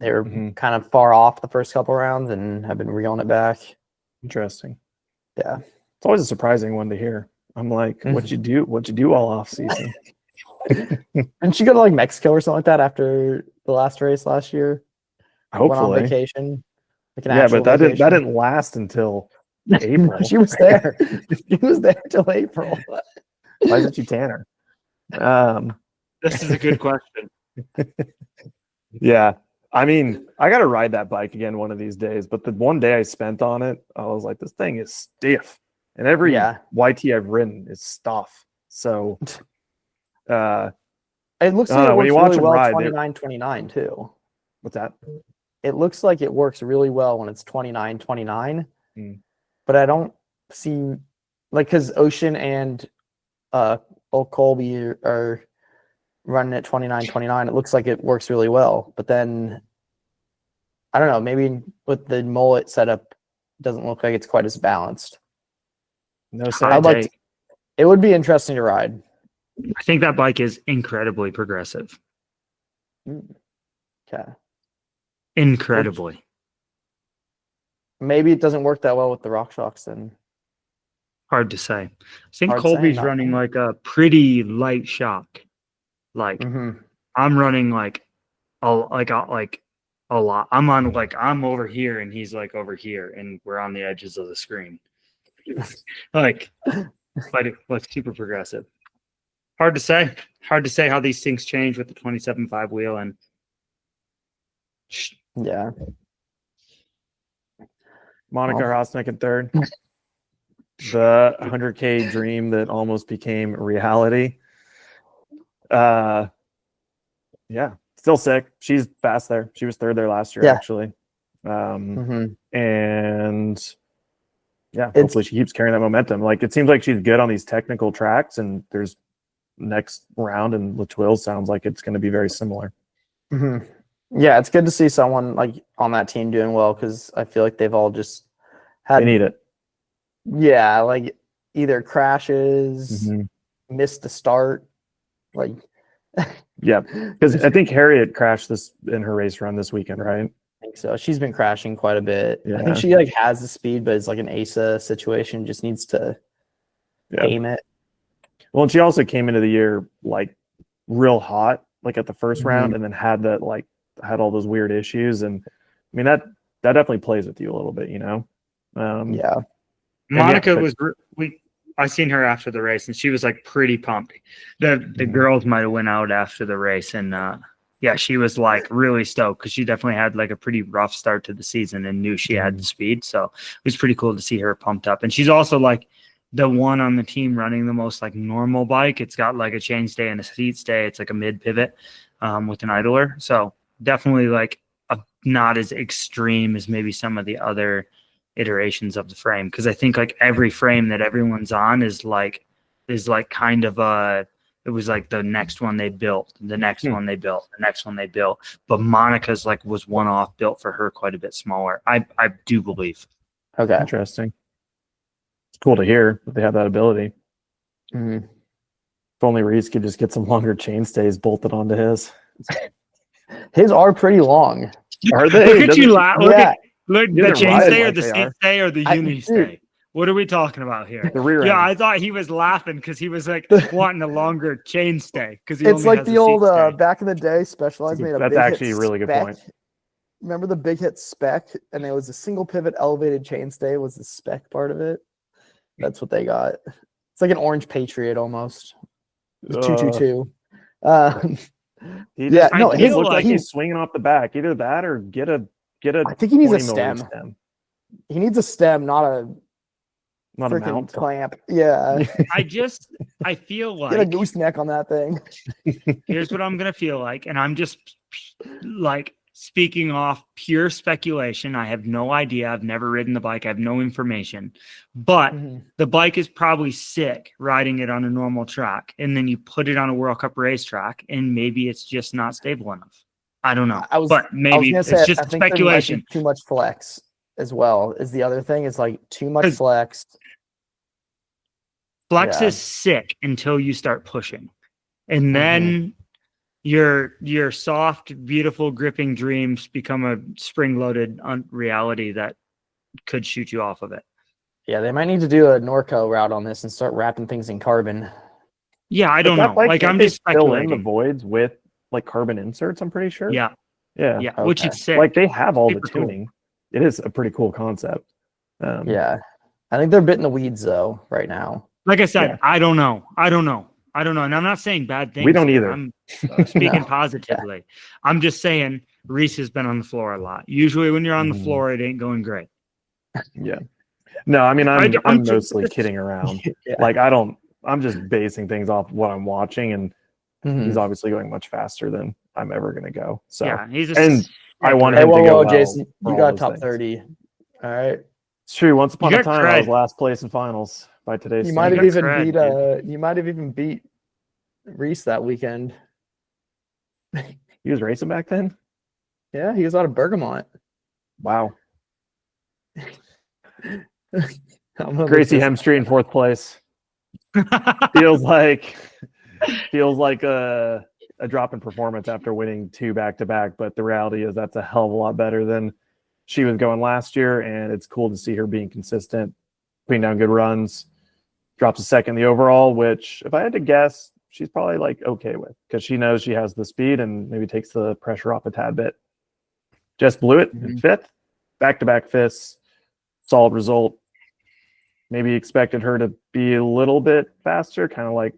they were kind of far off the first couple rounds and have been reeling it back. Interesting. Yeah. It's always a surprising one to hear. I'm like, what'd you do all off season? Didn't she go to like Mexico or something like that after the last race last year? Hopefully. Went on vacation. Like Yeah, but that didn't last until April. She was there. She was there till April. Why isn't she Tanner? This is a good question. Yeah. I mean, I got to ride that bike again one of these days, but the one day I spent on it, I was like, this thing is stiff. And every YT I've ridden is stuff. So it looks like it works really well 29-29 too. What's that? It looks like it works really well when it's 29-29. But I don't see like because Ocean and Old Colby are running at 29-29. It looks like it works really well. But then I don't know, maybe with the mullet setup, it doesn't look like it's quite as balanced. No, it would be interesting to ride. I think that bike is incredibly progressive. Okay. Incredibly. Maybe it doesn't work that well with the RockShox then. Hard to say. I think Colby's running like a pretty light shock. Like I'm running like a lot. I'm over here and he's like over here and we're on the edges of the screen. Like super progressive. Hard to say how these things change with the 27.5 wheel and yeah. Monica Rosnick in third. The 100K dream that almost became reality. Yeah, still sick. She's fast there. She was third there last year, actually. And yeah, hopefully she keeps carrying that momentum. Like it seems like she's good on these technical tracks, and there's next round and Thuile sounds like it's going to be very similar. Yeah, it's good to see someone like on that team doing well because I feel like they've all just had. They need it. Yeah, like either crashes, missed the start, like. Yeah, because I think Harriet crashed this in her race run this weekend, right? I think so. She's been crashing quite a bit. Yeah. I think she like has the speed, but it's like an ASA situation. Just needs to aim it. Well, and she also came into the year like real hot, like at the first round, and then had all those weird issues. And I mean that definitely plays with you a little bit, you know. Monica I seen her after the race, and she was like pretty pumped. The girls might have went out after the race, and she was like really stoked because she definitely had like a pretty rough start to the season and knew she had the speed. So it was pretty cool to see her pumped up. And she's also like the one on the team running the most like normal bike. It's got like a chainstay and a seat stay. It's like a mid pivot with an idler. So definitely like not as extreme as maybe some of the other iterations of the frame, because I think like every frame that everyone's on is like kind of it was like the next one they built, the next one they built, the next one they built. But Monica's like was one off built for her quite a bit smaller. I do believe. Okay. Interesting. It's cool to hear that they have that ability. If only Reece could just get some longer chainstays bolted onto his. His are pretty long. Are they? Look at you laugh. Look, the chainstay or like the seat stay or the uni stay? What are we talking about here? The rear end. I thought he was laughing because he was like wanting a longer chainstay because it's like the old back in the day. Specialized made a that's big actually hit a really spec. good point. Remember the big hit spec, and it was a single pivot elevated chainstay was the spec part of it. That's what they got. It's like an orange Patriot almost. 222. He looks like he's swinging off the back. Either that or get a. I think he needs a stem. He needs a stem, not a mount clamp. Yeah. I feel like get a gooseneck on that thing. Here's what I'm gonna feel like, and I'm just like speaking off pure speculation. I have no idea. I've never ridden the bike. I have no information. But the bike is probably sick riding it on a normal track, and then you put it on a World Cup racetrack, and maybe it's just not stable enough. I don't know. I was maybe gonna it's say, just I think there might speculation. be too much flex as well. Is the other thing? It's like too much flex. Flex Yeah. is sick until you start pushing. And then your soft, beautiful gripping dreams become a spring-loaded reality that could shoot you off of it. Yeah, they might need to do a Norco route on this and start wrapping things in carbon. Yeah, I don't know. Like I'm just fill in the speculating. voids with like carbon inserts, I'm pretty sure. Yeah, Yeah. yeah, which Okay. is sick. Like they have all the Super cool. tuning. It is a pretty cool concept. Yeah. I think they're bit in the weeds though right now. Like I said, Yeah. I don't know. And I'm not saying bad things. We don't here. either. I'm speaking No. positively. I'm just saying Reece has been on the floor a lot. Usually when you're on the Mhm. floor, it ain't going great. Yeah. No, I mean I'm I'm just- mostly kidding around. Yeah. Like I'm just basing things off what I'm watching, and Mhm. he's obviously going much faster than I'm ever gonna go. So Yeah, he's a and I sick want Hey, him whoa, to go whoa, well Jason, for you all got those top things. 30. All right. It's true. Once upon You a got time, I was cred. last place in finals by today's You might might standards. have got even cred, beat you might have even beat Reece that weekend. He was racing back then. Yeah, he was out of Bergamot. Wow. I'm gonna Gracie look this Hemstreet in fourth place. feels like a drop in performance after winning 2 back-to-back, but the reality is that's a hell of a lot better than she was going last year, and it's cool to see her being consistent, putting down good runs. Drops a second in the overall, which if I had to guess, she's probably like okay with, because she knows she has the speed and maybe takes the pressure off a tad bit. Just blew it in fifth, back-to-back fifths, solid result. Maybe expected her to be a little bit faster, kind of like,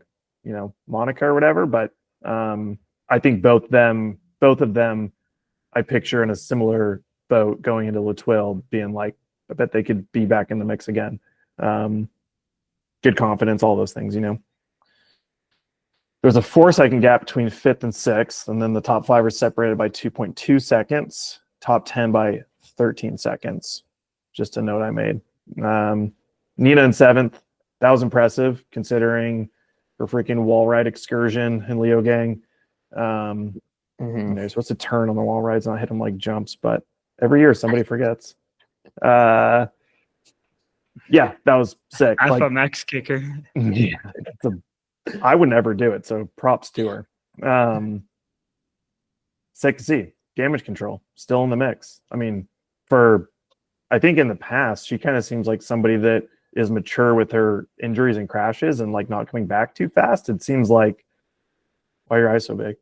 Monica or whatever. But I think both of them, I picture in a similar boat going into Thuile, being like, I bet they could be back in the mix again. Good confidence, all those things, There's a 4-second gap between fifth and sixth, and then the top 5 are separated by 2.2 seconds, top 10 by 13 seconds. Just a note I made. Nina in seventh. That was impressive considering her freaking wall ride excursion in Leo Gang. You're supposed to turn on the wall rides, not hit them like jumps, but every year somebody forgets. Yeah, that was sick. FMX kicker. Yeah, I would never do it, so props to her. Sick to see. Damage control still in the mix. I mean, I think in the past, she kind of seems like somebody that is mature with her injuries and crashes and like not coming back too fast. It seems like, why are your eyes so big?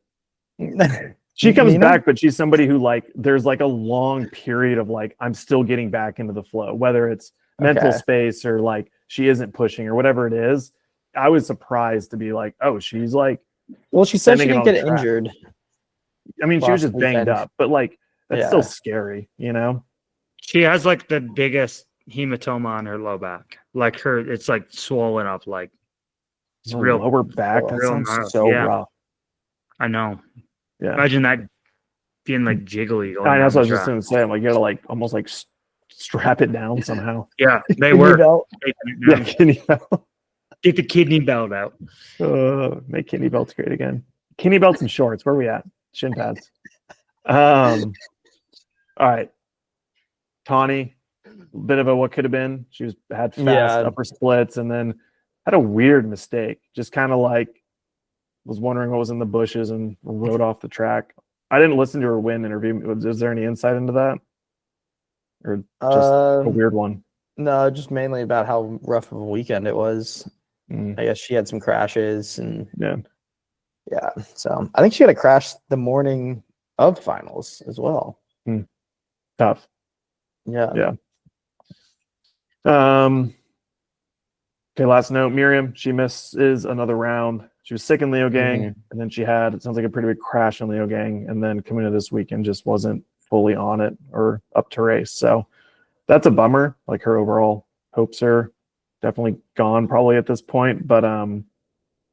She comes back, but she's somebody who there's like a long period of I'm still getting back into the flow, whether it's mental space or she isn't pushing or whatever it is. I was surprised to be oh, she's well, she said she sending it didn't on get track. injured. I mean, she was last just banged weekend. up, but that's Yeah. still scary, She has the biggest hematoma on her low back. It's swollen up. It's Her real. lower back. That real sounds gnarly. so Yeah. rough. I know. Yeah. Imagine that being jiggly. Going I know, that's down what I was the just track. going to say. I'm you gotta almost strap it down somehow. Yeah, they Kidney were. belt. Yeah, kidney belt. Get the kidney belt out. Make kidney belts great again. Kidney belts and shorts. Where are we at? Shin pads. All right. Tawny, a bit of a what could have been. She had fast upper splits and then had a weird mistake. Just kind of was wondering what was in the bushes and rode off the track. I didn't listen to her win interview. Is there any insight into that? Or just a weird one? No, just mainly about how rough of a weekend it was. I guess she had some crashes and yeah. So I think she had a crash the morning of finals as well. Tough. Yeah. Okay, last note. Miriam, she misses another round. She was sick in Leo Gang, and then she had, it sounds like, a pretty big crash in Leo Gang, and then coming to this weekend just wasn't fully on it or up to race. So that's a bummer. Her overall hopes are definitely gone probably at this point, but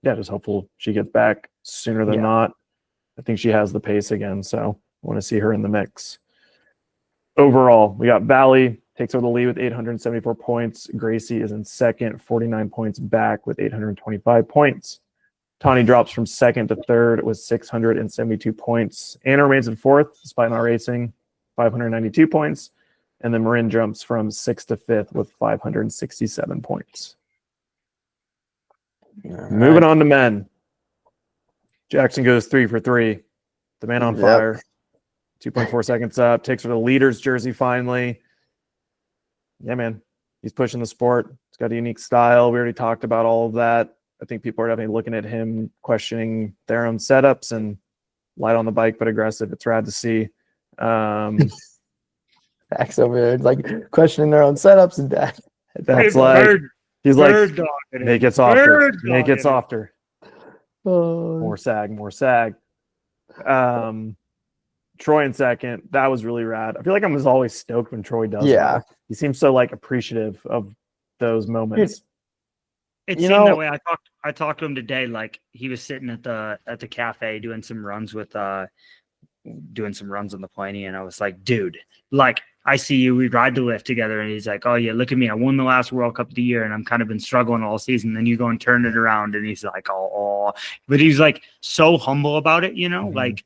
just hopeful she gets back sooner than not. I think she has the pace again, so I want to see her in the mix. Overall, we got Valley takes over the lead with 874 points. Gracie is in second, 49 points back with 825 points. Tawny drops from second to third with 672 points. Anna remains in fourth, despite not racing, 592 points. And then Marin jumps from sixth to fifth with 567 points. Moving on to men. Jackson goes 3 for 3. The man on fire. 2.4 seconds up. Takes for the leader's jersey finally. Yeah, man. He's pushing the sport. He's got a unique style. We already talked about all of that. I think people are definitely looking at him, questioning their own setups, and light on the bike, but aggressive. It's rad to see. Dax over there, like questioning their own setups, and Dax. That's like he's like, make it softer, make it softer. More sag, more sag. Troy in second. That was really rad. I feel like I'm just always stoked when Troy does. Yeah, that. He seems so like appreciative of those moments. It seemed that way. I talked to him today. Like he was sitting at the cafe doing some runs on the Pointy, and I was like, dude, like I see you. We ride the lift together, and he's like, oh yeah, look at me. I won the last World Cup of the year, and I'm kind of been struggling all season. Then you go and turn it around, and he's like, oh. But he's like so humble about it, you know, like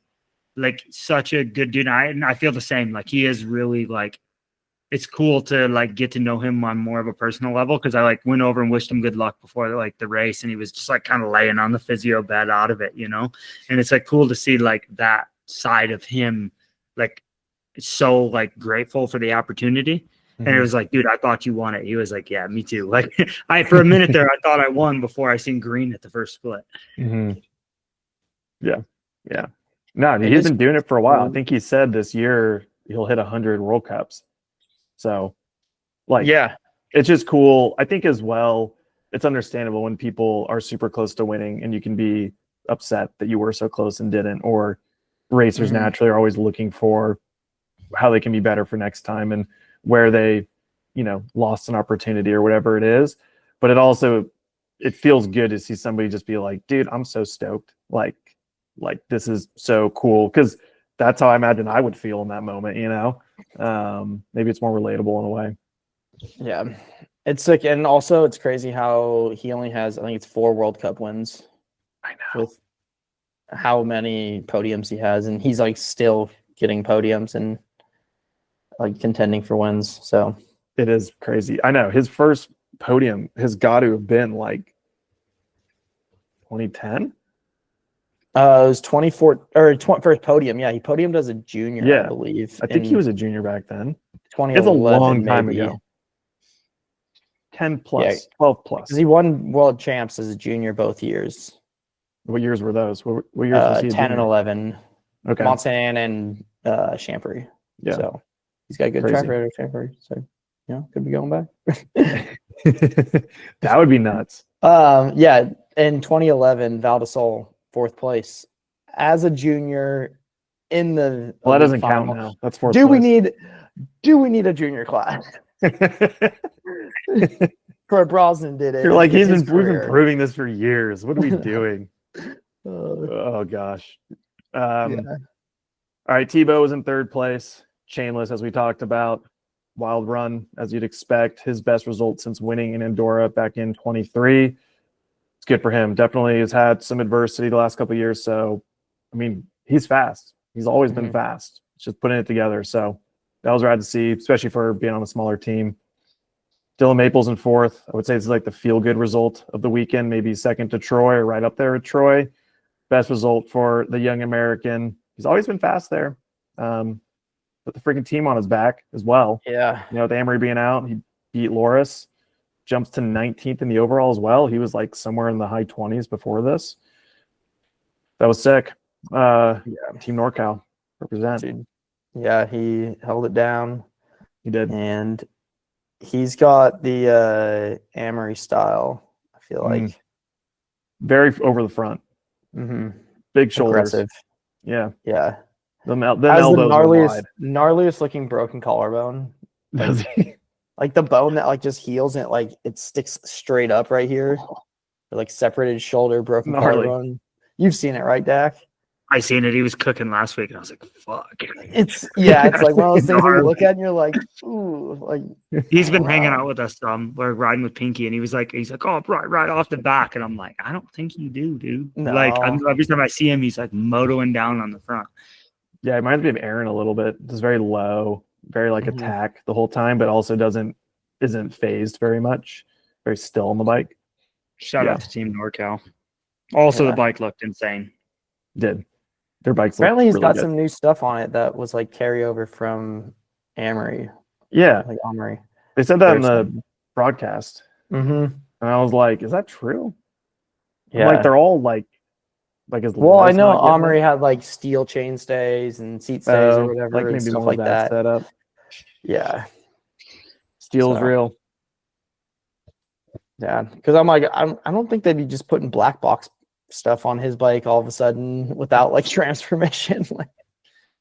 such a good dude. And I feel the same. Like he is really like. It's cool to like get to know him on more of a personal level, because I like went over and wished him good luck before like the race, and he was just like kind of laying on the physio bed out of it, you know. And it's like cool to see like that side of him, like so like grateful for the opportunity. And it was like, dude, I thought you won it. He was like, yeah, me too. Like for a minute there, I thought I won before I seen green at the first split. Yeah. No, he's been doing it for a while. I think he said this year he'll hit 100 World Cups. So, like, yeah, it's just cool. I think as well, it's understandable when people are super close to winning and you can be upset that you were so close and didn't, or racers naturally are always looking for how they can be better for next time and where they, you know, lost an opportunity or whatever it is. But it feels good to see somebody just be like, dude, I'm so stoked. Like this is so cool. 'Cause that's how I imagine I would feel in that moment, you know? Maybe it's more relatable in a way. Yeah. It's like, and also it's crazy how he only has, I think it's 4 World Cup wins. I know. With how many podiums he has, and he's like still getting podiums and like contending for wins. So it is crazy. I know his first podium has got to have been like 2010. It was 24 or first podium. Yeah, he podiumed as a junior, I believe. I think he was a junior back then. 2011, it's a long time maybe. ago. 10 plus, 12 plus. Because he won world champs as a junior both years. What years were those? What years was he? 10 and 11. Okay. Montsan and Champery. Yeah. So he's got a good track record at Champery. So, could be going back. That would be nuts. Yeah. In 2011, Val di Sole, 4th place as a junior in the. Well, that doesn't count now. That's 4th place. Do we need a junior class? Troy Brosnan did it. You're like, we've been proving this for years. What are we doing? Oh gosh. All right, Tebow was in 3rd place. Chainless, as we talked about. Wild run, as you'd expect. His best result since winning in Andorra back in 23. It's good for him. Definitely has had some adversity the last couple of years. So, I mean, he's fast. He's always been fast. It's just putting it together. So that was rad to see, especially for being on a smaller team. Dylan Maples in 4th. I would say it's like the feel-good result of the weekend, maybe second to Troy or right up there with Troy. Best result for the young American. He's always been fast there. Put the freaking team on his back as well. Yeah. With Amory being out, he beat Loris. Jumps to 19th in the overall as well. He was like somewhere in the high 20s before this. That was sick. Team NorCal represent. Dude. Yeah, he held it down. He did. And he's got the Amory style, I feel like. Very over the front. Big shoulders. Aggressive. Yeah. Yeah. The elbows gnarliest looking broken collarbone. Does he? Like the bone that like just heals and it sticks straight up right here. Like separated shoulder, broken collarbone. You've seen it, right, Dak? I seen it. He was cooking last week, and I was like, "Fuck." It's like one of those things where you look at and you're like, ooh, like He's been hanging out with us. We're riding with Pinky, and he's like, "Oh, right off the back," and I'm like, "I don't think you do, dude." No. Like, every time I see him, he's like motoing down on the front. Yeah, it reminds me of Aaron a little bit. Just very low, very like Mhm. attack the whole time, but also isn't phased very much. Very still on the bike. Shout Yeah. out to Team NorCal. Also, Yeah. the bike looked insane. Did their bikes look Apparently he's really got good. some new stuff on it that was like carryover from Amory. Yeah, Like Amory. they said that in There's the broadcast, Mm-hmm. and I was like, "Is that true?" I'm Yeah. like they're all like as Well, I let's know not get Amory it. had like steel chain stays and seat stays or whatever, like and maybe stuff more like of that that. setup. Yeah. Steel's So. real. Yeah, because I'm like, I don't think they'd be just putting black box stuff on his bike all of a sudden without like transformation.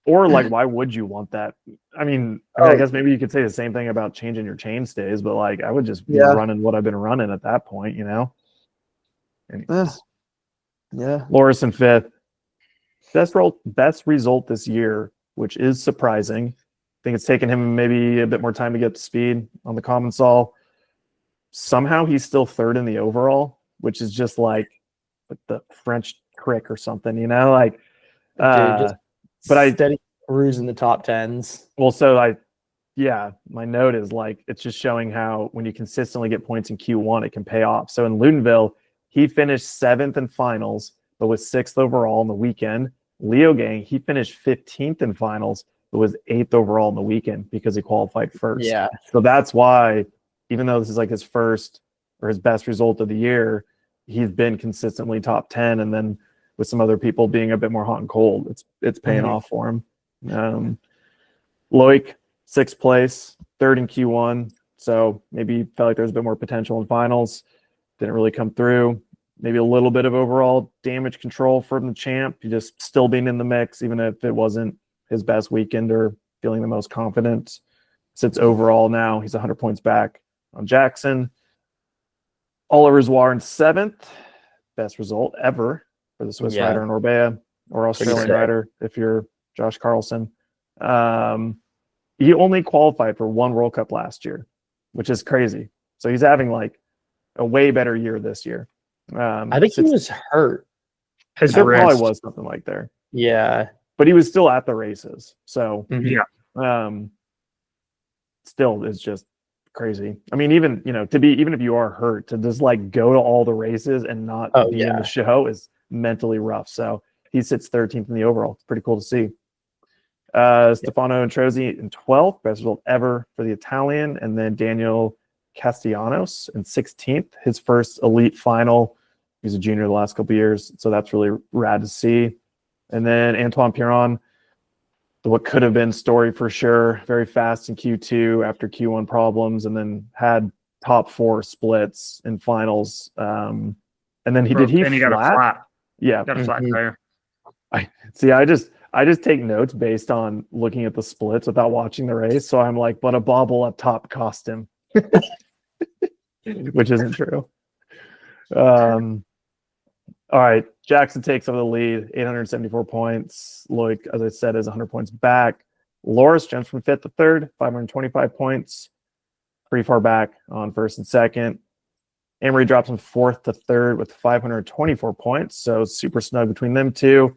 Or like, why would you want that? I mean, I guess maybe you could say the same thing about changing your chain stays, but like, I would just be running what I've been running at that point, you know. Anyways. Yeah. Loris in fifth. Best result this year, which is surprising. I think it's taken him maybe a bit more time to get to speed on the common sol. Somehow he's still third in the overall, which is just like the French trick or something, you know? Like, Dude, but I steady cruise in the top tens. Well, my note is like it's just showing how when you consistently get points in Q1, it can pay off. So in Ludenville, he finished 7th in finals, but was 6th overall in the weekend. Leo Gang, he finished 15th in finals, but was 8th overall in the weekend because he qualified first. Yeah. So that's why, even though this is like his first or his best result of the year, he's been consistently top 10. And then with some other people being a bit more hot and cold, it's paying off for him. Loic, 6th place, 3rd in Q1. So maybe felt like there was a bit more potential in finals. Didn't really come through. Maybe a little bit of overall damage control from the champ. He just still being in the mix, even if it wasn't his best weekend or feeling the most confident. Sits overall now. He's 100 points back on Jackson. Oliver Zoir in 7th. Best result ever for the Swiss rider in Orbea, or Australian rider if you're Josh Carlson. He only qualified for one World Cup last year, which is crazy. So he's having like a way better year this year. I think he was hurt. There probably was something like there. Yeah. But he was still at the races. So still it's just crazy. I mean, even even if you are hurt, to just like go to all the races and not be in the show is mentally rough. So he sits 13th in the overall. It's pretty cool to see. Stefano Introsi in 12th, best result ever for the Italian, and then Daniel Castellanos in 16th, his first elite final. He's a junior the last couple of years, so that's really rad to see. And then Antoine Piron, what could have been story for sure, very fast in Q2 after Q1 problems, and then had top 4 splits in finals. And then he got a flat. Yeah, got a flat tire. I just take notes based on looking at the splits without watching the race. So I'm like, but a bobble up top cost him, which isn't true. All right. Jackson takes over the lead, 874 points. Loic, as I said, is 100 points back. Loris jumps from 5th to 3rd, 525 points. Pretty far back on 1st and 2nd. Amory drops from 4th to 3rd with 524 points. So super snug between them two.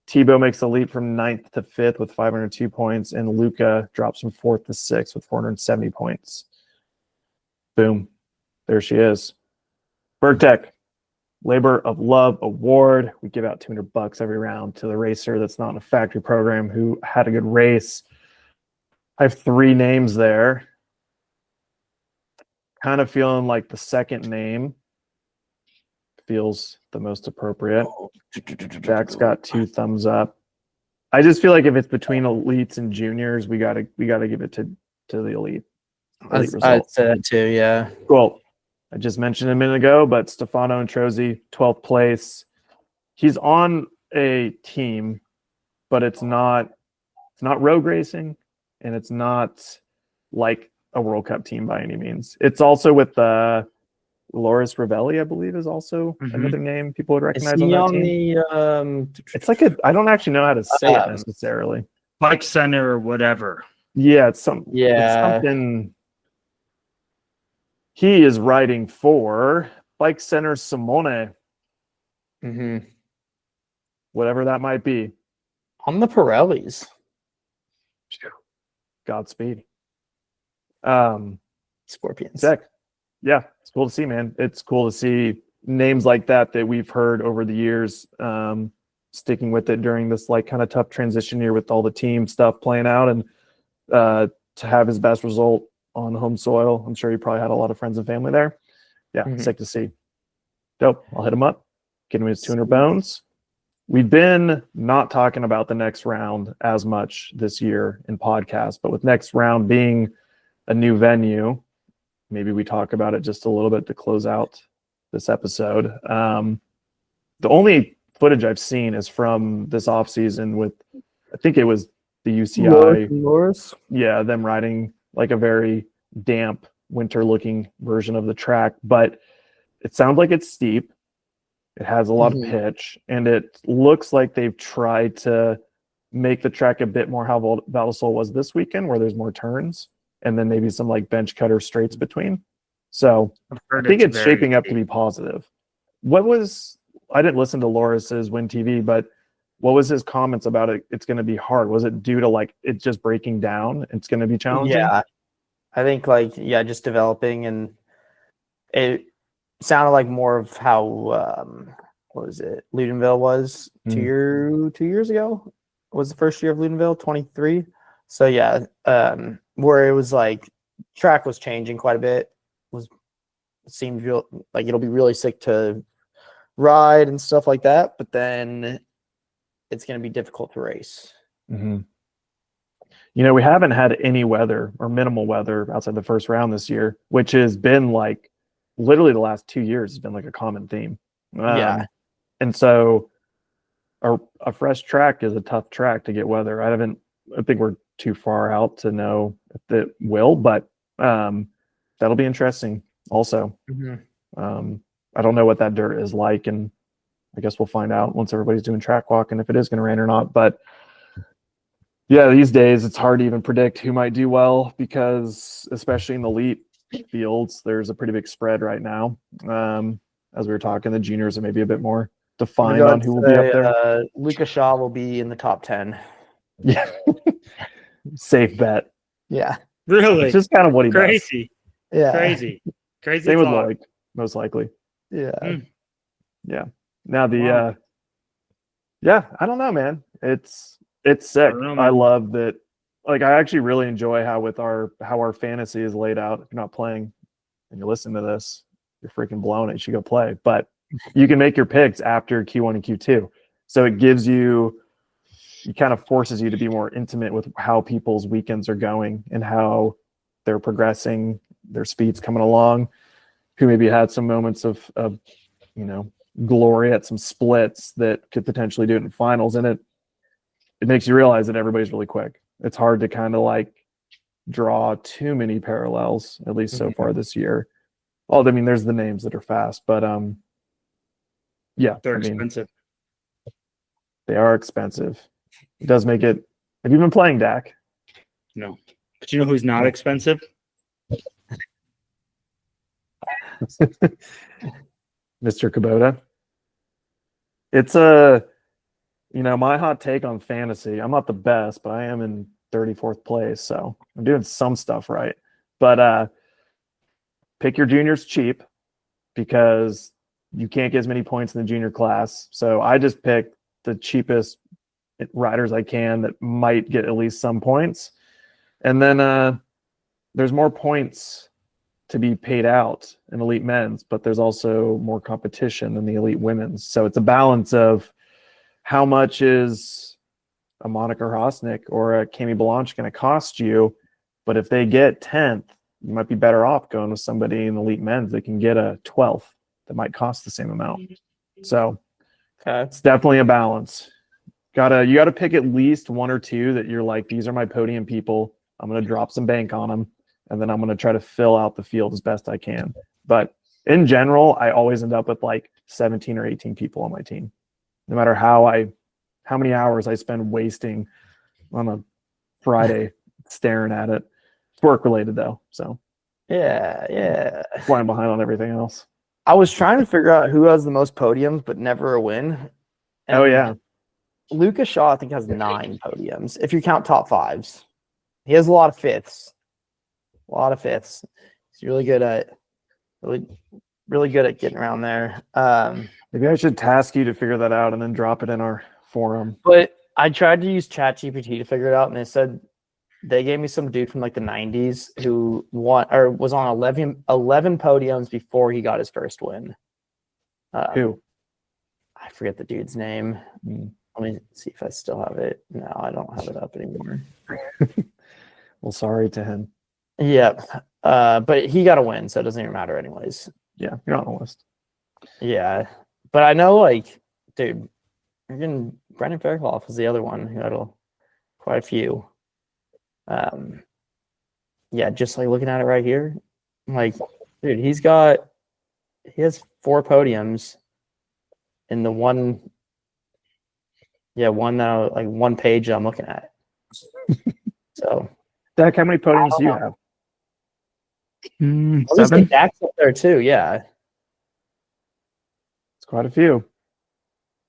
Tebow makes the leap from 9th to 5th with 502 points, and Luca drops from 4th to 6th with 470 points. Boom. There she is. Burgtec, Labor of Love Award. We give out $200 every round to the racer that's not in a factory program who had a good race. I have 3 names there. Kind of feeling like the second name feels the most appropriate. Jack's got 2 thumbs up. I just feel like if it's between elites and juniors, we gotta give it to the elite. I'd say that too, yeah. Cool. I just mentioned a minute ago, but Stefano Introsi, 12th place. He's on a team, but it's not road racing, and it's not like a World Cup team by any means. It's also with the Loris Ravelli, I believe, is also another name people would Is recognize on he that on team. the It's like I don't actually know how to say it necessarily. Bike Center or whatever. Yeah, it's it's Yeah. something. He is riding for Bike Center Simone, whatever that might be. On the Pirellis. Godspeed. Scorpions. Sick. Yeah, it's cool to see, man. It's cool to see names like that we've heard over the years, sticking with it during this like kind of tough transition year with all the team stuff playing out, and to have his best result on home soil. I'm sure he probably had a lot of friends and family there. Yeah, sick to see. Dope. I'll hit him up. Get him his 200 bones. We've been not talking about the next round as much this year in podcasts, but with next round being a new venue, maybe we talk about it just a little bit to close out this episode. The only footage I've seen is from this off season with, I think it was the UCI. Loris. Yeah, them riding like a very damp winter looking version of the track, but it sounds like it's steep. It has a lot of pitch, and it looks like they've tried to make the track a bit more how Val di Sole was this weekend, where there's more turns and then maybe some like bench cutter straights between. So I think it's shaping up to be positive. I didn't listen to Loris's Win TV, but what was his comments about it? It's going to be hard. Was it due to like it just breaking down? It's going to be challenging. Yeah, I think just developing, and it sounded like more of how what was it? Ludenville was 2 years ago. Was the first year of Ludenville 23? So yeah, where it was like track was changing quite a bit. It seemed like it'll be really sick to ride and stuff like that, but then it's going to be difficult to race. You know, we haven't had any weather or minimal weather outside the first round this year, which has been like literally the last 2 years has been like a common theme. And so a fresh track is a tough track to get weather. I think we're too far out to know if it will, but that'll be interesting also. I don't know what that dirt is like, and I guess we'll find out once everybody's doing track walk and if it is going to rain or not. But yeah, these days it's hard to even predict who might do well, because especially in the elite fields, there's a pretty big spread right now. As we were talking, the juniors are maybe a bit more defined on who will be up there. Luca Shaw will be in the top 10. Yeah. Safe bet. Yeah. Really? It's just kind of what he does. Crazy. Yeah. Crazy. Same with Loic, most likely. Yeah. Yeah. Now I don't know, man. It's sick. I love that. Like, I actually really enjoy how our fantasy is laid out. If you're not playing and you're listening to this, you're freaking blown it. You should go play. But you can make your picks after Q1 and Q2. So it kind of forces you to be more intimate with how people's weekends are going and how they're progressing, their speed's coming along, who maybe had some moments of glory at some splits that could potentially do it in finals. And it makes you realize that everybody's really quick. It's hard to kind of like draw too many parallels, at least so far this year. Well, I mean, there's the names that are fast, but yeah, they're expensive. They are expensive. It does make it. Have you been playing DAC? No, but you know who's not expensive? Mr. Kubota. It's my hot take on fantasy. I'm not the best, but I am in 34th place, so I'm doing some stuff right. But pick your juniors cheap, because you can't get as many points in the junior class. So I just pick the cheapest riders I can that might get at least some points. And then there's more points to be paid out in elite men's, but there's also more competition in the elite women's. So it's a balance of how much is a Monica Rosnick or a Cami Blanche going to cost you. But if they get 10th, you might be better off going with somebody in the elite men's that can get a 12th that might cost the same amount. So it's definitely a balance. You got to pick at least one or two that you're like, these are my podium people. I'm going to drop some bank on them, and then I'm going to try to fill out the field as best I can. But in general, I always end up with like 17 or 18 people on my team, no matter how many hours I spend wasting on a Friday staring at it. It's work related though, so Yeah. flying behind on everything else. I was trying to figure out who has the most podiums, but never a win. Oh yeah, Lucas Shaw, I think, has 9 podiums. If you count top 5s, he has a lot of 5ths. He's really good at getting around there. maybe I should task you to figure that out and then drop it in our forum. But I tried to use ChatGPT to figure it out, and they said they gave me some dude from like the 90s who won or was on 11 podiums before he got his first win. Who? I forget the dude's name. Let me see if I still have it. No, I don't have it up anymore. Well, sorry to him. Yep. But he got a win, so it doesn't even matter anyways. Yeah, you're on the list. Yeah. But I know, like, dude, Brendan Fairclough was the other one who had quite a few. Yeah, just like looking at it right here, like, dude, he has 4 podiums in the one page that I'm looking at. So, Dak, how many podiums do you have? 7. Dak's up there too. Yeah. It's quite a few.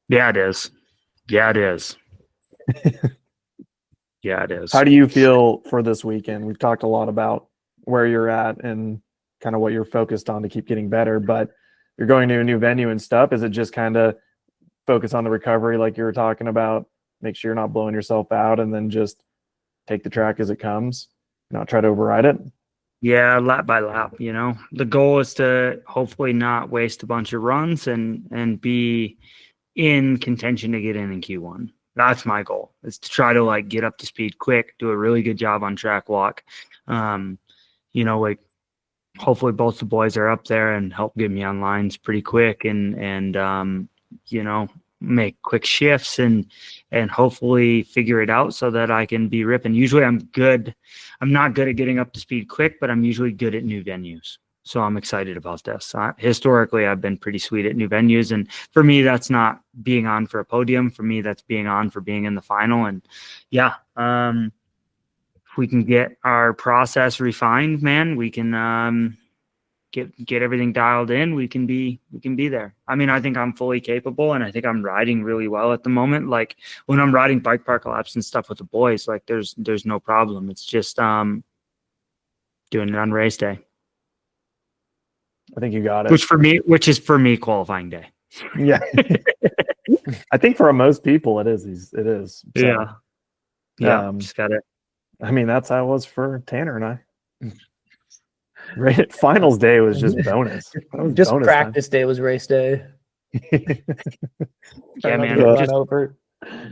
Yeah, it is. Yeah, it is. How do you feel for this weekend? We've talked a lot about where you're at and kind of what you're focused on to keep getting better, but you're going to a new venue and stuff. Is it just kind of focus on the recovery like you were talking about, make sure you're not blowing yourself out, and then just take the track as it comes, not try to override it? Yeah, lap by lap, you know. The goal is to hopefully not waste a bunch of runs and be in contention to get in Q1. That's my goal, is to try to like get up to speed quick, do a really good job on track walk. You know, like hopefully both the boys are up there and help get me on lines pretty quick and you know, make quick shifts and hopefully figure it out so that I can be ripping. Usually I'm not good at getting up to speed quick, but I'm usually good at new venues. So I'm excited about this. Historically, I've been pretty sweet at new venues. And for me, that's not being on for a podium. For me, that's being on for being in the final. And yeah, if we can get our process refined, man, we can get everything dialed in. We can be there. I mean, I think I'm fully capable, and I think I'm riding really well at the moment. Like when I'm riding bike park laps and stuff with the boys, like there's no problem. It's just doing it on race day. I think you got it. Which is for me qualifying day. Yeah. I think for most people it is. So, yeah. Just got it. I mean, that's how it was for Tanner and I. Right, finals day was just bonus. Just bonus practice time. Day was race day. Yeah, man. Just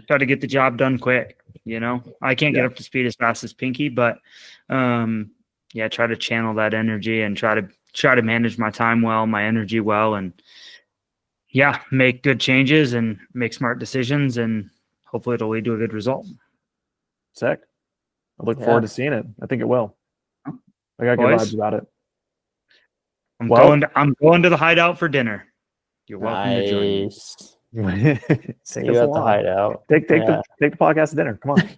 try to get the job done quick. You know, I can't get up to speed as fast as Pinky, but yeah, try to channel that energy and try to manage my time well, my energy well, and yeah, make good changes and make smart decisions, and hopefully it'll lead to a good result. Sick. I look forward to seeing it. I think it will. I got good vibes about it. I'm going to the hideout for dinner. You're welcome to join me. See you at the hideout. Take the podcast to dinner. Come on.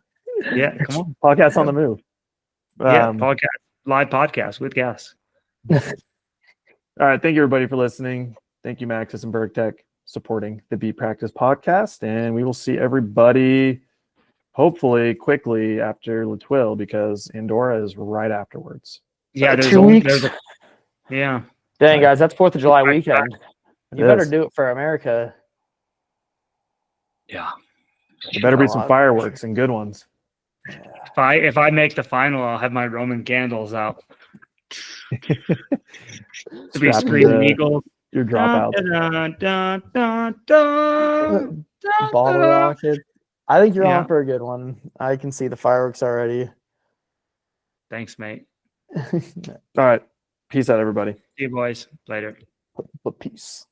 Yeah, come on. Podcast on the move. Live podcast with gas. All right. Thank you, everybody, for listening. Thank you, Maxxis and Burgtec, supporting the Beat Practice podcast. And we will see everybody hopefully quickly after Thuile, because Andorra is right afterwards. Yeah, there's 2 weeks. Yeah. Dang, guys, that's 4th of July weekend. You better do it for America. Yeah. There better be some fireworks and good ones. If I make the final, I'll have my Roman candles out. To be screaming Eagles. Your dropouts. Bottle rocket. I think you're on for a good one. I can see the fireworks already. Thanks, mate. All right. Peace out, everybody. See you, boys. Later. But peace.